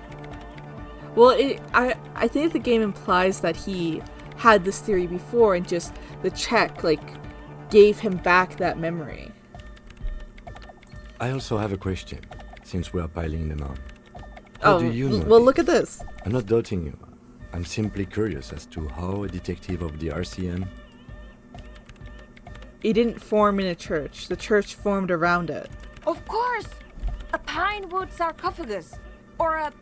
Well, I think the game implies that he had this theory before and just the check, gave him back that memory. I also have a question, since we are piling them on. How do you know well, look at this. I'm not doubting you. I'm simply curious as to how a detective of the RCM... It didn't form in a church. The church formed around it. Of course! A pine wood sarcophagus. Or a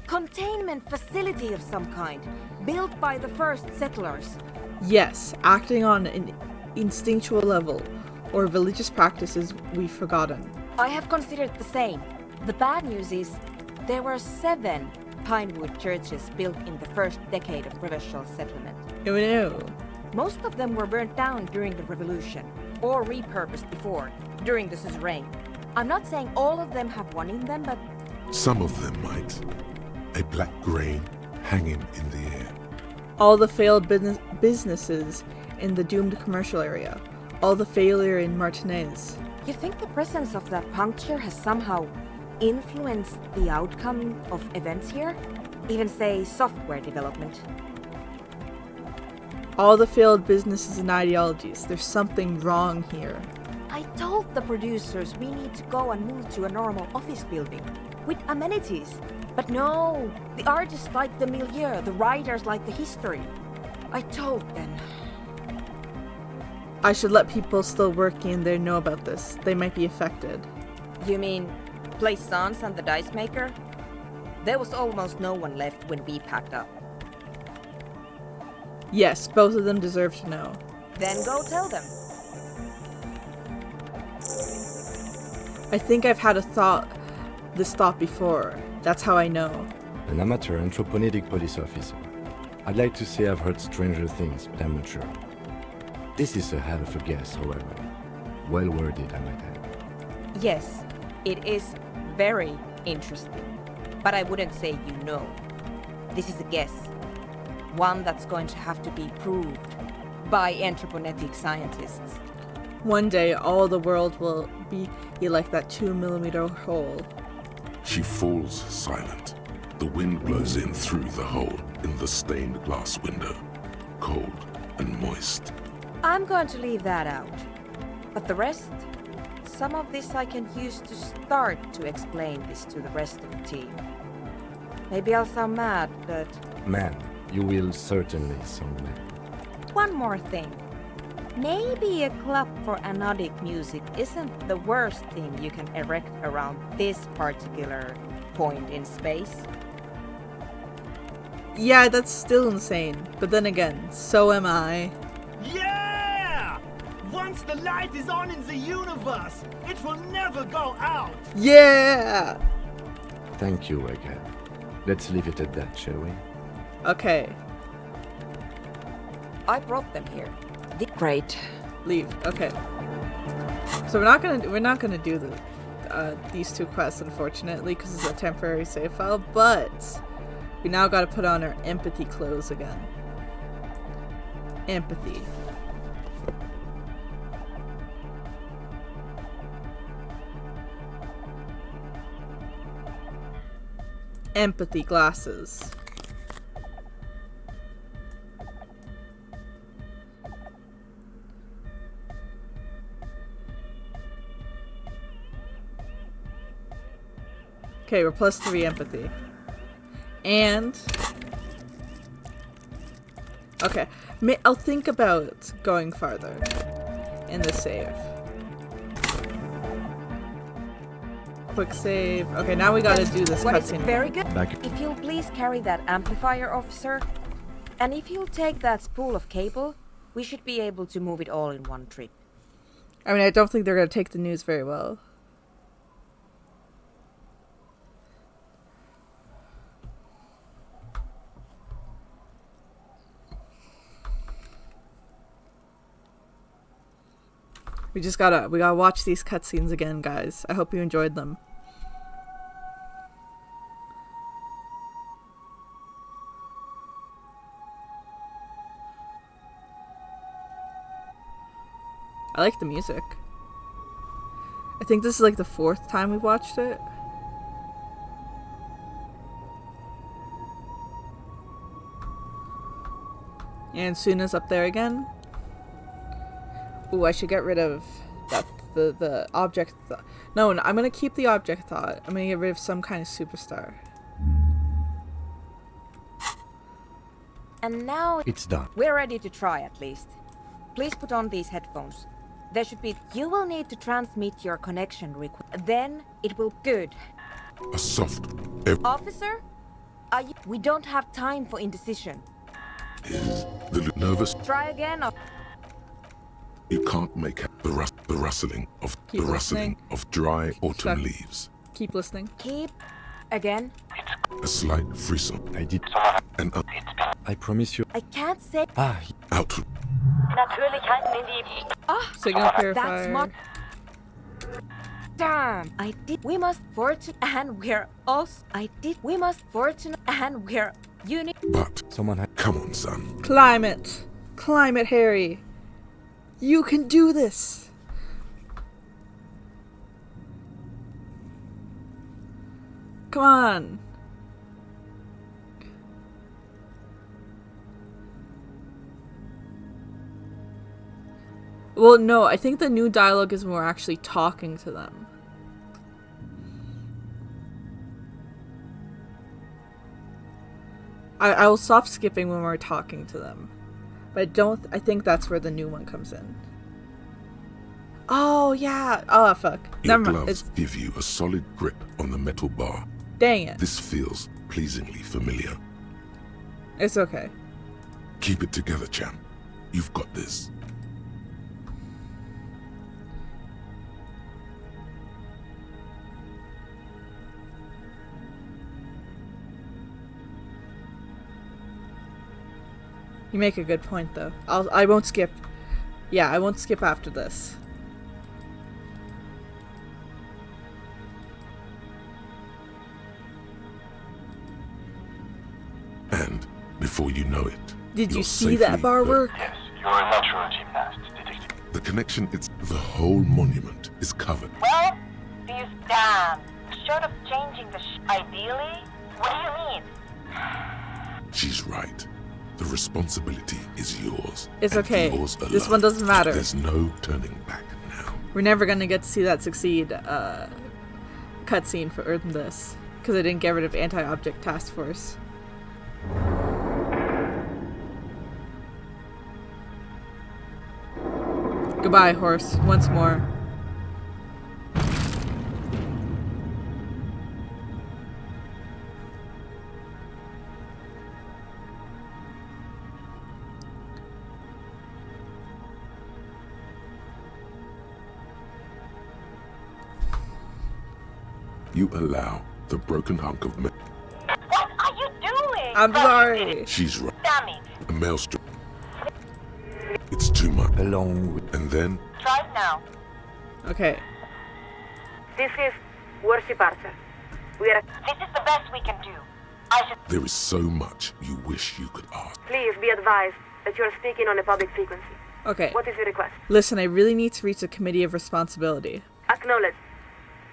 containment facility of some kind. Built by the first settlers. Yes, acting on an instinctual level. Or religious practices we've forgotten. I have considered the same. The bad news is, there were 7 pinewood churches built in the first decade of provincial settlement. No. Most of them were burnt down during the revolution. or repurposed before, during the suzerain. I'm not saying all of them have one in them, but... Some of them might. A black grain hanging in the air. All the failed businesses in the doomed commercial area. All the failure in Martinez. You think the presence of that puncture has somehow influenced the outcome of events here? Even say software development? All the failed businesses and ideologies. There's something wrong here. I told the producers we need to go and move to a normal office building with amenities. But no, the artists like the milieu, the writers like the history. I told them. I should let people still working there know about this. They might be affected. You mean Plaisance and the Dice Maker? There was almost no one left when we packed up. Yes, both of them deserve to know. Then go tell them. I think I've had this thought before. That's how I know. An amateur anthropomedic police officer. I'd like to say I've heard stranger things, but I'm not sure. This is a hell of a guess, however. Well worded, I might add. Yes, it is very interesting. But I wouldn't say you know. This is a guess. One that's going to have to be proved by anthroponetic scientists. One day, all the world will be like that 2mm hole. She falls silent. The wind blows in through the hole in the stained glass window. Cold and moist. I'm going to leave that out. But the rest? Some of this I can use to start to explain this to the rest of the team. Maybe I'll sound mad, but... Man, you will certainly sound mad. One more thing. Maybe a club for anodic music isn't the worst thing you can erect around this particular point in space. Yeah, that's still insane. But then again, so am I. Yeah! Once the light is on in the universe, it will never go out! Yeah! Thank you, Egghead. Let's leave it at that, shall we? Okay. I brought them here. Great. Leave. Okay. So we're not gonna do these two quests, unfortunately, because it's a temporary save file. But we now got to put on our empathy clothes again. Empathy. Empathy glasses. Okay, we're +3 empathy. And... okay, I'll think about going farther in the save. Quick save. Okay, now we gotta do this cutscene. Very good. If you'll please carry that amplifier, officer. And if you'll take that spool of cable, we should be able to move it all in one trip. I mean, I don't think they're gonna take the news very well. We gotta watch these cutscenes again, guys. I hope you enjoyed them. I like the music. I think this is like the 4th time we watched it. And Suna's up there again. Ooh, I should get rid of that the object thought. No, I'm gonna keep the object thought. I'm gonna get rid of some kind of superstar. And now it's done. We're ready to try at least. Please put on these headphones. There should be... You will need to transmit your connection request. Then it will... Good. A soft... Officer? We don't have time for indecision. Is the nervous... Try again or... You can't make out the rustling of dry autumn leaves. Keep listening. Keep... Again? A slight frisson. I did... And I promise you. I can't say. Out. Natürlich halten ihn die... Signal That's purifier. smart. Damn! I did. We must fortune, and we're us. I did. We must fortune, and we're uni. But someone had. Come on, son. Climate. Climate, Harry. You can do this. Come on. Well, no, I think the new dialogue is when we're actually talking to them. I will stop skipping when we're talking to them. But I think that's where the new one comes in. Oh, yeah. Oh, fuck. Your Never mind. gloves give you a solid grip on the metal bar. Dang it. This feels pleasingly familiar. It's okay. Keep it together, champ. You've got this. You make a good point, though. I won't skip. Yeah, I won't skip after this. And before you know it, Did you you're see that safely bar hooked. work? Yes, you're a natural gymnast, detective. The connection, the whole monument is covered. Well, do you stand? Short of changing the ideally? What do you mean? She's right. The responsibility is yours. It's and okay. yours This alone. one doesn't matter. There's no turning back now. We're never gonna get to see that succeed cutscene for this. Because I didn't get rid of Anti-Object Task Force. Goodbye, horse. Once more. You allow the broken hunk of metal. What are you doing? I'm sorry. She's right. Damn it. A maelstrom. It's too much. Along with. And then Drive now. Okay. This is Worship Archer. We are. This is the best we can do. I should... there is so much you wish you could ask. Please be advised that you are speaking on a public frequency. Okay. What is your request? Listen, I really need to reach the Committee of Responsibility. Acknowledge.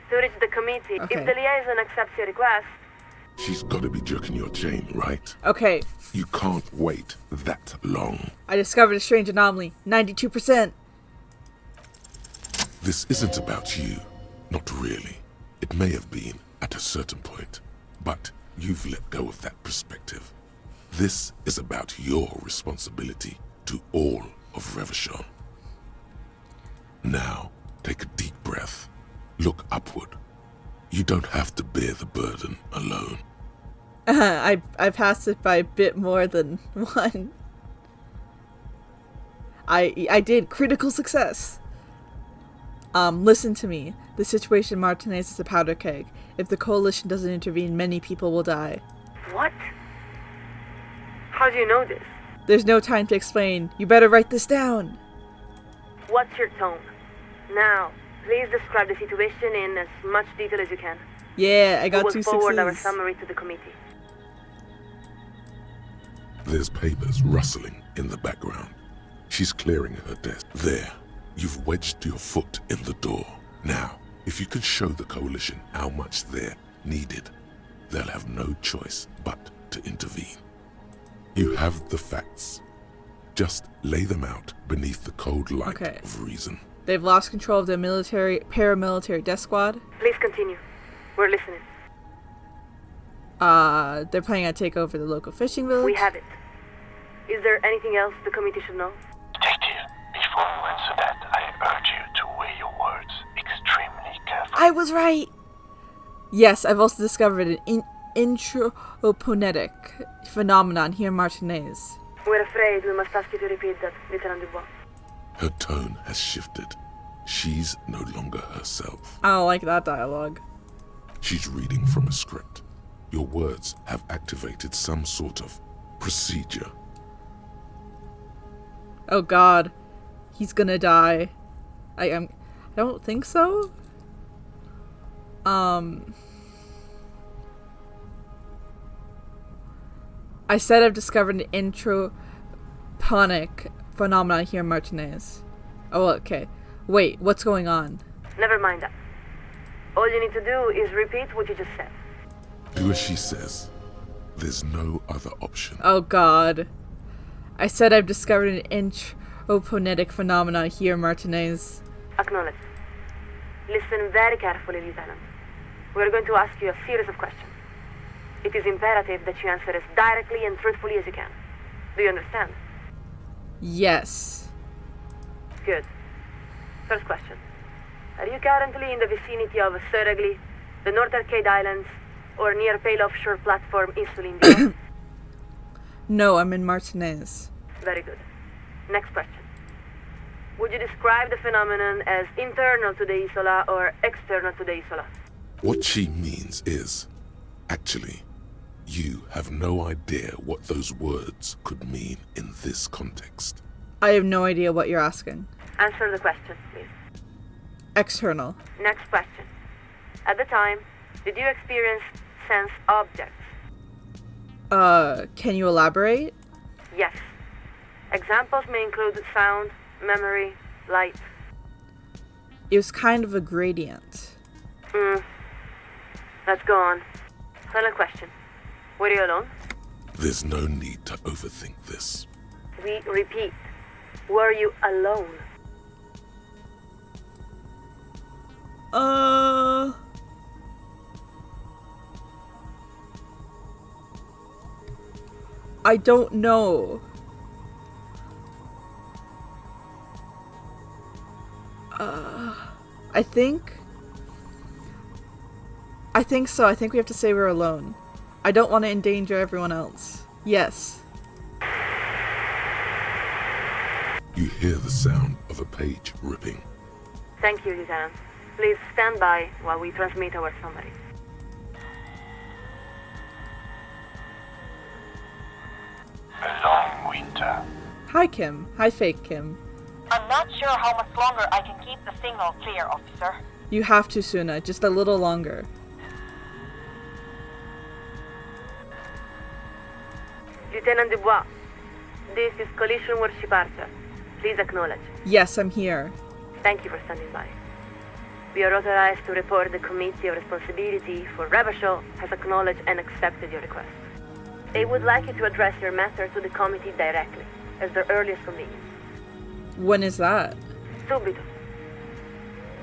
To reach the committee, Okay. if the liaison accepts your request, She's got to be jerking your chain, right? Okay. You can't wait that long. I discovered a strange anomaly. 92%. This isn't about you. Not really. It may have been at a certain point, but you've let go of that perspective. This is about your responsibility to all of Revachon. Now, take a deep breath. Look upward. You don't have to bear the burden alone. I passed it by a bit more than one. I did. Critical success. Listen to me. The situation in Martinez is a powder keg. If the coalition doesn't intervene, many people will die. what? How do you know this? There's no time to explain. You better write this down. What's your tone? Now, please describe the situation in as much detail as you can. Yeah, I got We 2 will forward our successes. summary to the committee. There's papers rustling in the background. She's clearing her desk. There. You've wedged your foot in the door. Now, if you can show the coalition how much they're needed, they'll have no choice but to intervene. You have the facts. Just lay them out beneath the cold light Okay. of reason. They've lost control of the paramilitary death squad. Please continue. We're listening. They're planning on take over the local fishing village. We have it. Is there anything else the committee should know? Detective, before you answer that, I urge you to weigh your words extremely carefully. I was right! Yes, I've also discovered an intraoponetic phenomenon here in Martinez. We're afraid we must ask you to repeat that, Lieutenant Dubois. Her tone has shifted. She's no longer herself. I don't like that dialogue. She's reading from a script. Your words have activated some sort of procedure. Oh god. He's gonna die. I don't think so. I said I've discovered an introponic phenomenon here in Martinez. Oh, okay. Wait, what's going on? Never mind that. All you need to do is repeat what you just said. Do as she says. There's no other option. Oh god. I said I've discovered an introponic phenomenon here in Martinez. Acknowledge. Listen very carefully, Lieutenant. We're going to ask you a series of questions. It is imperative that you answer as directly and truthfully as you can. Do you understand? Yes. Good. First question. Are you currently in the vicinity of Surrey, the North Arcade Islands, or near Pale Offshore Platform Insulin? No, I'm in Martinez. Very good. Next question. Would you describe the phenomenon as internal to the Isola or external to the Isola? What she means is, actually, you have no idea what those words could mean in this context. I have no idea what you're asking. Answer the question, please. External. Next question. At the time, did you experience sense objects? Can you elaborate? Yes. Examples may include sound, memory, light. It was kind of a gradient. Let's go on. Final question. Were you alone? There's no need to overthink this. We repeat. Were you alone? I don't know. I think so. I think we have to say we're alone. I don't want to endanger everyone else. Yes. You hear the sound of a page ripping. Thank you, Lieutenant. Please stand by while we transmit our summary. A long winter. Hi, Kim. Hi, fake Kim. I'm not sure how much longer I can keep the signal clear, officer. You have to, Suna. Just a little longer. Lieutenant Dubois, this is Collision Warship Archer. Please acknowledge. Yes, I'm here. Thank you for standing by. We are authorized to report the Committee of Responsibility for Rebel has acknowledged and accepted your request. They would like you to address your matter to the committee directly, as their earliest convenience. When is that? Subito.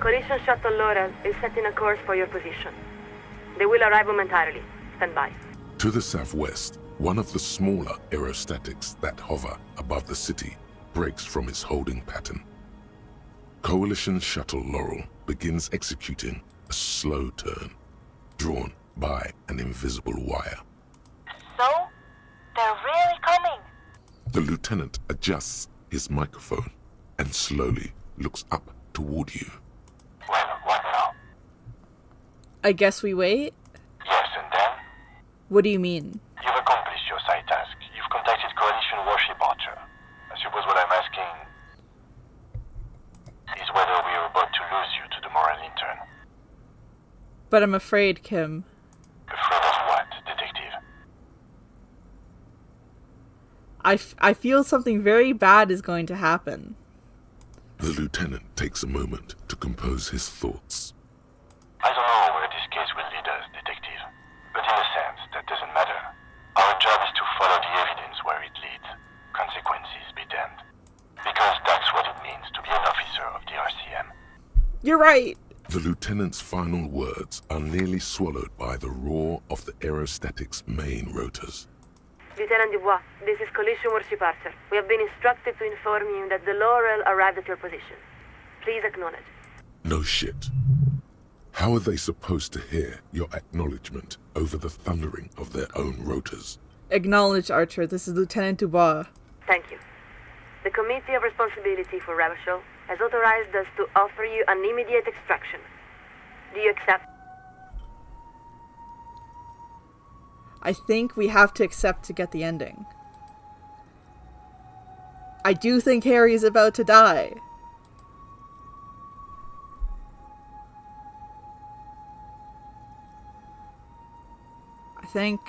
Collision Shuttle Laurel is setting a course for your position. They will arrive momentarily. Stand by. To the southwest, one of the smaller aerostatics that hover above the city breaks from its holding pattern. Coalition Shuttle Laurel begins executing a slow turn, drawn by an invisible wire. So? They're really coming? The lieutenant adjusts his microphone and slowly looks up toward you. Well, what now? I guess we wait? Yes, and then? What do you mean? You've accomplished your side task. You've contacted Coalition Warship Archer. I suppose what I'm asking is whether we are about to lose you to the Moral intern. But I'm afraid, Kim. Afraid of what, detective? I feel something very bad is going to happen. The lieutenant takes a moment to compose his thoughts. I don't know where this case will lead us, detective. But in a sense, that doesn't matter. Our job is to follow the evidence where it leads. Consequences be damned. Because that's what it means to be an officer of the RCM. You're right! The lieutenant's final words are nearly swallowed by the roar of the aerostatic's main rotors. Lieutenant Dubois, this is Collision Warship Archer. We have been instructed to inform you that the Laurel arrived at your position. Please acknowledge. No shit. How are they supposed to hear your acknowledgement over the thundering of their own rotors? Acknowledge, Archer. This is Lieutenant Dubois. Thank you. The Committee of Responsibility for Rebel has authorized us to offer you an immediate extraction. Do you accept? I think we have to accept to get the ending. I do think Harry is about to die. I think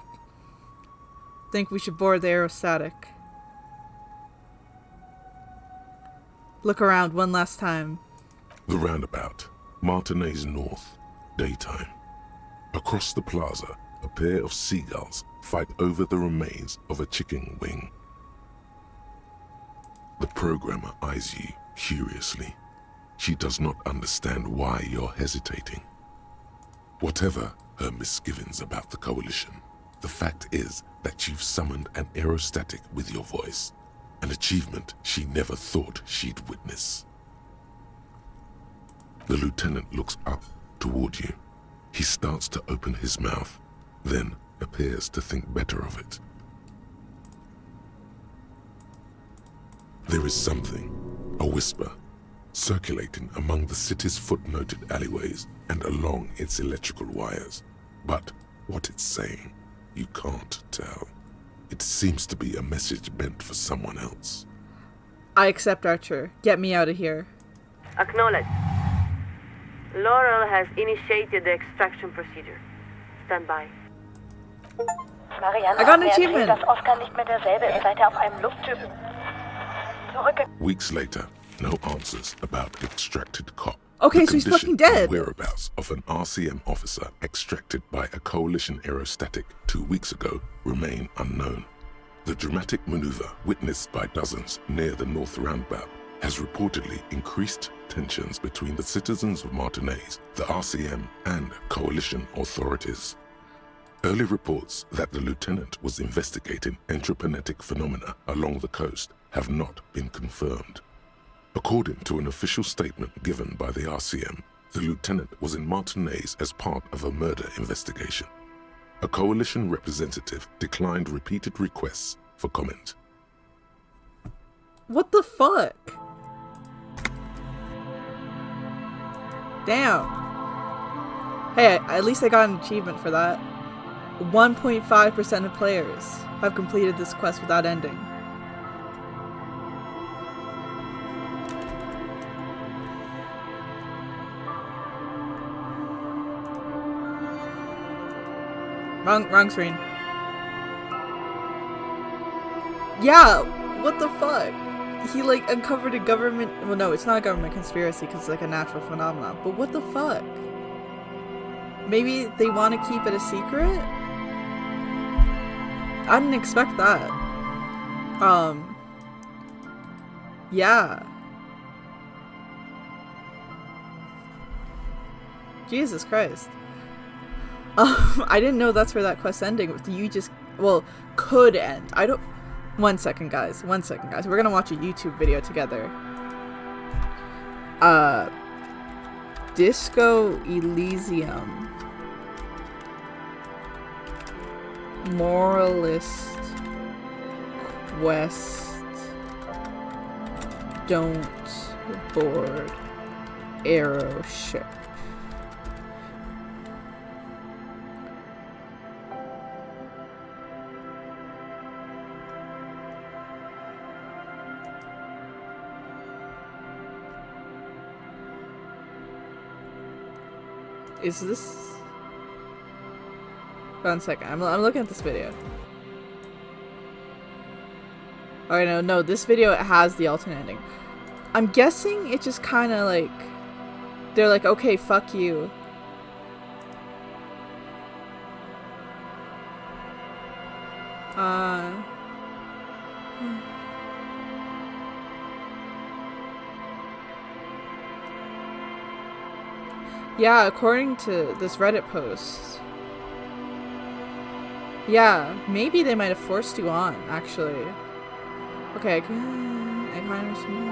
we should board the aerostatic. Look around one last time. The roundabout, Martinez North, daytime. Across the plaza, a pair of seagulls fight over the remains of a chicken wing. The programmer eyes you curiously. She does not understand why you're hesitating. Whatever her misgivings about the Coalition, the fact is that you've summoned an aerostatic with your voice, an achievement she never thought she'd witness. The lieutenant looks up toward you. He starts to open his mouth, then appears to think better of it. There is something, a whisper, circulating among the city's footnoted alleyways and along its electrical wires. But what it's saying, you can't tell. It seems to be a message meant for someone else. I accept, Archer. Get me out of here. Acknowledged. Laurel has initiated the extraction procedure. Stand by. Marianne I got an hat mir achievement. erzählt, dass Oscar nicht mehr derselbe ist, seit auf einem Luftschiff Weeks later, no answers about the extracted cop. Okay, The so he's condition fucking dead. and whereabouts of an RCM officer extracted by a Coalition aerostatic 2 weeks ago remain unknown. The dramatic maneuver witnessed by dozens near the North Roundabout has reportedly increased tensions between the citizens of Martinez, the RCM, and Coalition authorities. Early reports that the lieutenant was investigating entropinetic phenomena along the coast have not been confirmed. According to an official statement given by the RCM, the lieutenant was in Martinez as part of a murder investigation. A Coalition representative declined repeated requests for comment. What the fuck? Damn. Hey, at least I got an achievement for that. 1.5% of players have completed this quest without ending. Wrong screen. Yeah, what the fuck? He like uncovered a government, well no, it's not a government conspiracy because it's like a natural phenomenon, but what the fuck? Maybe they want to keep it a secret? I didn't expect that. Yeah. Jesus Christ. I didn't know that's where that quest ending. You just, well, could end. I don't. One second, guys. We're gonna watch a YouTube video together. Disco Elysium. Moralist quest. Don't board arrow ship. Is this... One second, I'm looking at this video. Alright, no, this video it has the alternate ending. I'm guessing it just kind of like... They're like, okay, fuck you. Yeah, according to this Reddit post. Yeah, maybe they might have forced you on, actually. Okay, I kind of understand.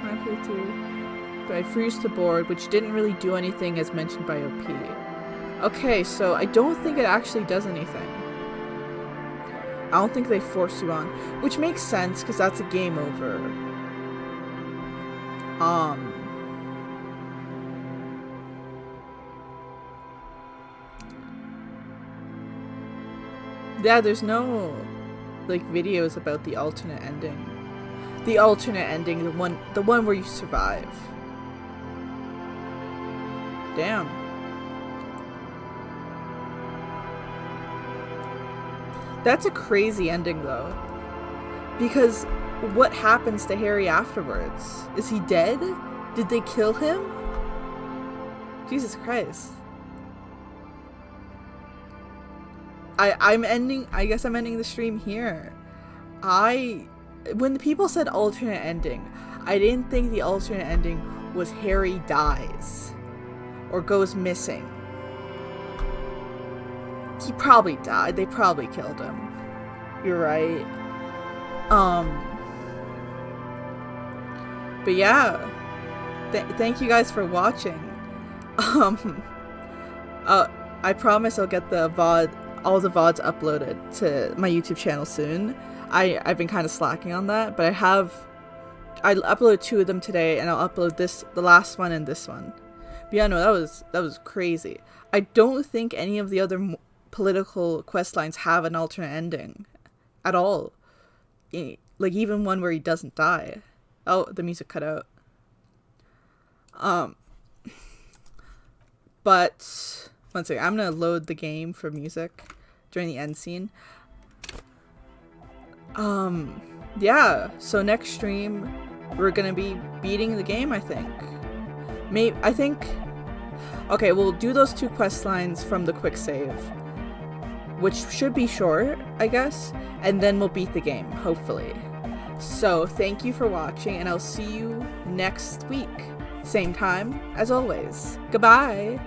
I played through. But I freeze to board, which didn't really do anything as mentioned by OP. Okay, so I don't think it actually does anything. I don't think they force you on. Which makes sense, because that's a game over. Yeah, there's no like videos about the alternate ending. The alternate ending, the one where you survive. Damn. That's a crazy ending though. Because what happens to Harry afterwards? Is he dead? Did they kill him? Jesus Christ. I guess I'm ending the stream here. When the people said alternate ending, I didn't think the alternate ending was Harry dies or goes missing. He probably died. They probably killed him. You're right. But yeah, thank you guys for watching. I promise I'll get all the VODs uploaded to my YouTube channel soon. I've been kind of slacking on that, but I uploaded 2 of them today, and I'll upload the last one and this one. But yeah, no, that was crazy. I don't think any of the other political quest lines have an alternate ending at all. Like even one where he doesn't die. Oh, the music cut out. But one second, I'm gonna load the game for music during the end scene. Yeah, so next stream we're gonna be beating the game, I think. Okay, we'll do those 2 quest lines from the quick save, which should be short, I guess, and then we'll beat the game, hopefully. So thank you for watching, and I'll see you next week. Same time as always. Goodbye!